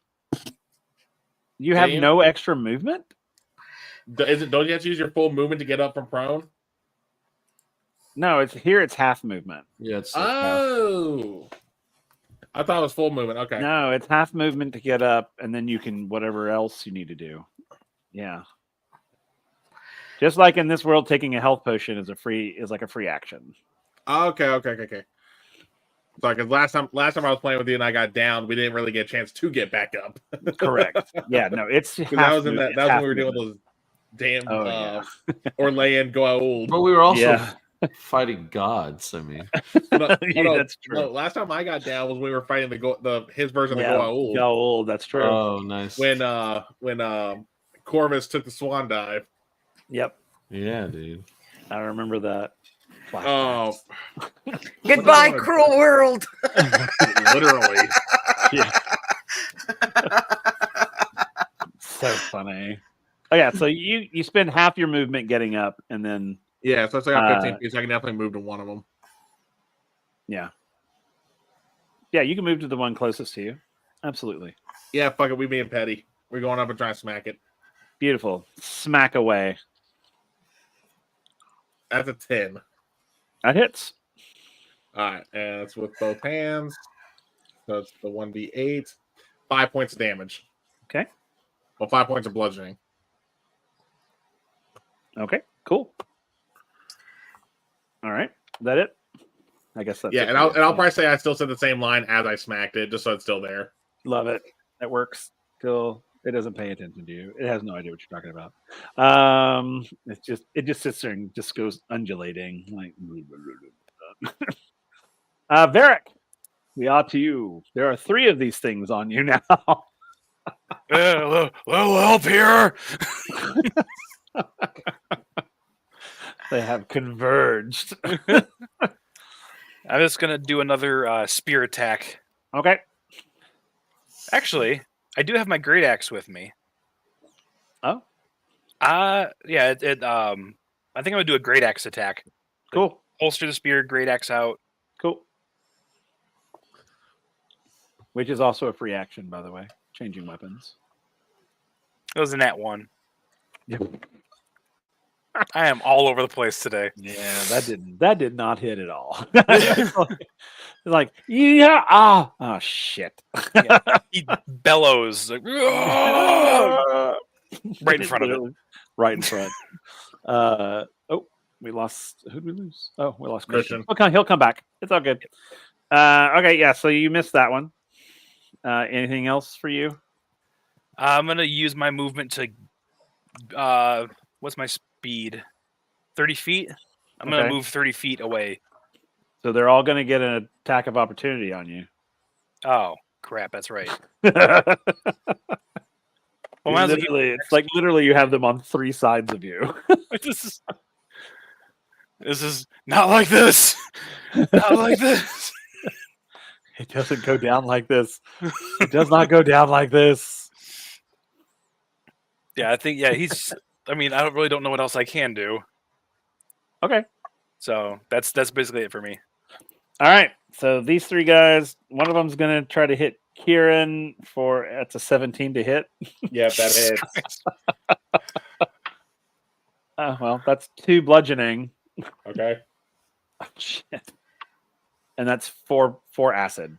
You have Dave? no extra movement? Don't you have to use your full movement to get up from prone? No, it's half movement. Yeah, it's like half. Oh, I thought it was full movement. Okay. No, it's half movement to get up, and then you can whatever else you need to do. Yeah. Just like in this world, taking a health potion is like a free action. Okay. Sorry, because last time I was playing with you and I got down, we didn't really get a chance to get back up. Correct. Yeah, no, it's Because that was when we were dealing with those damn Orlay and Goa'uld. But we were also Yeah. fighting gods. I mean, That's true. No, last time I got down was we were fighting his version of the Yeah, Goa'uld. Goa'uld, that's true. oh, nice. When Corvus took the swan dive. Yep, Yeah, dude. I remember that. Oh, Goodbye, What do I cruel world. literally. Yeah. So funny. Oh yeah, so you spend half your movement getting up, and then Yeah, so I got 15 feet, so I can definitely move to one of them. yeah, you can move to the one closest to you. Absolutely. Yeah, fuck it, we being petty. We're going up and trying to smack it. Beautiful. Smack away. That's a 10. That hits. All right, and it's with both hands. So it's the 1d8. 5 points of damage. Okay. Well, 5 points of bludgeoning. Okay. Cool. All right. Is that it? I guess that's Yeah, it and for I'll you. probably say I still said the same line as I smacked it, just so it's still there. Love it. That works. Still, it doesn't pay attention to you. It has no idea what you're talking about. It just sits there and just goes undulating like. Varric, we are to you. There are 3 of these things on you now. Little help here. They have converged. I'm just gonna do another spear attack. Okay. Actually, I do have my great axe with me. Oh. Yeah. I think I'm gonna do a great axe attack. Cool. Holster the spear, great axe out. Cool. Which is also a free action, by the way. Changing weapons. It was a nat 1. Yep. I am all over the place today. Yeah, that did not hit at all. It's like, yeah, oh shit. Yeah. He bellows like, right in front of it. Right in front. Oh, we lost. Who'd we lose? Oh, we lost Christian. Christian. Okay, he'll come back. It's all good. Okay, yeah. So you missed that one. Anything else for you? I'm gonna use my movement to. What's my speed? 30 feet. I'm gonna Okay. move 30 feet away. So they're all going to get an attack of opportunity on you. Oh crap! That's right. Well, might as well literally, it's like literally you have them on 3 sides of you. this is not like this. Not like this. It doesn't go down like this. It does not go down like this. Yeah, I think he's. I mean, I really don't know what else I can do. Okay. So that's basically it for me. All right. So these 3 guys, one of them's going to try to hit Kieran for it's a 17 to hit. Yeah, that hits. Well, that's 2 bludgeoning. Okay. Oh, shit. And that's 4 acid.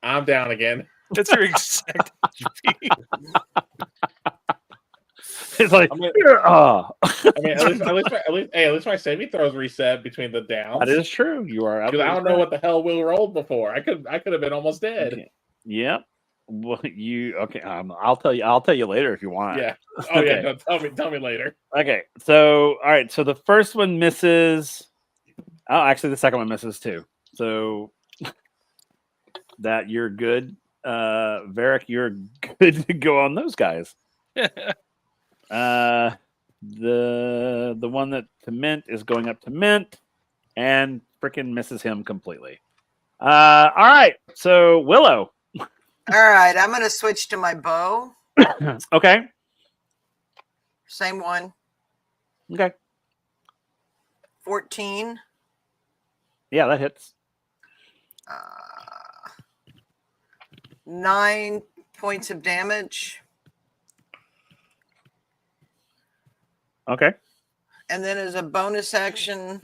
I'm down again. That's your exact HP. It's like, I mean, oh. at least my saving throws reset between the downs. That is true. You are. Because I don't know what the hell Will rolled before. I could have been almost dead. Okay. Yep. Well, okay. I'll tell you later if you want. Yeah. Oh Okay. yeah. No, tell me later. Okay. So all right. So the first one misses. Oh, actually, the second one misses too. So that you're good, Varric. You're good to go on those guys. The one that to Mint is going up to Mint, and freaking misses him completely. All right. So Willow. All right, I'm going to switch to my bow. Okay. Same one. Okay. 14. Yeah, that hits. 9 points of damage. Okay. And then as a bonus action,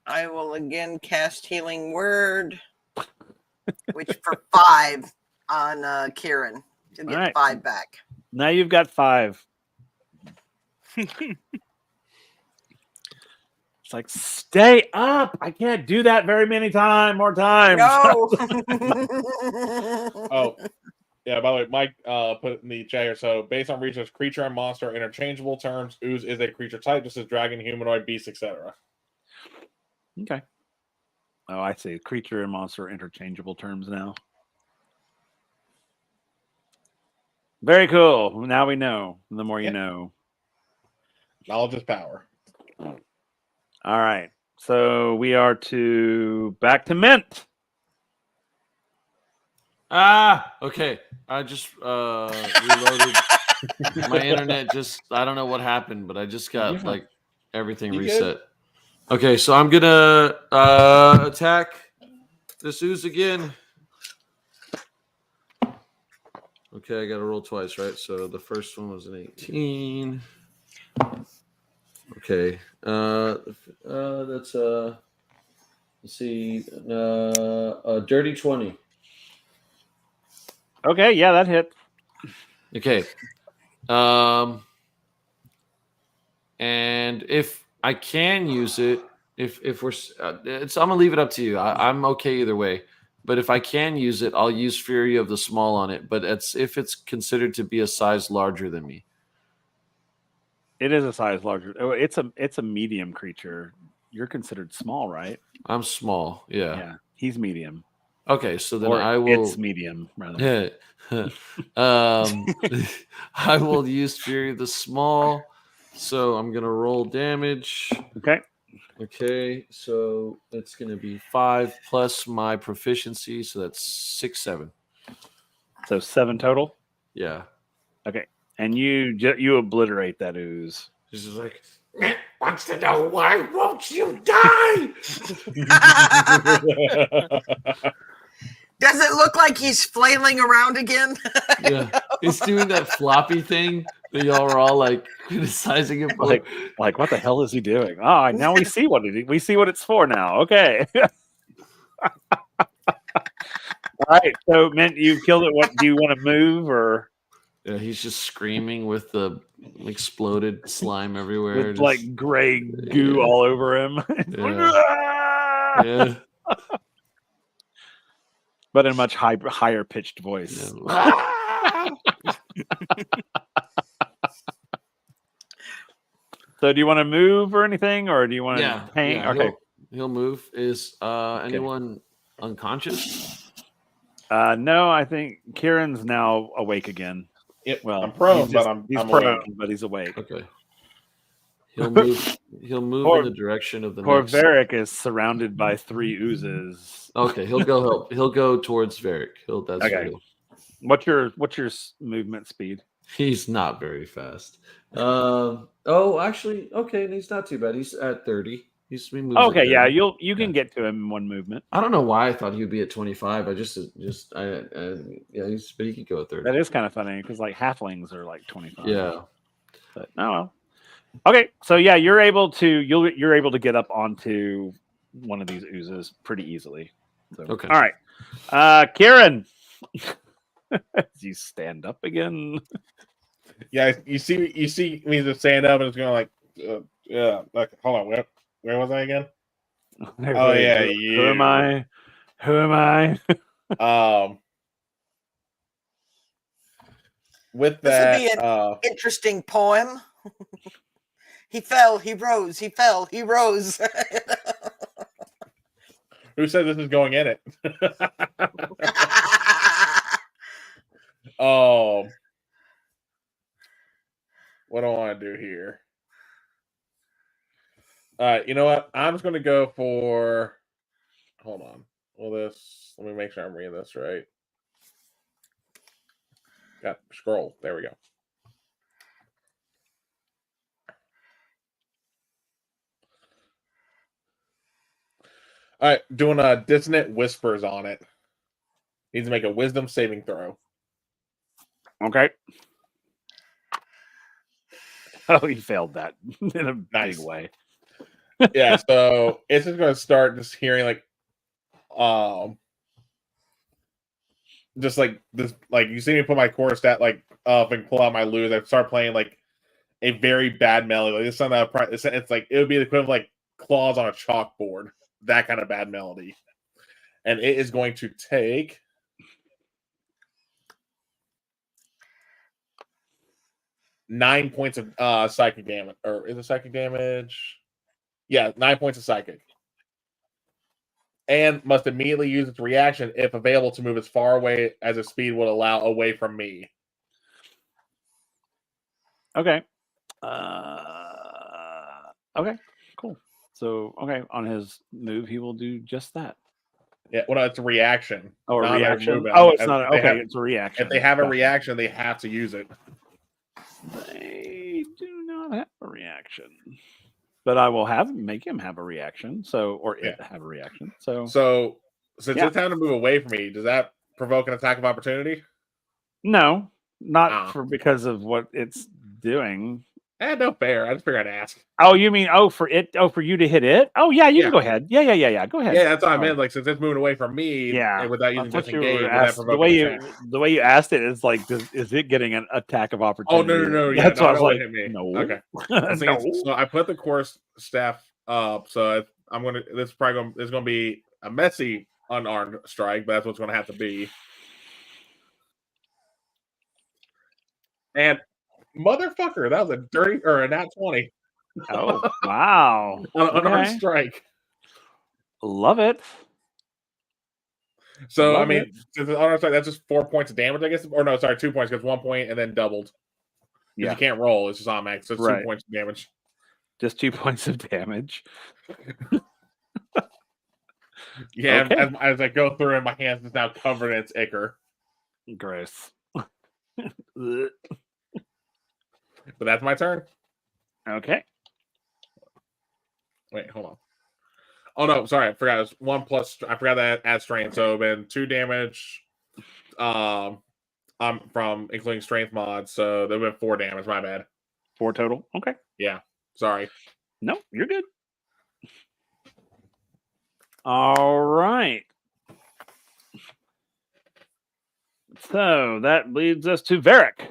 I will again cast Healing Word, which for 5 on Kieran to get All right. 5 back. Now you've got 5. It's like, stay up. I can't do that very many more times. No. Oh, yeah. By the way, Mike put it in the chat here. So, based on research, creature and monster are interchangeable terms. Ooze is a creature type. This is dragon, humanoid, beast, etc. Okay. Oh, I see. Creature and monster are interchangeable terms now. Very cool. Now we know. The more you know. Knowledge is power. All right. So we are back to Mint. Okay. I just reloaded. My internet I don't know what happened, but I just got like everything reset. Good? Okay, so I'm gonna attack this ooze again. Okay, I gotta roll twice, right? So the first one was an 18. Okay. That's let's see, a dirty 20. Okay, yeah, that hit. Okay. And if I can use it, if we're, I'm gonna leave it up to you. I'm okay either way. But if I can use it, I'll use Fury of the Small on it. But if it's considered to be a size larger than me. It is a size larger. Oh, it's a medium creature. You're considered small, right? I'm small. Yeah. Yeah. He's medium. Okay, so then Or I will. It's medium, rather. I will use Fury of the Small. So I'm gonna roll damage. Okay. Okay, so it's gonna be 5 plus my proficiency, so that's 6, 7. So 7 total. Yeah. Okay. And you obliterate that ooze. This is like, Wants to know why won't you die? Does it look like he's flailing around again? yeah, it's doing that floppy thing. Y'all were all like criticizing him for Like what the hell is he doing? Oh, now we see what it's for now. Okay. All right. So, Mint, you killed it. What do you want to move or? Yeah, he's just screaming with the exploded slime everywhere. With like gray goo all over him. Yeah. But in a much higher pitched voice. Yeah. So do you want to move or anything, or do you want to hang? Yeah, Okay. He'll move. Is anyone unconscious? No, I think Kieran's now awake again. Yep. Well, I'm prone, he's I'm prone, awake. but he's awake. Okay. He'll move. He'll move in the direction of the Poor next. Varric is surrounded by 3 oozes. Okay, he'll go help. He'll go towards Varric. That's Okay. real. What's your movement speed? He's not very fast. Actually, okay, he's not too bad. He's at 30. He moves. Okay, at 30. yeah, you can get to him in 1 movement. I don't know why I thought he would be at 25. But he could go at 30. That is kind of funny because like halflings are like 25. Yeah. But well. Okay, so yeah, you're able to get up onto one of these oozes pretty easily. So, Okay. All right. Kieran. You stand up again. Yeah, you see me just stand up and it's going like like hold on, where was I again? Oh yeah, Who am I? Who am I? With This that, would be an interesting poem. He fell, he rose, he fell, he rose. who said this is going in it? What do I want to do here? You know what? I'm just going to go for. Hold on. Let me make sure I'm reading this right. Got scroll. There we go. All right, doing dissonant whispers on it. Needs to make a wisdom saving throw. Okay. Oh, he failed that in a Nice. big way. Yeah, so it's just going to start just hearing like, just like this, like you see me put my core stat like up and pull out my lute. I start playing like a very bad melody. Like this something it's like it would be the equivalent of like claws on a chalkboard. That kind of bad melody, and it is going to take 9 points of psychic damage. Or is it psychic damage? Yeah, 9 points of psychic. And must immediately use its reaction if available to move as far away as its speed would allow away from me. Okay. Okay, cool. So, on his move, he will do just that. Yeah, well, it's a reaction. Oh, a reaction? movement. Oh, it's not. Okay, it's a reaction. If they have a reaction, they have to use it. They do not have a reaction. But I will make him have a reaction. It have a reaction. So since it's time to move away from me, does that provoke an attack of opportunity? No, not because of what it's doing. No fair. I just figured I'd ask. Oh, you mean for you to hit it? Oh yeah, you can go ahead. Yeah. Go ahead. Yeah, that's what I meant. Like since it's moving away from me, and without using disengage, the way you asked it is like, is it getting an attack of opportunity? Oh no. Yeah, that's what I was like. Hit me. No. Okay. No. So I put the course staff up. So I'm gonna. This is probably gonna be a messy unarmed strike, but that's what's gonna have to be. And motherfucker, that was a dirty or a nat 20. Oh wow! Unarmed strike. Love it. So I mean, since it's unarmed strike, that's just 4 points of damage, I guess. Or no, sorry, 2 points because 1 point and then doubled. Yeah, you can't roll; it's just automatic. So it's 2 points of damage. Just 2 points of damage. Yeah, as I go through, and my hands is now covered in its ichor. Gross. But that's my turn. Okay. Wait, hold on. Oh no, sorry, I forgot. It's 1+. I forgot that add strain. So been 2 damage, From including strength mods, so there have been 4 damage. My bad. 4 total. Okay. Yeah, sorry. No, you're good. All right. So that leads us to Varric.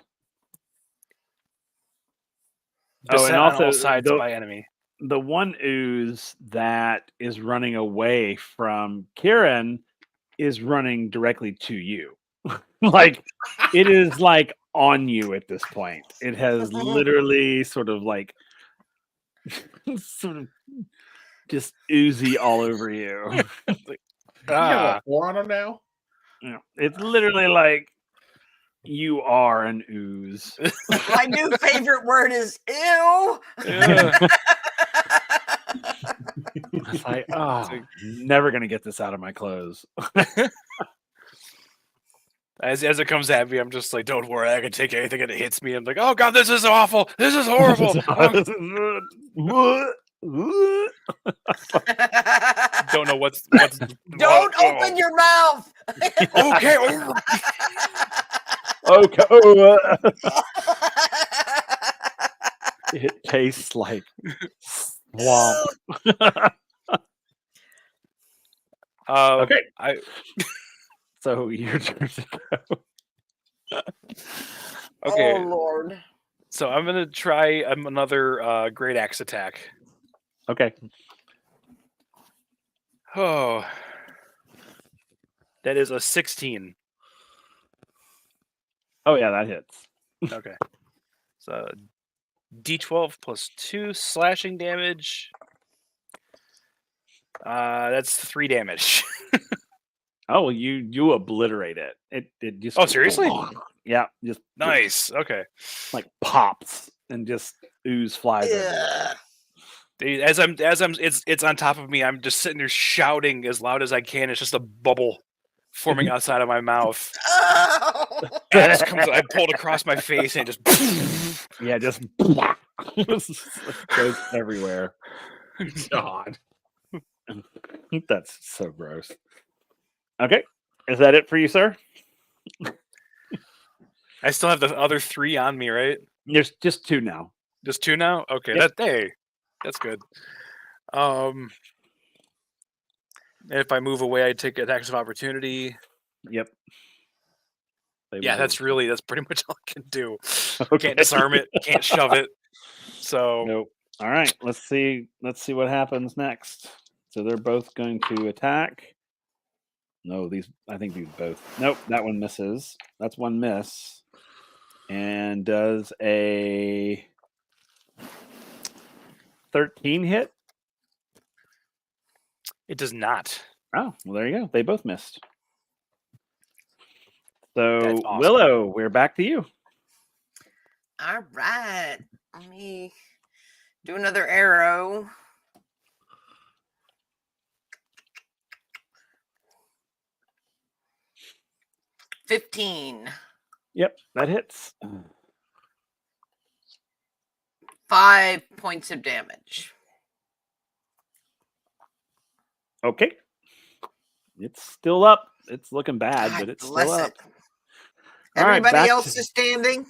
Beset and on all also sides by enemy. the one ooze that is running away from Kieran is running directly to you. Like it is like on you at this point. It has literally sort of like sort of just oozy all over you. You got a 4 on him now? Yeah, it's literally like you are an ooze. My new favorite word is ew. It's like, oh, never gonna get this out of my clothes. As it comes at me, I'm just like, don't worry, I can take anything and it hits me. I'm like, oh god, this is awful. This is horrible. Don't know what's Don't open your mouth. Okay. Okay. It tastes like swamp. Okay. So your turn to go. Okay. Oh Lord. So I'm gonna try another great axe attack. Okay. Oh, that is a 16. Oh yeah, that hits. Okay. So D12 plus 2 slashing damage. That's 3 damage. Oh, well, you obliterate it. It just. Oh, seriously? Yeah, just Nice. Okay. like pops and just ooze flies. Ugh. As it's on top of me. I'm just sitting there shouting as loud as I can. It's just a bubble forming outside of my mouth. Oh. Axe comes. I pulled across my face and it just. Yeah, just goes everywhere. God. That's so gross. Okay, is that it for you, sir? I still have the other 3 on me, right? There's just 2 now. Just 2 now. Okay, Yep. that's good. If I move away, I take attacks of opportunity. Yep. Yeah, that's pretty much all I can do. Okay. Can't disarm it. Can't shove it. So Nope. All right. Let's see what happens next. So they're both going to attack. No, I think these both. Nope, that one misses. That's one miss. And does a 13 hit? it does not. Oh, well, there you go. They both missed. So, That's awesome. Willow, we're back to you. All right. Let me do another arrow. $15. Yep, that hits. 5 points of damage. Okay. It's still up. It's looking bad, God but it's bless still up. it. All right, Everybody back else to- is standing.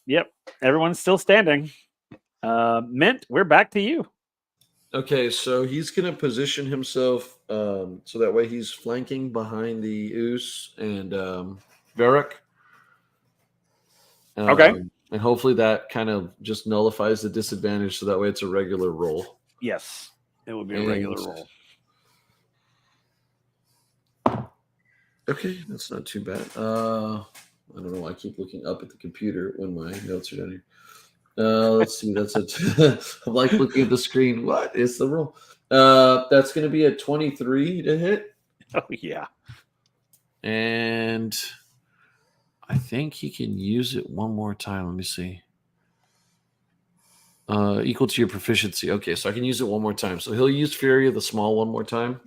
Yep, everyone's still standing. Mint, we're back to you. Okay, so he's going to position himself so that way he's flanking behind the Oos and Varric. Okay. And hopefully that kind of just nullifies the disadvantage so that way it's a regular roll. Yes, it will be a regular And- roll. Okay, that's not too bad. I don't know why I keep looking up at the computer when my notes are down here. Let's see. That's it. I'm like looking at the screen. What is the roll? That's going to be a 23 to hit. Oh, yeah. And I think he can use it one more time. Let me see. Equal to your proficiency. Okay, so I can use it one more time. So he'll use Fury of the Small one more time.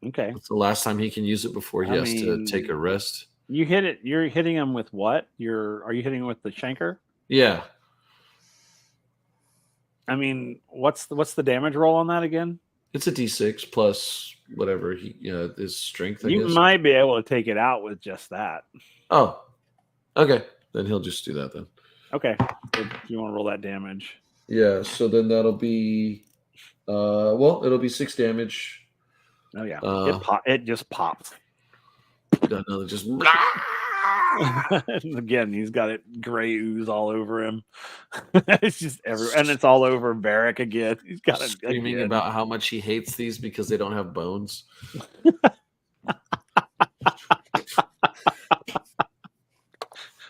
Okay. That's the last time he can use it before he has to take a rest. You hit it. You're hitting him with what? Are you hitting him with the Shanker? Yeah. I mean, what's the damage roll on that again? It's a D6 plus whatever his strength. I You guess. might be able to take it out with just that. Oh, okay. Then he'll just do that then. Okay. If you want to roll that damage. Yeah. So then that'll be, it'll be 6 damage. Oh yeah. Uh, It just pops. Another just. Again, he's got it gray ooze all over him. It's just everywhere, and it's all over Varric again. He's got it Screaming again. about how much he hates these because they don't have bones.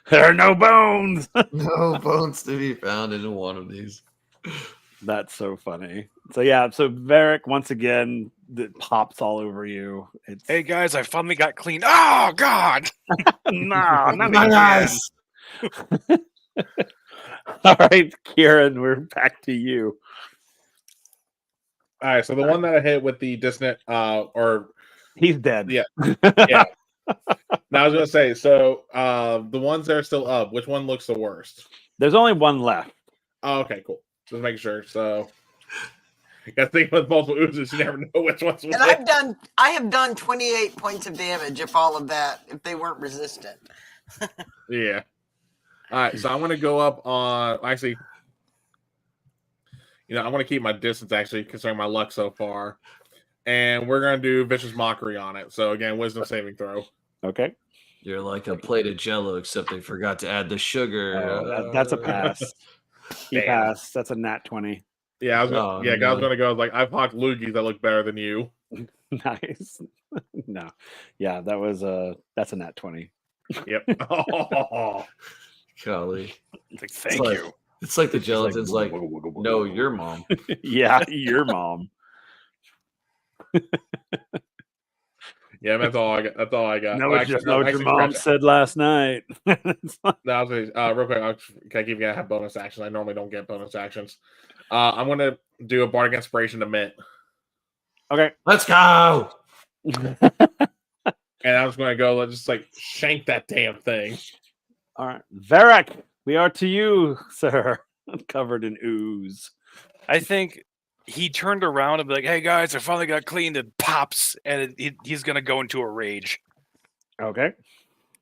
There are no bones. No bones to be found in one of these. That's so funny. So yeah, so Varric once again that pops all over you. It's Hey guys, I finally got clean. Oh God! no, not My again. eyes. All right, Kieran, we're back to you. All right, so the one that I hit with the dissonant, or He's dead. Yeah. Yeah. Now I was gonna say, so the ones that are still up, which one looks the worst? There's only one left. Oh, okay, cool. Just making sure. So I got to think with multiple oozes, you never know which one's And which. I have done 28 points of damage if they weren't resistant. Yeah. All right, so I'm gonna go up on actually. I'm gonna keep my distance actually, considering my luck so far, and we're gonna do vicious mockery on it. So again, wisdom saving throw. Okay. You're like a plate of Jello, except they forgot to add the sugar. That's a pass. He Damn. passed. That's a nat 20. Yeah, I was gonna, Oh, I was no. gonna go like I've hawked loogies that look better than you. Nice. No. Yeah, that's a nat 20. Yep. Oh. Golly. It's like, thank you. It's like the gelatin's like, no, your mom. Yeah, your mom. Yeah, that's all I got. That's all I got. No, Well, it's just no, what your actually, mom scratch said last night. It's like- that. No, I was real quick. Can I give you have bonus actions? I normally don't get bonus actions. I'm gonna do a bardic inspiration to Mint, okay. Let's go. and I'm just gonna go just like shank that damn thing. All right. Varric, we are to you, sir. Covered in ooze. I think he turned around and be like, "Hey guys, I finally got cleaned." And pops, and he's gonna go into a rage. Okay.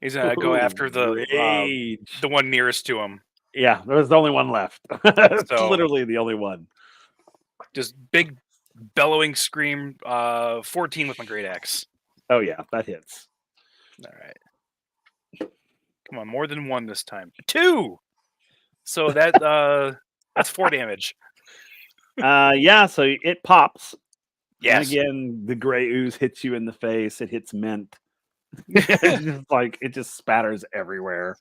He's gonna go after the rage. the one nearest to him. Yeah, there's the only one left. It's So- literally the only one. Just big bellowing scream. 14 with my great axe. Oh yeah, that hits. All right. Come on, more than one this time. 2. So that's 4 damage. Yeah, so it pops. Yes. And again, the gray ooze hits you in the face. It hits Mint. It's just like it just spatters everywhere.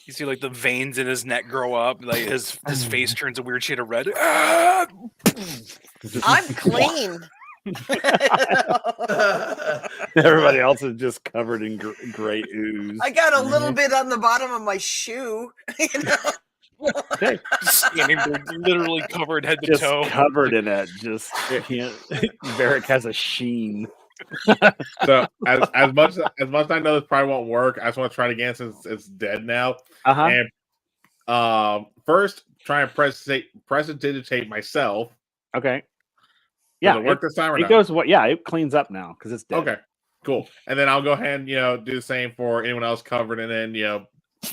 You see like the veins in his neck grow up, like his face turns a weird shade of red. Ah! I'm clean. Everybody else is just covered in gray ooze. I got a little bit on the bottom of my shoe. Okay. Standing there, literally covered head to Just toe. covered in it. Just can't. Varric has a sheen. So as much as I know this probably won't work, I just want to try it again since it's dead now. Uh-huh. And first try and prestidigitate myself. Okay. Does Yeah, it work this time or it not? goes what? Yeah, it cleans up now because it's dead. Okay, cool. And then I'll go ahead and do the same for anyone else covered, and then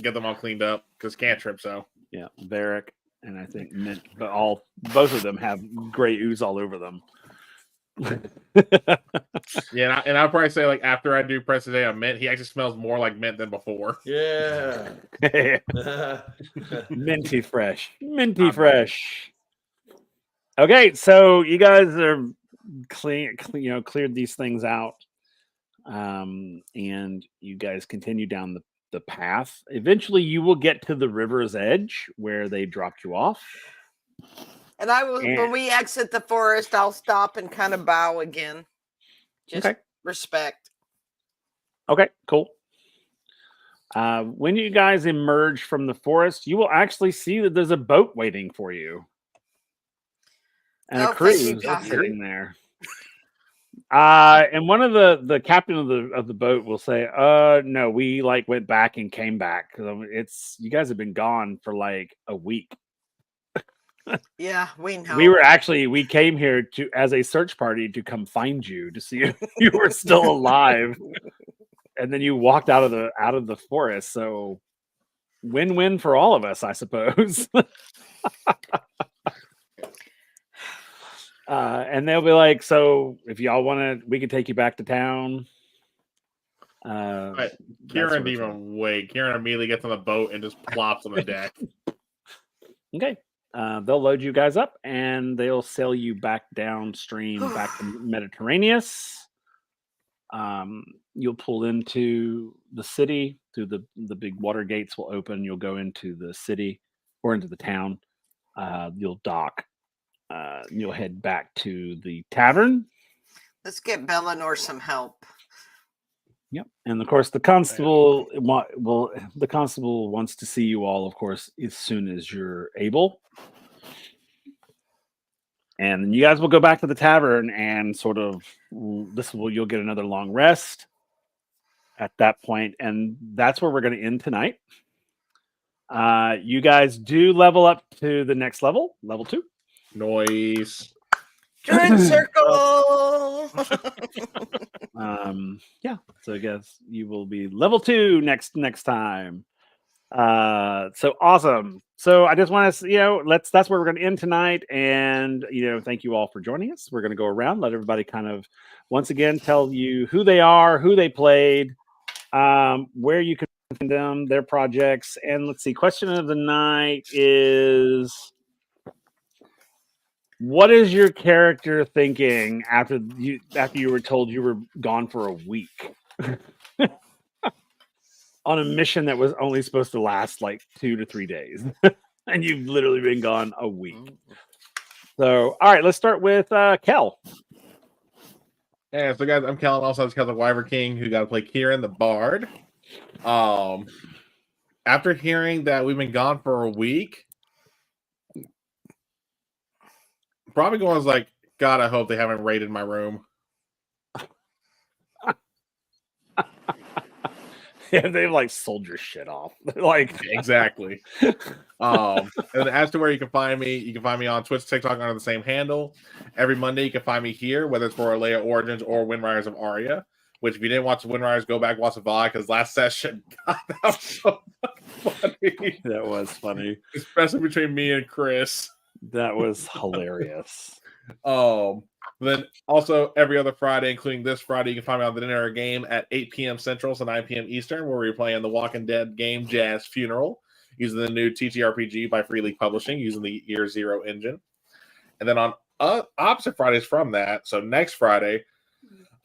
get them all cleaned up because cantrip. So Yeah, Varric and I think Mint, but both of them have gray ooze all over them. yeah, and I'll probably say like after I do prestidigitate on Mint, he actually smells more like mint than before. Yeah. Minty fresh. Minty fresh. Okay, so you guys are cleared these things out. And you guys continue down the path. Eventually you will get to the river's edge where they dropped you off. And I will, when we exit the forest, I'll stop and kind of bow again. Just Okay. respect. Okay, cool. When you guys emerge from the forest, you will actually see that there's a boat waiting for you. And a Oh, crew thank you, God. sitting there. And one of the captain of the boat will say, no, we went back and came back. It's you guys have been gone for like a week. Yeah, we know. We came here to as a search party to come find you to see if you were still alive, and then you walked out of the forest. So win-win for all of us, I suppose. And they'll be like, so if y'all want to, we can take you back to town. Right. that Kieran sort didn't of thing. even wait. Kieran immediately gets on the boat and just plops on the deck. Okay. They'll load you guys up and they'll sail you back downstream, back to Mediterraneous. You'll pull into the city through the big water gates will open. You'll go into the city or into the town. You'll dock. You'll head back to the tavern. Let's get Bellinor some help. Yep, and of course the constable the constable wants to see you all, of course, as soon as you're able. And you guys will go back to the tavern and sort of you'll get another long rest at that point, and that's where we're going to end tonight. You guys do level up to the next level 2. Noise. Join circle. Yeah, so I guess you will be level 2 next time. So awesome. So I just want to, that's where we're going to end tonight. And, thank you all for joining us. We're going to go around, let everybody kind of once again tell you who they are, who they played, where you can find them, their projects. And let's see, question of the night is, what is your character thinking after you were told you were gone for a week? On a mission that was only supposed to last like 2 to 3 days. And you've literally been gone a week. So, all right, let's start with Kel. Yeah, so guys, I'm Kellen, also Kel the Wyvern King, who got to play Kieran the Bard. After hearing that we've been gone for a week, probably going was like, God, I hope they haven't raided my room. Yeah, they've like sold your shit off. Like exactly. And as to where you can find me on Twitch, TikTok under the same handle. Every Monday you can find me here, whether it's for Leia Origins or Windriders of Aria. Which, if you didn't watch the Windriders, go back and watch the VOD, because last session, God, that was so funny. That was funny, especially between me and Chris. That was hilarious. Then also every other Friday, including this Friday, you can find me on the Dinner Game at 8 p.m. Central, so 9 p.m. Eastern, where we're playing the Walking Dead game Jazz Funeral, using the new TTRPG by Free League Publishing, using the Year Zero engine. And then on opposite Fridays from that, so next Friday,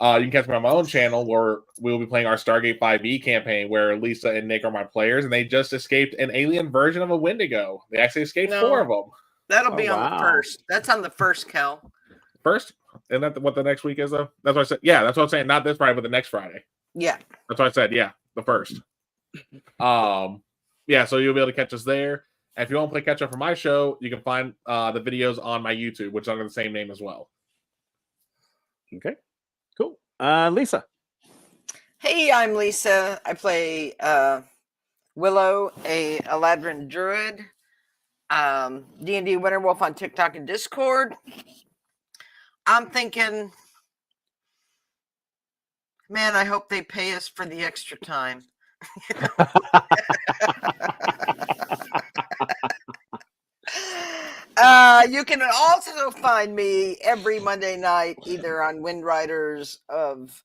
you can catch me on my own channel, where we'll be playing our Stargate 5e campaign, where Lisa and Nick are my players, and they just escaped an alien version of a Wendigo. They actually escaped 4 of them. That'll be on the first. That's on the first, Kel. First? Isn't that what the next week is, though? That's what I said. Yeah, that's what I'm saying. Not this Friday, but the next Friday. Yeah. That's what I said. Yeah, the first. Yeah, so you'll be able to catch us there. And if you want to play catch up for my show, you can find the videos on my YouTube, which is under the same name as well. Okay, cool. Lisa. Hey, I'm Lisa. I play Willow, a Eladrin druid. D&D Winterwolf on TikTok and Discord. I'm thinking, man, I hope they pay us for the extra time. You can also find me every Monday night, either on Windriders of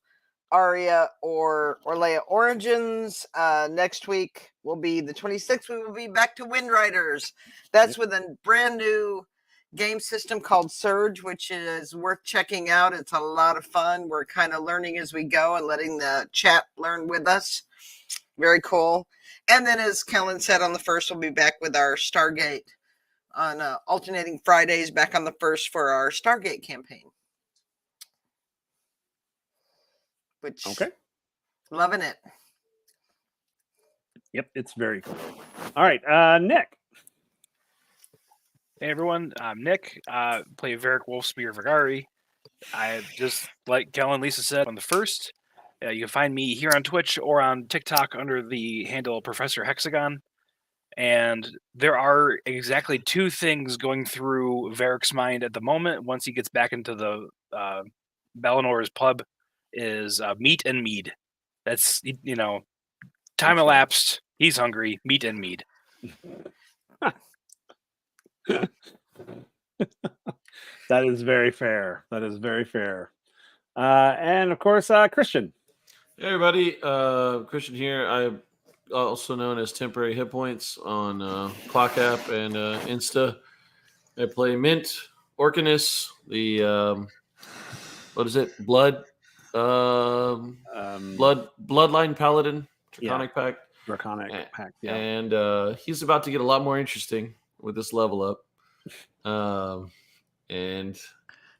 Aria or Leia Origins. Next week will be the 26th. We will be back to Windriders. That's with a brand new game system called Surge, which is worth checking out. It's a lot of fun. We're kind of learning as we go and letting the chat learn with us. Very cool. And then, as Kellen said, on the 1st, we'll be back with our Stargate on alternating Fridays, back on the 1st for our Stargate campaign. Which, okay, loving it. Yep, it's very cool. All right, Nick. Hey everyone, I'm Nick. Play Varric Wolfspear Vigari. I just, like Kellen and Lisa said, on the 1st. You can find me here on Twitch or on TikTok under the handle Professor Hexagon. And there are exactly 2 things going through Varric's mind at the moment once he gets back into the Balinor's pub is meat and mead. That's, time elapsed. He's hungry. Meat and mead. That is very fair. That is very fair. And of course, Christian. Hey everybody, Christian here. I'm also known as Temporary Hit Points on Clock App and Insta. I play Mint, Orcanus, the what is it? Bloodline Paladin, Draconic Pact. Draconic Pact, yeah. And he's about to get a lot more interesting with this level up. And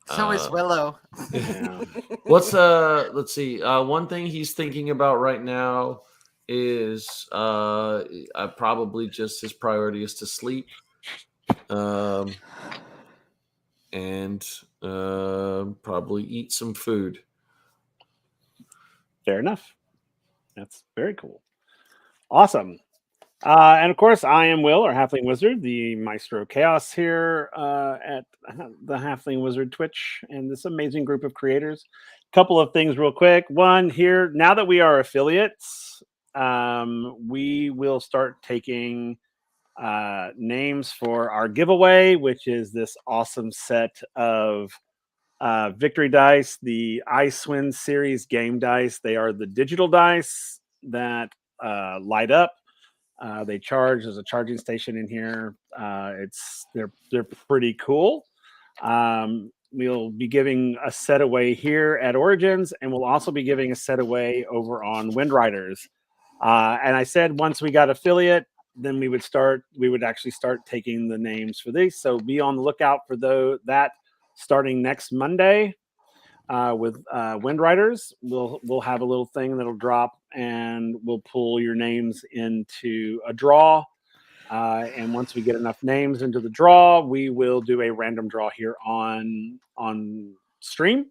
So is Willow. Yeah. let's see. One thing he's thinking about right now is probably just his priority is to sleep. And probably eat some food. Fair enough. That's very cool. Awesome. And of course, I am Will, or Halfling Wizard, the Maestro Chaos here at the Halfling Wizard Twitch, and this amazing group of creators. Couple of things real quick. One here, now that we are affiliates, we will start taking names for our giveaway, which is this awesome set of victory dice, the Icewind series game dice. They are the digital dice that light up. They charge. There's a charging station in here. They're pretty cool. We'll be giving a set away here at Origins, and we'll also be giving a set away over on Wind Riders. And I said once we got affiliate, then we would actually start taking the names for these. So be on the lookout for that starting next Monday. With Wind Riders, we'll have a little thing that'll drop, and we'll pull your names into a draw. And once we get enough names into the draw, we will do a random draw here on stream,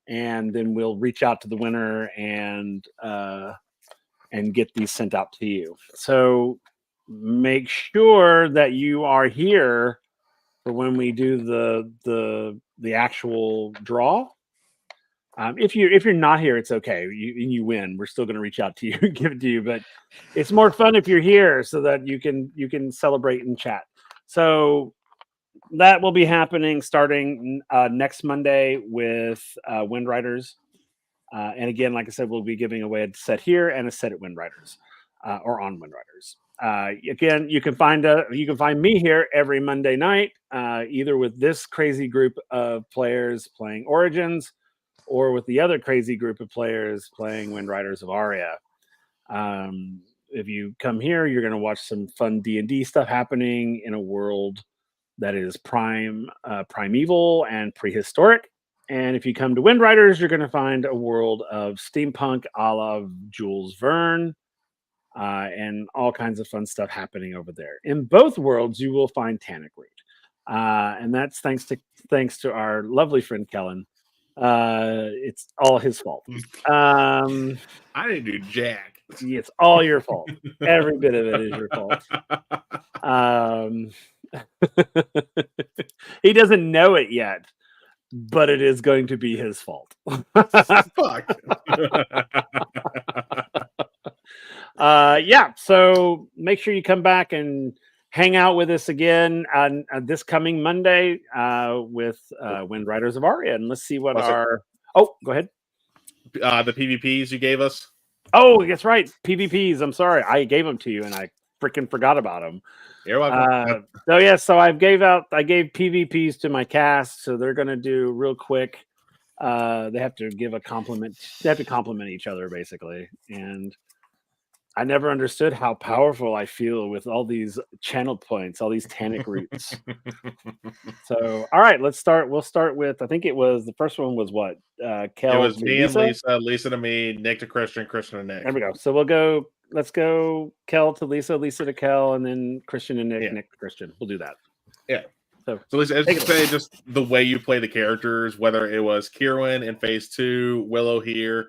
and then we'll reach out to the winner and get these sent out to you. So make sure that you are here for when we do the actual draw. If you're not here, it's okay. You win. We're still going to reach out to you and give it to you, but it's more fun if you're here so that you can celebrate and chat. So that will be happening starting next Monday with Wind Riders. And again, like I said, we'll be giving away a set here and a set at Wind Riders or on Wind Riders. Again, you can find me here every Monday night, either with this crazy group of players playing Origins, or with the other crazy group of players playing Wind Riders of Aria. If you come here, you're going to watch some fun D&D stuff happening in a world that is primeval and prehistoric. And if you come to Wind Riders, you're going to find a world of steampunk a la Jules Verne, and all kinds of fun stuff happening over there. In both worlds, you will find Tannic Root. And that's thanks to our lovely friend Kellen. It's all his fault. I didn't do jack. It's all your fault. Every bit of it is your fault. He doesn't know it yet, but it is going to be his fault. Fuck. Yeah, so make sure you come back and hang out with us again on this coming Monday with Wind Riders of Aria, and let's see what Oh, go ahead. The PvPs you gave us. Oh, that's right. PvPs. I'm sorry, I gave them to you, and I freaking forgot about them. You're welcome. So I gave PvPs to my cast, so they're gonna do real quick. They have to give a compliment. They have to compliment each other, basically, and I never understood how powerful I feel with all these channel points, all these Tannic roots. So, all right, let's start. We'll start with, I think it was, the first one was what? Kel it was me Lisa? and Lisa, Lisa to me, Nick to Christian, Christian to Nick. There we go. So let's go Kel to Lisa, Lisa to Kel, and then Christian and Nick, Nick to Christian. We'll do that. Yeah. So Lisa, as you say, just the way you play the characters, whether it was Kieran in phase 2, Willow here,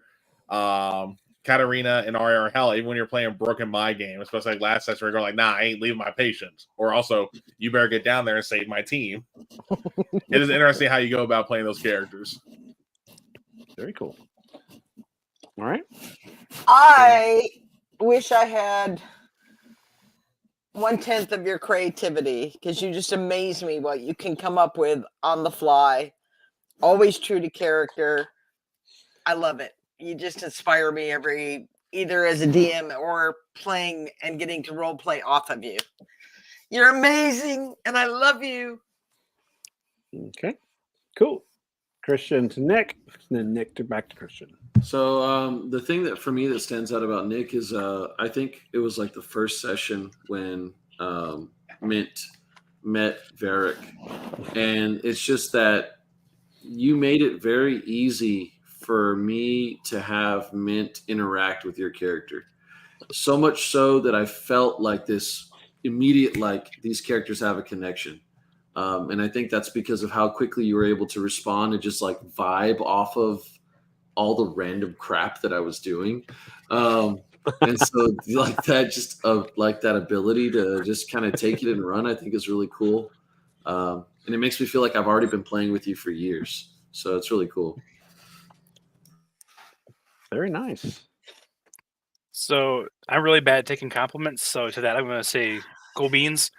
Katarina and Arya, or hell, even when you're playing Broken My Game, especially like last session, where you're going like, nah, I ain't leaving my patients. Or also, you better get down there and save my team. It is interesting how you go about playing those characters. Very cool. All right. I wish I had 1/10 of your creativity, because you just amaze me what you can come up with on the fly. Always true to character. I love it. You just inspire me either as a DM or playing and getting to role play off of you. You're amazing, and I love you. Okay. Cool. Christian to Nick, and then Nick to back to Christian. So the thing that for me that stands out about Nick is I think it was like the first session when Mint met Varric, and it's just that you made it very easy for me to have Mint interact with your character. So much so that I felt like this immediate, like these characters have a connection. And I think that's because of how quickly you were able to respond and just like vibe off of all the random crap that I was doing. And so like that, just like that ability to just kind of take it and run, I think is really cool. And it makes me feel like I've already been playing with you for years. So it's really cool. Very nice. So I'm really bad at taking compliments. So to that, I'm going to say cool beans.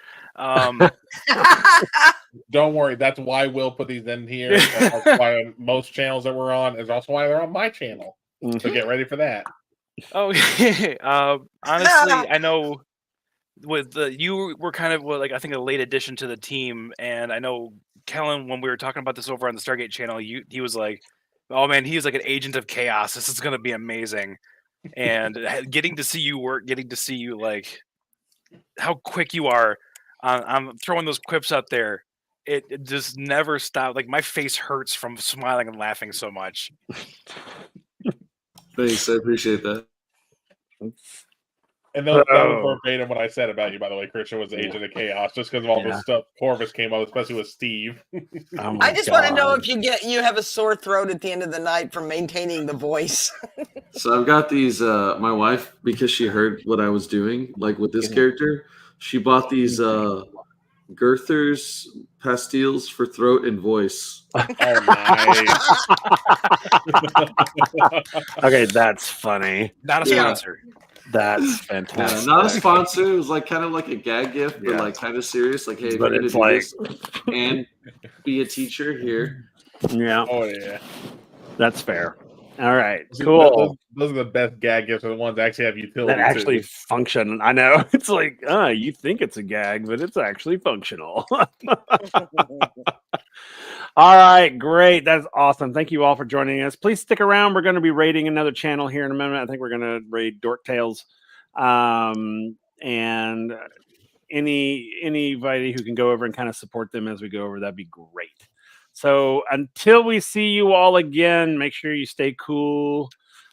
Don't worry, that's why Will put these in here. That's why most channels that we're on is also why they're on my channel. So get ready for that. Honestly, I know with you were kind of like, I think, a late addition to the team, and I know Kellen, when we were talking about this over on the Stargate channel, he was like, oh man, he's like an agent of chaos. This is going to be amazing. And getting to see you work, getting to see you like how quick you are. I'm throwing those quips up there. It just never stopped. Like my face hurts from smiling and laughing so much. Thanks, I appreciate that. And that was verbatim what I said about you, by the way, Christian, was the agent of chaos, just because of all the stuff Corvus came up, especially with Steve. I just want to know if you have a sore throat at the end of the night from maintaining the voice. So I've got these, my wife, because she heard what I was doing, like with this character, she bought these Girthers pastilles for throat and voice. Oh, nice. Okay, that's funny. Not a sponsor. That's fantastic. Not a sponsor. It was like kind of like a gag gift, but like kind of serious. Like, hey, but if it's you're like do this and be a teacher here. Yeah. Oh yeah. That's fair. All right. Cool. Those are the best gag gifts, are the ones that actually have utility. That actually function. I know. It's like, you think it's a gag, but it's actually functional. All right, great. That's awesome. Thank you all for joining us. Please stick around. We're going to be raiding another channel here in a minute. I think we're going to raid Dork Tales. And anybody who can go over and kind of support them as we go over, that'd be great. So until we see you all again, make sure you stay cool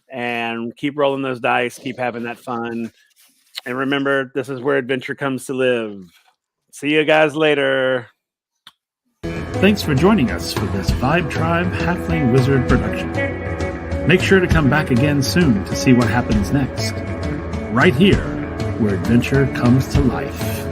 and keep rolling those dice, keep having that fun. And remember, this is where adventure comes to live. See you guys later. Thanks for joining us for this Vibe Tribe Halfling Wizard production. Make sure to come back again soon to see what happens next. Right here, where adventure comes to life.